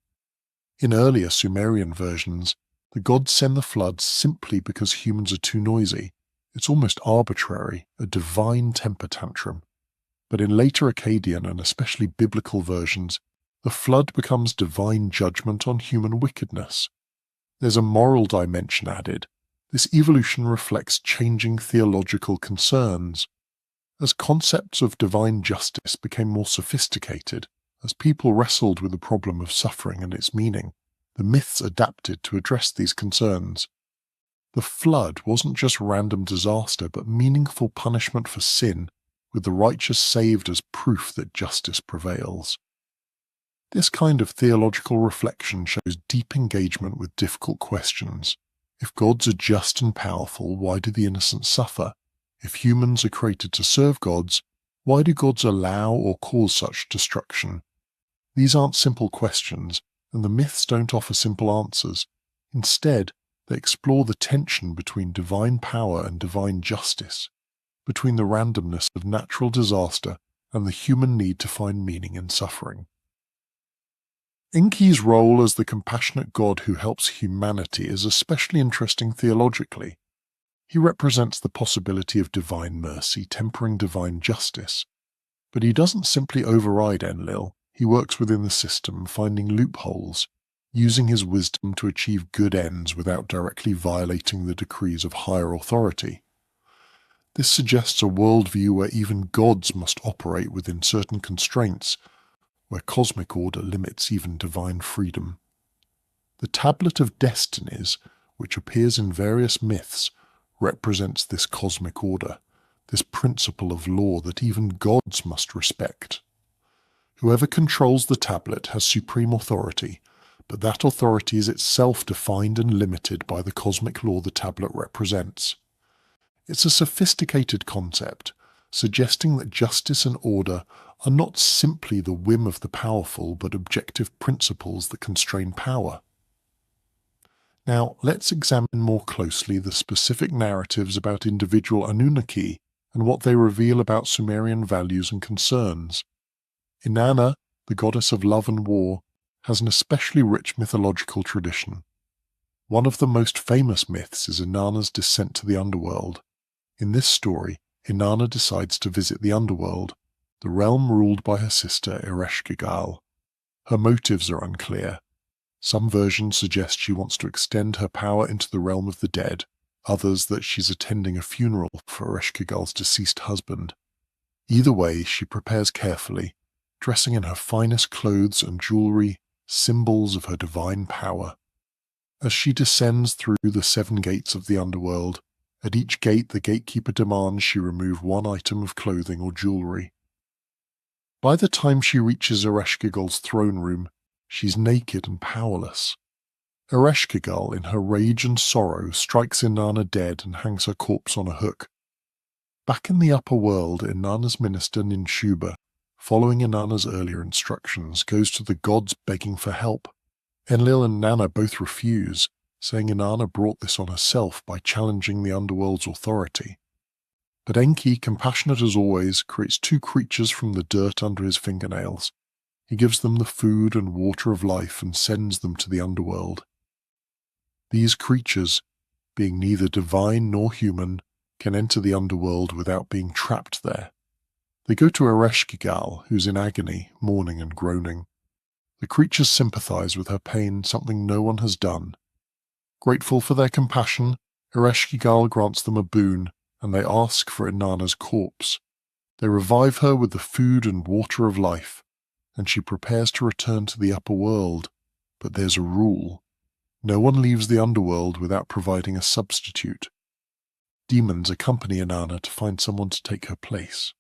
In earlier Sumerian versions, the gods send the floods simply because humans are too noisy. It's almost arbitrary, a divine temper tantrum. But in later Akkadian and especially biblical versions, the flood becomes divine judgment on human wickedness. There's a moral dimension added. This evolution reflects changing theological concerns. As concepts of divine justice became more sophisticated, as people wrestled with the problem of suffering and its meaning, the myths adapted to address these concerns. The flood wasn't just random disaster, but meaningful punishment for sin, with the righteous saved as proof that justice prevails. This kind of theological reflection shows deep engagement with difficult questions. If gods are just and powerful, why do the innocent suffer? If humans are created to serve gods, why do gods allow or cause such destruction? These aren't simple questions, and the myths don't offer simple answers. Instead, they explore the tension between divine power and divine justice, between the randomness of natural disaster and the human need to find meaning in suffering. Enki's role as the compassionate god who helps humanity is especially interesting theologically. He represents the possibility of divine mercy tempering divine justice. But he doesn't simply override Enlil. He works within the system, finding loopholes, using his wisdom to achieve good ends without directly violating the decrees of higher authority. This suggests a worldview where even gods must operate within certain constraints, where cosmic order limits even divine freedom. The Tablet of Destinies, which appears in various myths, represents this cosmic order, this principle of law that even gods must respect. Whoever controls the tablet has supreme authority, but that authority is itself defined and limited by the cosmic law the tablet represents. It's a sophisticated concept, suggesting that justice and order are not simply the whim of the powerful, but objective principles that constrain power. Now, let's examine more closely the specific narratives about individual Anunnaki and what they reveal about Sumerian values and concerns. Inanna, the goddess of love and war, has an especially rich mythological tradition. One of the most famous myths is Inanna's descent to the underworld. In this story, Inanna decides to visit the underworld, the realm ruled by her sister Ereshkigal. Her motives are unclear. Some versions suggest she wants to extend her power into the realm of the dead, others that she's attending a funeral for Ereshkigal's deceased husband. Either way, she prepares carefully, dressing in her finest clothes and jewelry, symbols of her divine power. As she descends through the 7 gates of the underworld, at each gate the gatekeeper demands she remove one item of clothing or jewelry. By the time she reaches Ereshkigal's throne room, she's naked and powerless. Ereshkigal, in her rage and sorrow, strikes Inanna dead and hangs her corpse on a hook. Back in the upper world, Inanna's minister Ninshuba, following Inanna's earlier instructions, goes to the gods begging for help. Enlil and Nanna both refuse, saying Inanna brought this on herself by challenging the underworld's authority. But Enki, compassionate as always, creates 2 creatures from the dirt under his fingernails. He gives them the food and water of life and sends them to the underworld. These creatures, being neither divine nor human, can enter the underworld without being trapped there. They go to Ereshkigal, who's in agony, mourning and groaning. The creatures sympathize with her pain, something no one has done. Grateful for their compassion, Ereshkigal grants them a boon, and they ask for Inanna's corpse. They revive her with the food and water of life, and she prepares to return to the upper world. But there's a rule. No one leaves the underworld without providing a substitute. Demons accompany Inanna to find someone to take her place.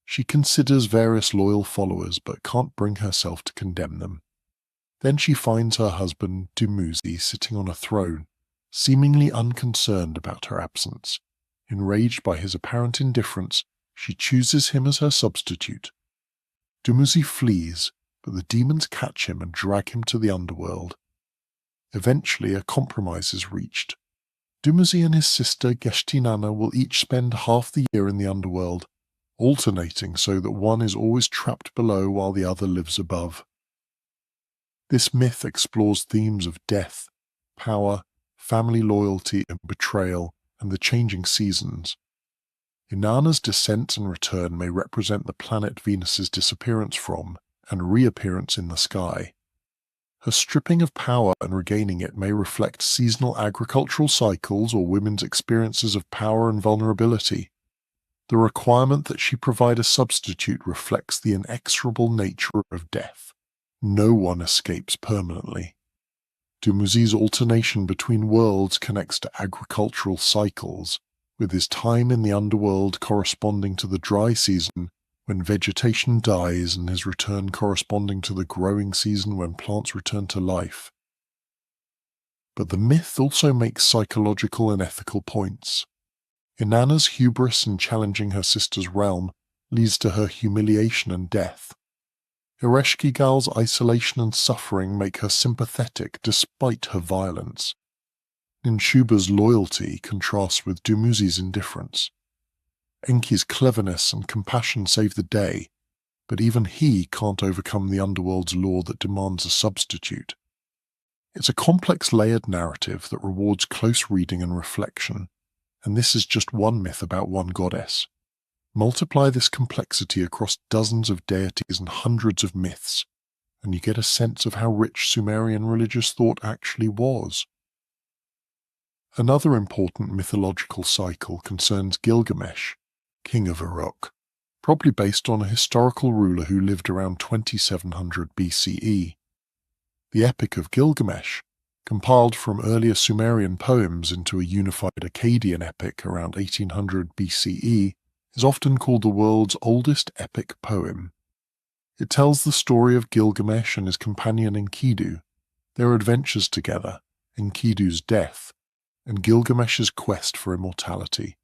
She considers various loyal followers but can't bring herself to condemn them. Then she finds her husband Dumuzi sitting on a throne, seemingly unconcerned about her absence. Enraged by his apparent indifference, she chooses him as her substitute. Dumuzi flees, but the demons catch him and drag him to the underworld. Eventually, a compromise is reached. Dumuzi and his sister Geshtinanna will each spend half the year in the underworld, alternating so that one is always trapped below while the other lives above. This myth explores themes of death, power, family loyalty and betrayal, and the changing seasons. Inanna's descent and return may represent the planet Venus's disappearance from and reappearance in the sky. Her stripping of power and regaining it may reflect seasonal agricultural cycles or women's experiences of power and vulnerability. The requirement that she provide a substitute reflects the inexorable nature of death. No one escapes permanently. Dumuzi's alternation between worlds connects to agricultural cycles, with his time in the underworld corresponding to the dry season when vegetation dies and his return corresponding to the growing season when plants return to life. But the myth also makes psychological and ethical points. Inanna's hubris in challenging her sister's realm leads to her humiliation and death. Ereshkigal's isolation and suffering make her sympathetic despite her violence. Ninshuba's loyalty contrasts with Dumuzi's indifference. Enki's cleverness and compassion save the day, but even he can't overcome the underworld's law that demands a substitute. It's a complex layered narrative that rewards close reading and reflection, and this is just one myth about one goddess. Multiply this complexity across dozens of deities and hundreds of myths, and you get a sense of how rich Sumerian religious thought actually was. Another important mythological cycle concerns Gilgamesh, king of Uruk, probably based on a historical ruler who lived around 2700 BCE. The Epic of Gilgamesh, compiled from earlier Sumerian poems into a unified Akkadian epic around 1800 BCE, is often called the world's oldest epic poem. It tells the story of Gilgamesh and his companion Enkidu, their adventures together, Enkidu's death, and Gilgamesh's quest for immortality.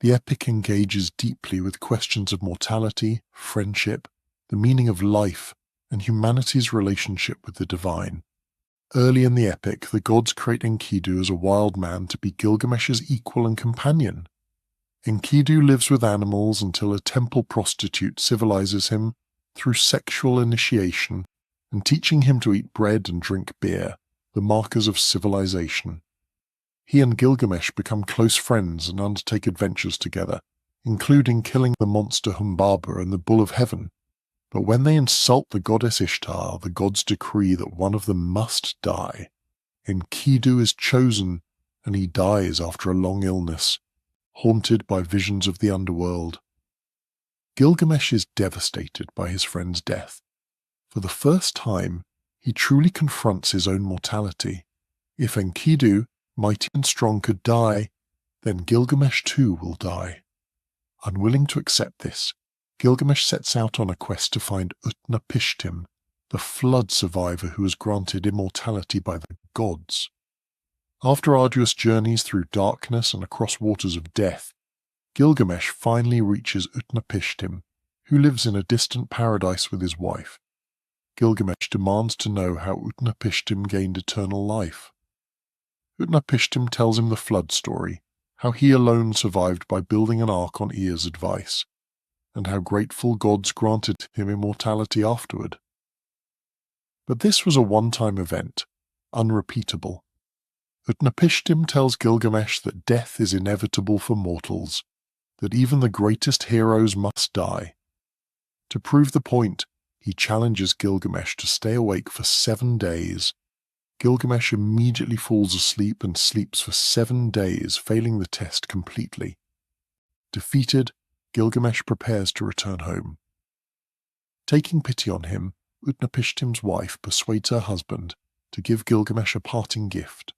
The epic engages deeply with questions of mortality, friendship, the meaning of life, and humanity's relationship with the divine. Early in the epic, the gods create Enkidu as a wild man to be Gilgamesh's equal and companion. Enkidu lives with animals until a temple prostitute civilizes him through sexual initiation and teaching him to eat bread and drink beer, the markers of civilization. He and Gilgamesh become close friends and undertake adventures together, including killing the monster Humbaba and the Bull of Heaven. But when they insult the goddess Ishtar, the gods decree that one of them must die. Enkidu is chosen, and he dies after a long illness, haunted by visions of the underworld. Gilgamesh is devastated by his friend's death. For the first time, he truly confronts his own mortality. If Enkidu, mighty and strong, could die, then Gilgamesh too will die. Unwilling to accept this, Gilgamesh sets out on a quest to find Utnapishtim, the flood survivor who was granted immortality by the gods. After arduous journeys through darkness and across waters of death, Gilgamesh finally reaches Utnapishtim, who lives in a distant paradise with his wife. Gilgamesh demands to know how Utnapishtim gained eternal life. Utnapishtim tells him the flood story, how he alone survived by building an ark on Ea's advice, and how grateful gods granted him immortality afterward. But this was a one-time event, unrepeatable. Utnapishtim tells Gilgamesh that death is inevitable for mortals, that even the greatest heroes must die. To prove the point, he challenges Gilgamesh to stay awake for 7 days. Gilgamesh immediately falls asleep and sleeps for 7 days, failing the test completely. Defeated, Gilgamesh prepares to return home. Taking pity on him, Utnapishtim's wife persuades her husband to give Gilgamesh a parting gift,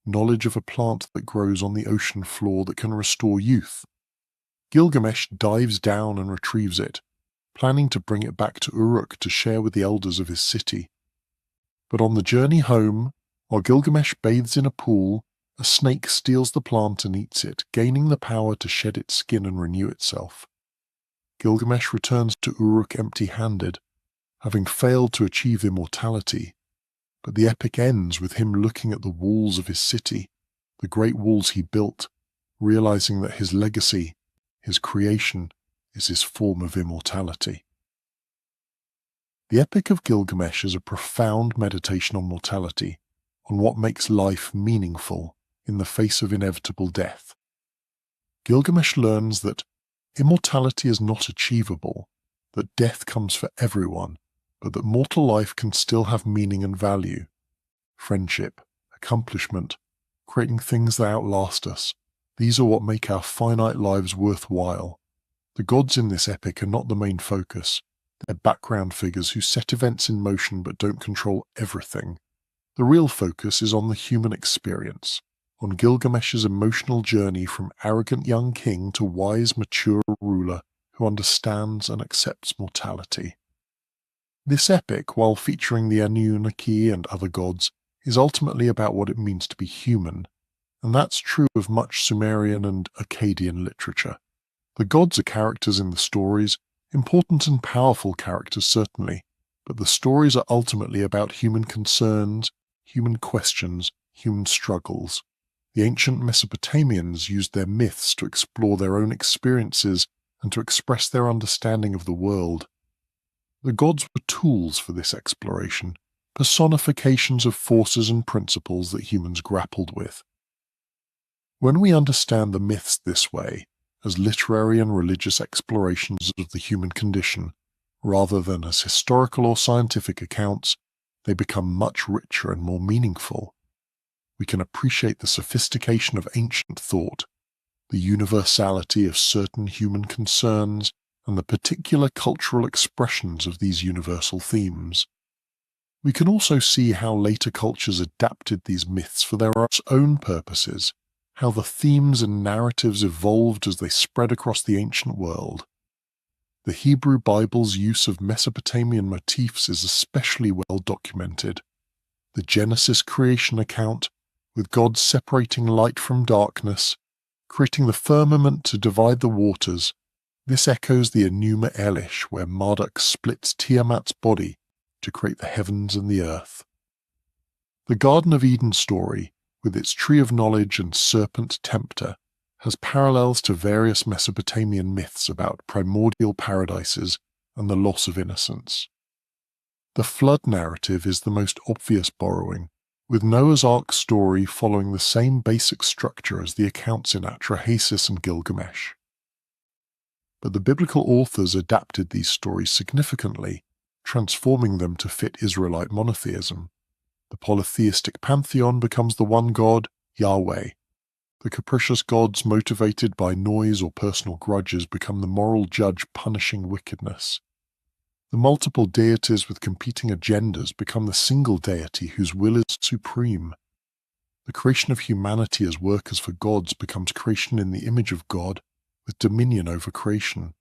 knowledge of a plant that grows on the ocean floor that can restore youth. Gilgamesh dives down and retrieves it, planning to bring it back to Uruk to share with the elders of his city. But on the journey home, while Gilgamesh bathes in a pool, a snake steals the plant and eats it, gaining the power to shed its skin and renew itself. Gilgamesh returns to Uruk empty-handed, having failed to achieve immortality, but the epic ends with him looking at the walls of his city, the great walls he built, realizing that his legacy, his creation, is his form of immortality. The Epic of Gilgamesh is a profound meditation on mortality, on what makes life meaningful in the face of inevitable death. Gilgamesh learns that immortality is not achievable, that death comes for everyone, but that mortal life can still have meaning and value. Friendship, accomplishment, creating things that outlast us. These are what make our finite lives worthwhile. The gods in this epic are not the main focus. They're background figures who set events in motion but don't control everything. The real focus is on the human experience, on Gilgamesh's emotional journey from arrogant young king to wise, mature ruler who understands and accepts mortality. This epic, while featuring the Anunnaki and other gods, is ultimately about what it means to be human, and that's true of much Sumerian and Akkadian literature. The gods are characters in the stories, important and powerful characters certainly, but the stories are ultimately about human concerns, human questions, human struggles. The ancient Mesopotamians used their myths to explore their own experiences and to express their understanding of the world. The gods were tools for this exploration, personifications of forces and principles that humans grappled with. When we understand the myths this way, as literary and religious explorations of the human condition, rather than as historical or scientific accounts, they become much richer and more meaningful. We can appreciate the sophistication of ancient thought, the universality of certain human concerns, and the particular cultural expressions of these universal themes. We can also see how later cultures adapted these myths for their own purposes, how the themes and narratives evolved as they spread across the ancient world. The Hebrew Bible's use of Mesopotamian motifs is especially well documented. The Genesis creation account, with God separating light from darkness, creating the firmament to divide the waters, this echoes the Enuma Elish, where Marduk splits Tiamat's body to create the heavens and the earth. The Garden of Eden story, with its tree of knowledge and serpent tempter, has parallels to various Mesopotamian myths about primordial paradises and the loss of innocence. The flood narrative is the most obvious borrowing, with Noah's Ark story following the same basic structure as the accounts in Atrahasis and Gilgamesh. But the biblical authors adapted these stories significantly, transforming them to fit Israelite monotheism. The polytheistic pantheon becomes the one God, Yahweh. The capricious gods motivated by noise or personal grudges become the moral judge punishing wickedness. The multiple deities with competing agendas become the single deity whose will is supreme. The creation of humanity as workers for gods becomes creation in the image of God, with dominion over creation.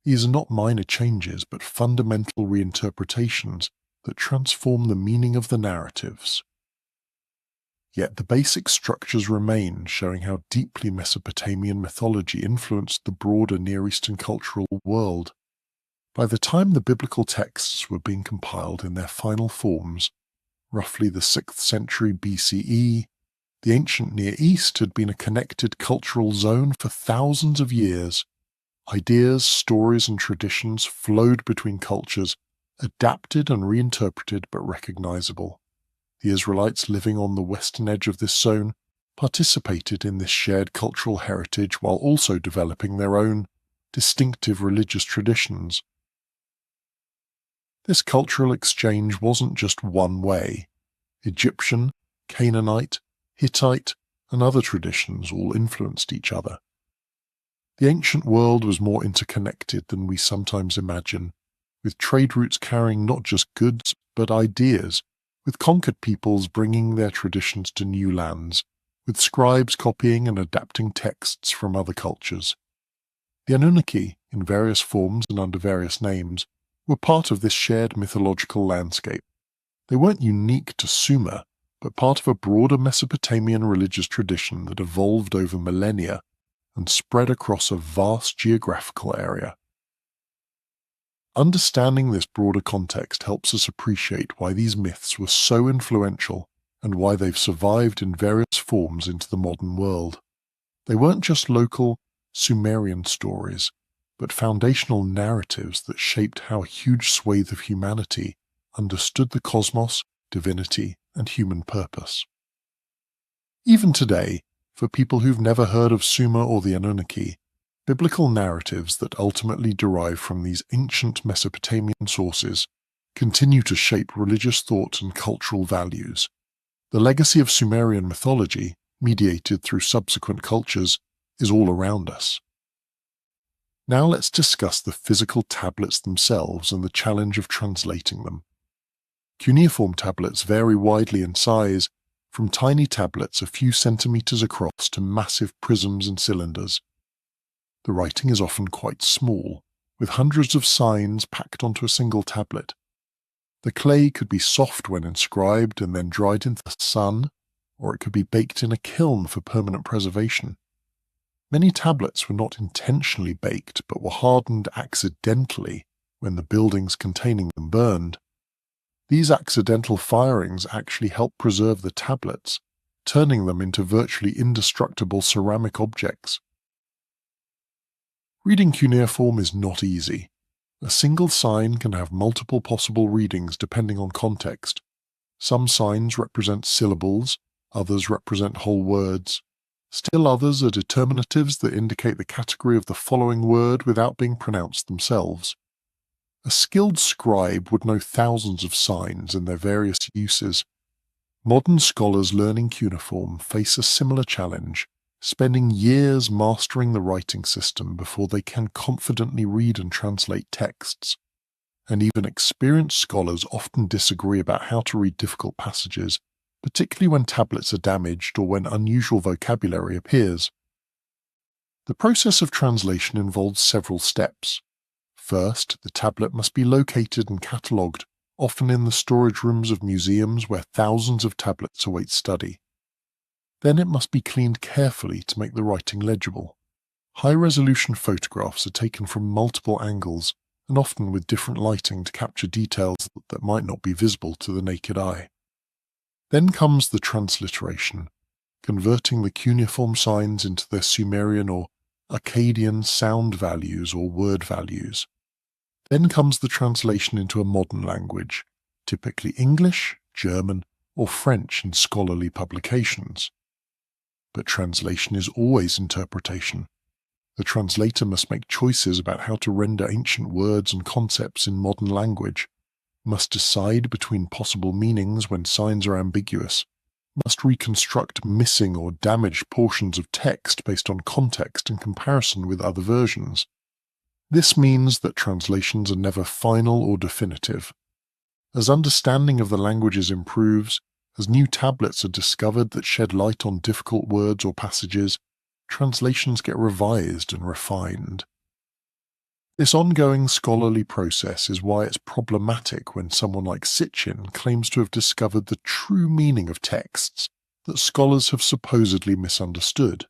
These are not minor changes, but fundamental reinterpretations that transform the meaning of the narratives. Yet the basic structures remain, showing how deeply Mesopotamian mythology influenced the broader Near Eastern cultural world. By the time the biblical texts were being compiled in their final forms, roughly the 6th century BCE, the ancient Near East had been a connected cultural zone for thousands of years. Ideas, stories, and traditions flowed between cultures, adapted and reinterpreted but recognizable. The Israelites living on the western edge of this zone participated in this shared cultural heritage while also developing their own distinctive religious traditions. This cultural exchange wasn't just one way. Egyptian, Canaanite, Hittite, and other traditions all influenced each other. The ancient world was more interconnected than we sometimes imagine, with trade routes carrying not just goods but ideas, with conquered peoples bringing their traditions to new lands, with scribes copying and adapting texts from other cultures. The Anunnaki, in various forms and under various names, were part of this shared mythological landscape. They weren't unique to Sumer, but part of a broader Mesopotamian religious tradition that evolved over millennia and spread across a vast geographical area. Understanding this broader context helps us appreciate why these myths were so influential and why they've survived in various forms into the modern world. They weren't just local Sumerian stories, but foundational narratives that shaped how a huge swathe of humanity understood the cosmos, divinity, and human purpose. Even today, for people who've never heard of Sumer or the Anunnaki, biblical narratives that ultimately derive from these ancient Mesopotamian sources continue to shape religious thought and cultural values. The legacy of Sumerian mythology, mediated through subsequent cultures, is all around us. Now let's discuss the physical tablets themselves and the challenge of translating them. Cuneiform tablets vary widely in size, from tiny tablets a few centimeters across to massive prisms and cylinders. The writing is often quite small, with hundreds of signs packed onto a single tablet. The clay could be soft when inscribed and then dried in the sun, or it could be baked in a kiln for permanent preservation. Many tablets were not intentionally baked but were hardened accidentally when the buildings containing them burned. These accidental firings actually help preserve the tablets, turning them into virtually indestructible ceramic objects. Reading cuneiform is not easy. A single sign can have multiple possible readings depending on context. Some signs represent syllables, others represent whole words. Still others are determinatives that indicate the category of the following word without being pronounced themselves. A skilled scribe would know thousands of signs and their various uses. Modern scholars learning cuneiform face a similar challenge, spending years mastering the writing system before they can confidently read and translate texts. And even experienced scholars often disagree about how to read difficult passages, particularly when tablets are damaged or when unusual vocabulary appears. The process of translation involves several steps. First, the tablet must be located and catalogued, often in the storage rooms of museums where thousands of tablets await study. Then it must be cleaned carefully to make the writing legible. High-resolution photographs are taken from multiple angles and often with different lighting to capture details that might not be visible to the naked eye. Then comes the transliteration, converting the cuneiform signs into their Sumerian or Akkadian sound values or word values. Then comes the translation into a modern language, typically English, German, or French in scholarly publications. But translation is always interpretation. The translator must make choices about how to render ancient words and concepts in modern language, must decide between possible meanings when signs are ambiguous, must reconstruct missing or damaged portions of text based on context and comparison with other versions. This means that translations are never final or definitive. As understanding of the languages improves, as new tablets are discovered that shed light on difficult words or passages, translations get revised and refined. This ongoing scholarly process is why it's problematic when someone like Sitchin claims to have discovered the true meaning of texts that scholars have supposedly misunderstood.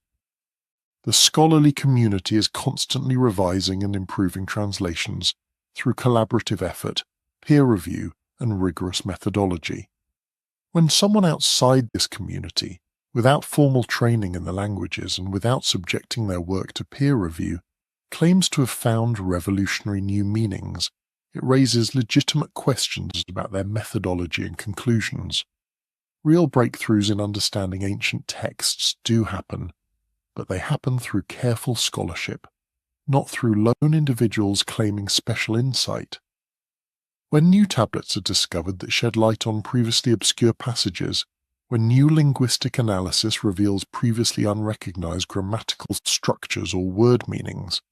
The scholarly community is constantly revising and improving translations through collaborative effort, peer review, and rigorous methodology. When someone outside this community, without formal training in the languages and without subjecting their work to peer review, claims to have found revolutionary new meanings, it raises legitimate questions about their methodology and conclusions. Real breakthroughs in understanding ancient texts do happen, but they happen through careful scholarship, not through lone individuals claiming special insight. When new tablets are discovered that shed light on previously obscure passages, when new linguistic analysis reveals previously unrecognized grammatical structures or word meanings,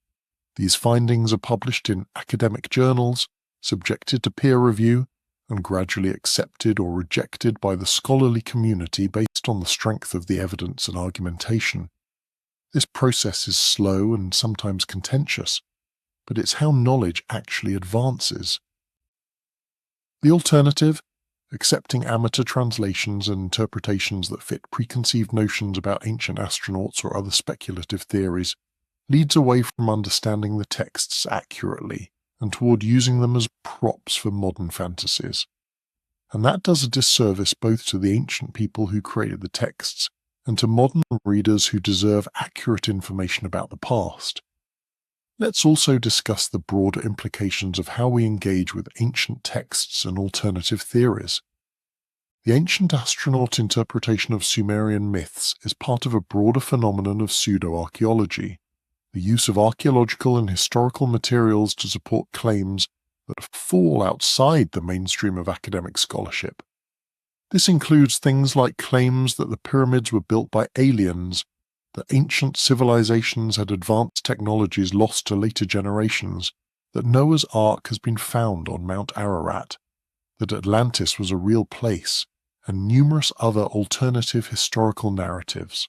these findings are published in academic journals, subjected to peer review, and gradually accepted or rejected by the scholarly community based on the strength of the evidence and argumentation. This process is slow and sometimes contentious, but it's how knowledge actually advances. The alternative, accepting amateur translations and interpretations that fit preconceived notions about ancient astronauts or other speculative theories, leads away from understanding the texts accurately and toward using them as props for modern fantasies. And that does a disservice both to the ancient people who created the texts and to modern readers who deserve accurate information about the past. Let's also discuss the broader implications of how we engage with ancient texts and alternative theories. The ancient astronaut interpretation of Sumerian myths is part of a broader phenomenon of pseudo-archaeology, the use of archaeological and historical materials to support claims that fall outside the mainstream of academic scholarship. This includes things like claims that the pyramids were built by aliens, that ancient civilizations had advanced technologies lost to later generations, that Noah's Ark has been found on Mount Ararat, that Atlantis was a real place, and numerous other alternative historical narratives.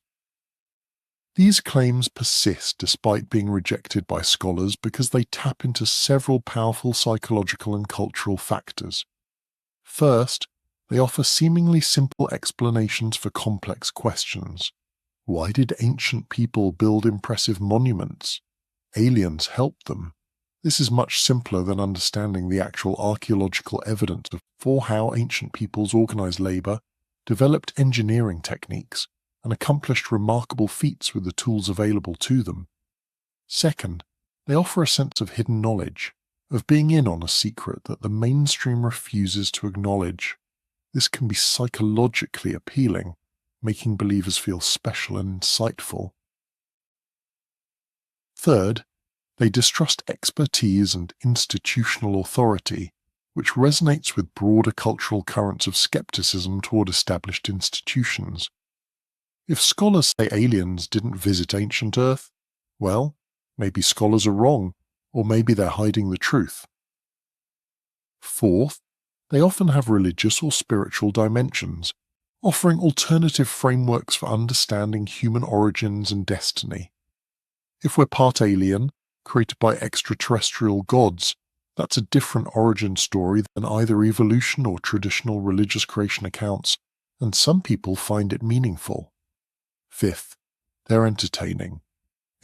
These claims persist despite being rejected by scholars because they tap into several powerful psychological and cultural factors. First, they offer seemingly simple explanations for complex questions. Why did ancient people build impressive monuments? Aliens helped them. This is much simpler than understanding the actual archaeological evidence for how ancient peoples organized labor, developed engineering techniques, and accomplished remarkable feats with the tools available to them. Second, they offer a sense of hidden knowledge, of being in on a secret that the mainstream refuses to acknowledge. This can be psychologically appealing, making believers feel special and insightful. Third, they distrust expertise and institutional authority, which resonates with broader cultural currents of skepticism toward established institutions. If scholars say aliens didn't visit ancient Earth, well, maybe scholars are wrong, or maybe they're hiding the truth. Fourth, they often have religious or spiritual dimensions, offering alternative frameworks for understanding human origins and destiny. If we're part alien, created by extraterrestrial gods, that's a different origin story than either evolution or traditional religious creation accounts, and some people find it meaningful. Fifth, they're entertaining.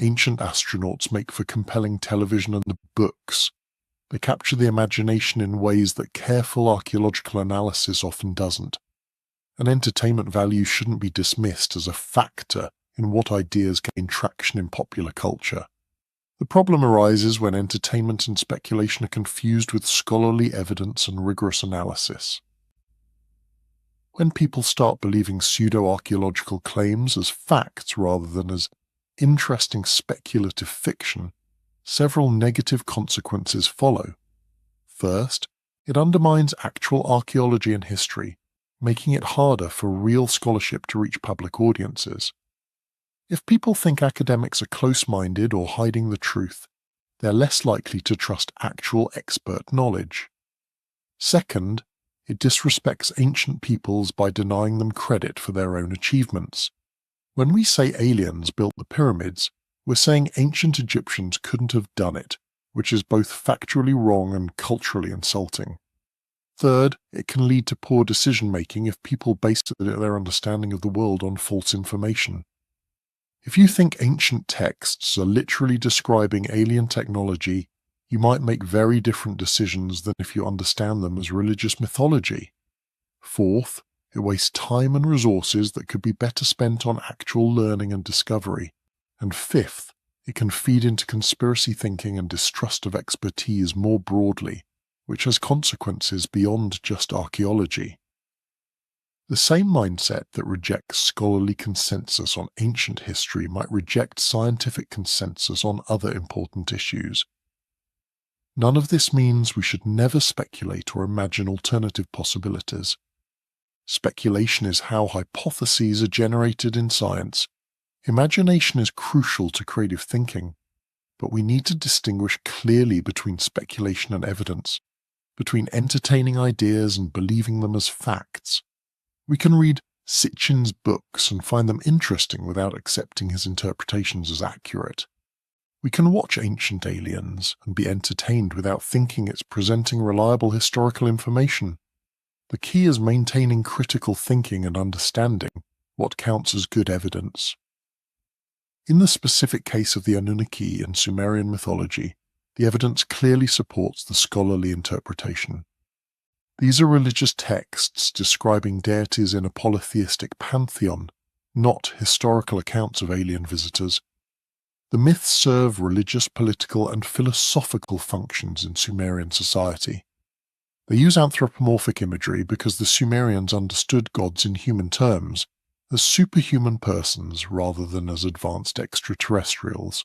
Ancient astronauts make for compelling television and books. They capture the imagination in ways that careful archaeological analysis often doesn't. And entertainment value shouldn't be dismissed as a factor in what ideas gain traction in popular culture. The problem arises when entertainment and speculation are confused with scholarly evidence and rigorous analysis. When people start believing pseudo-archaeological claims as facts rather than as interesting speculative fiction, several negative consequences follow. First, it undermines actual archaeology and history, making it harder for real scholarship to reach public audiences. If people think academics are close-minded or hiding the truth, they're less likely to trust actual expert knowledge. Second, it disrespects ancient peoples by denying them credit for their own achievements. When we say aliens built the pyramids, we're saying ancient Egyptians couldn't have done it, which is both factually wrong and culturally insulting. Third, it can lead to poor decision-making if people base their understanding of the world on false information. If you think ancient texts are literally describing alien technology, you might make very different decisions than if you understand them as religious mythology. Fourth, it wastes time and resources that could be better spent on actual learning and discovery. And fifth, it can feed into conspiracy thinking and distrust of expertise more broadly, which has consequences beyond just archaeology. The same mindset that rejects scholarly consensus on ancient history might reject scientific consensus on other important issues. None of this means we should never speculate or imagine alternative possibilities. Speculation is how hypotheses are generated in science. Imagination is crucial to creative thinking, but we need to distinguish clearly between speculation and evidence, between entertaining ideas and believing them as facts. We can read Sitchin's books and find them interesting without accepting his interpretations as accurate. We can watch Ancient Aliens and be entertained without thinking it's presenting reliable historical information. The key is maintaining critical thinking and understanding what counts as good evidence. In the specific case of the Anunnaki and Sumerian mythology, the evidence clearly supports the scholarly interpretation. These are religious texts describing deities in a polytheistic pantheon, not historical accounts of alien visitors. The myths serve religious, political, and philosophical functions in Sumerian society. They use anthropomorphic imagery because the Sumerians understood gods in human terms, as superhuman persons rather than as advanced extraterrestrials.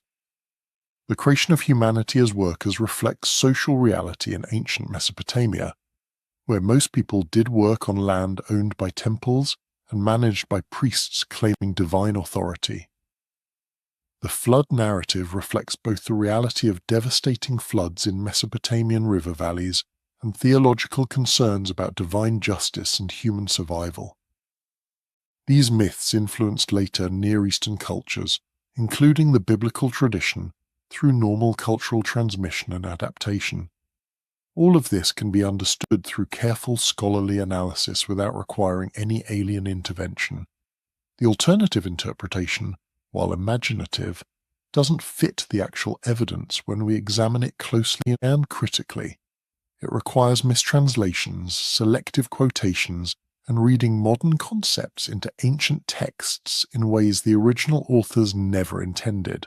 The creation of humanity as workers reflects social reality in ancient Mesopotamia, where most people did work on land owned by temples and managed by priests claiming divine authority. The flood narrative reflects both the reality of devastating floods in Mesopotamian river valleys and theological concerns about divine justice and human survival. These myths influenced later Near Eastern cultures, including the biblical tradition, through normal cultural transmission and adaptation. All of this can be understood through careful scholarly analysis without requiring any alien intervention. The alternative interpretation, while imaginative, doesn't fit the actual evidence when we examine it closely and critically. It requires mistranslations, selective quotations, and reading modern concepts into ancient texts in ways the original authors never intended.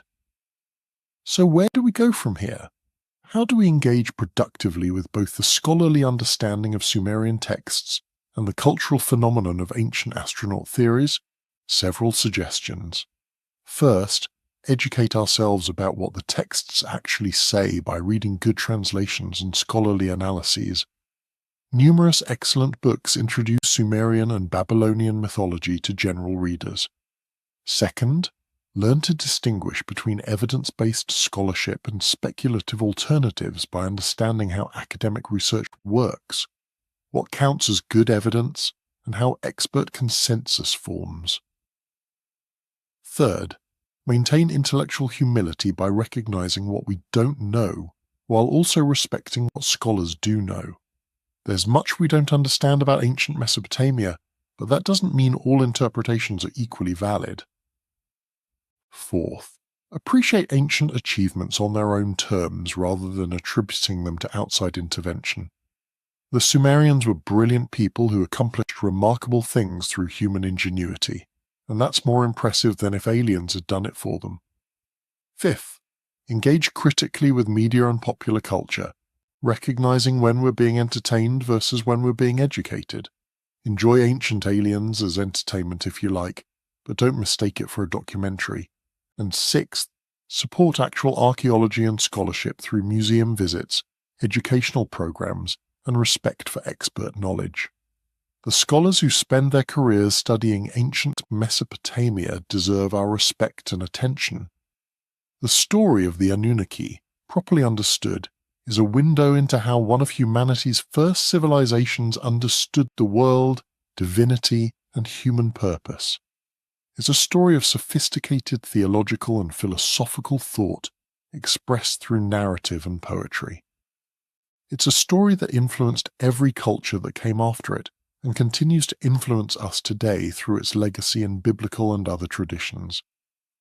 So where do we go from here? How do we engage productively with both the scholarly understanding of Sumerian texts and the cultural phenomenon of ancient astronaut theories? Several suggestions. First, educate ourselves about what the texts actually say by reading good translations and scholarly analyses. Numerous excellent books introduce Sumerian and Babylonian mythology to general readers. Second, learn to distinguish between evidence-based scholarship and speculative alternatives by understanding how academic research works, what counts as good evidence, and how expert consensus forms. Third, maintain intellectual humility by recognizing what we don't know, while also respecting what scholars do know. There's much we don't understand about ancient Mesopotamia, but that doesn't mean all interpretations are equally valid. Fourth, appreciate ancient achievements on their own terms rather than attributing them to outside intervention. The Sumerians were brilliant people who accomplished remarkable things through human ingenuity, and that's more impressive than if aliens had done it for them. Fifth, engage critically with media and popular culture, recognizing when we're being entertained versus when we're being educated. Enjoy ancient aliens as entertainment if you like, but don't mistake it for a documentary. And sixth, support actual archaeology and scholarship through museum visits, educational programs, and respect for expert knowledge. The scholars who spend their careers studying ancient Mesopotamia deserve our respect and attention. The story of the Anunnaki, properly understood, is a window into how one of humanity's first civilizations understood the world, divinity, and human purpose. It's a story of sophisticated theological and philosophical thought expressed through narrative and poetry. It's a story that influenced every culture that came after it and continues to influence us today through its legacy in biblical and other traditions.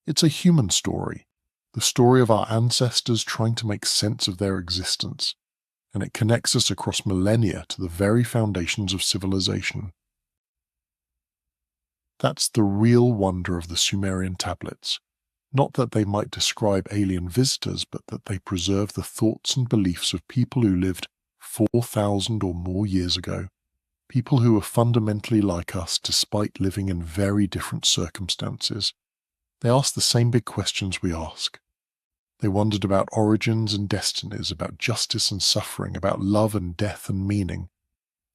It's a human story, the story of our ancestors trying to make sense of their existence, and it connects us across millennia to the very foundations of civilization. That's the real wonder of the Sumerian tablets. Not that they might describe alien visitors, but that they preserve the thoughts and beliefs of people who lived 4,000 or more years ago. People who were fundamentally like us despite living in very different circumstances. They asked the same big questions we ask. They wondered about origins and destinies, about justice and suffering, about love and death and meaning.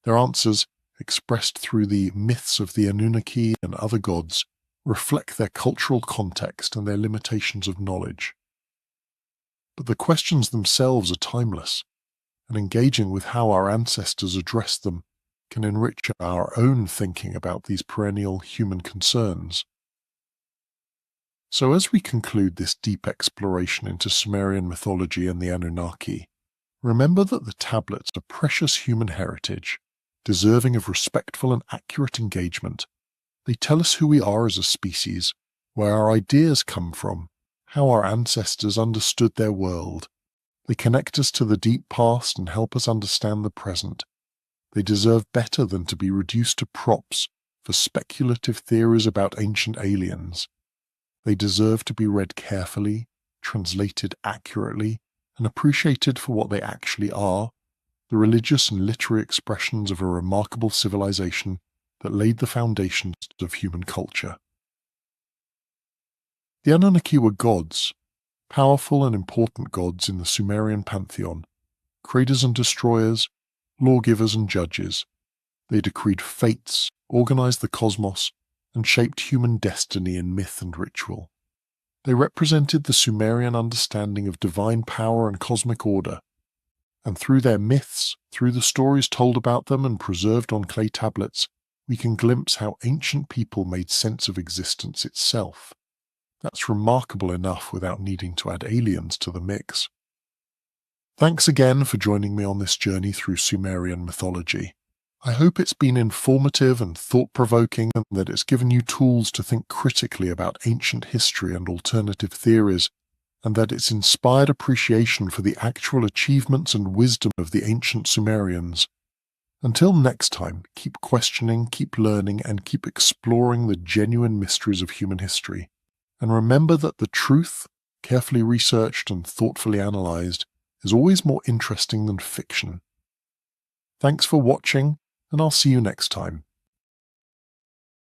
Their answers, expressed through the myths of the Anunnaki and other gods, reflect their cultural context and their limitations of knowledge. But the questions themselves are timeless, and engaging with how our ancestors addressed them can enrich our own thinking about these perennial human concerns. So as we conclude this deep exploration into Sumerian mythology and the Anunnaki, remember that the tablets are precious human heritage, deserving of respectful and accurate engagement. They tell us who we are as a species, where our ideas come from, how our ancestors understood their world. They connect us to the deep past and help us understand the present. They deserve better than to be reduced to props for speculative theories about ancient aliens. They deserve to be read carefully, translated accurately, and appreciated for what they actually are, the religious and literary expressions of a remarkable civilization that laid the foundations of human culture. The Anunnaki were gods. powerful and important gods in the Sumerian pantheon, creators and destroyers, lawgivers and judges. They decreed fates, organized the cosmos, and shaped human destiny in myth and ritual. They represented the Sumerian understanding of divine power and cosmic order, and through their myths, through the stories told about them and preserved on clay tablets, we can glimpse how ancient people made sense of existence itself. That's remarkable enough without needing to add aliens to the mix. Thanks again for joining me on this journey through Sumerian mythology. I hope it's been informative and thought-provoking, and that it's given you tools to think critically about ancient history and alternative theories, and that it's inspired appreciation for the actual achievements and wisdom of the ancient Sumerians. Until next time, keep questioning, keep learning, and keep exploring the genuine mysteries of human history. And remember that the truth, carefully researched and thoughtfully analyzed, is always more interesting than fiction. Thanks for watching, and I'll see you next time.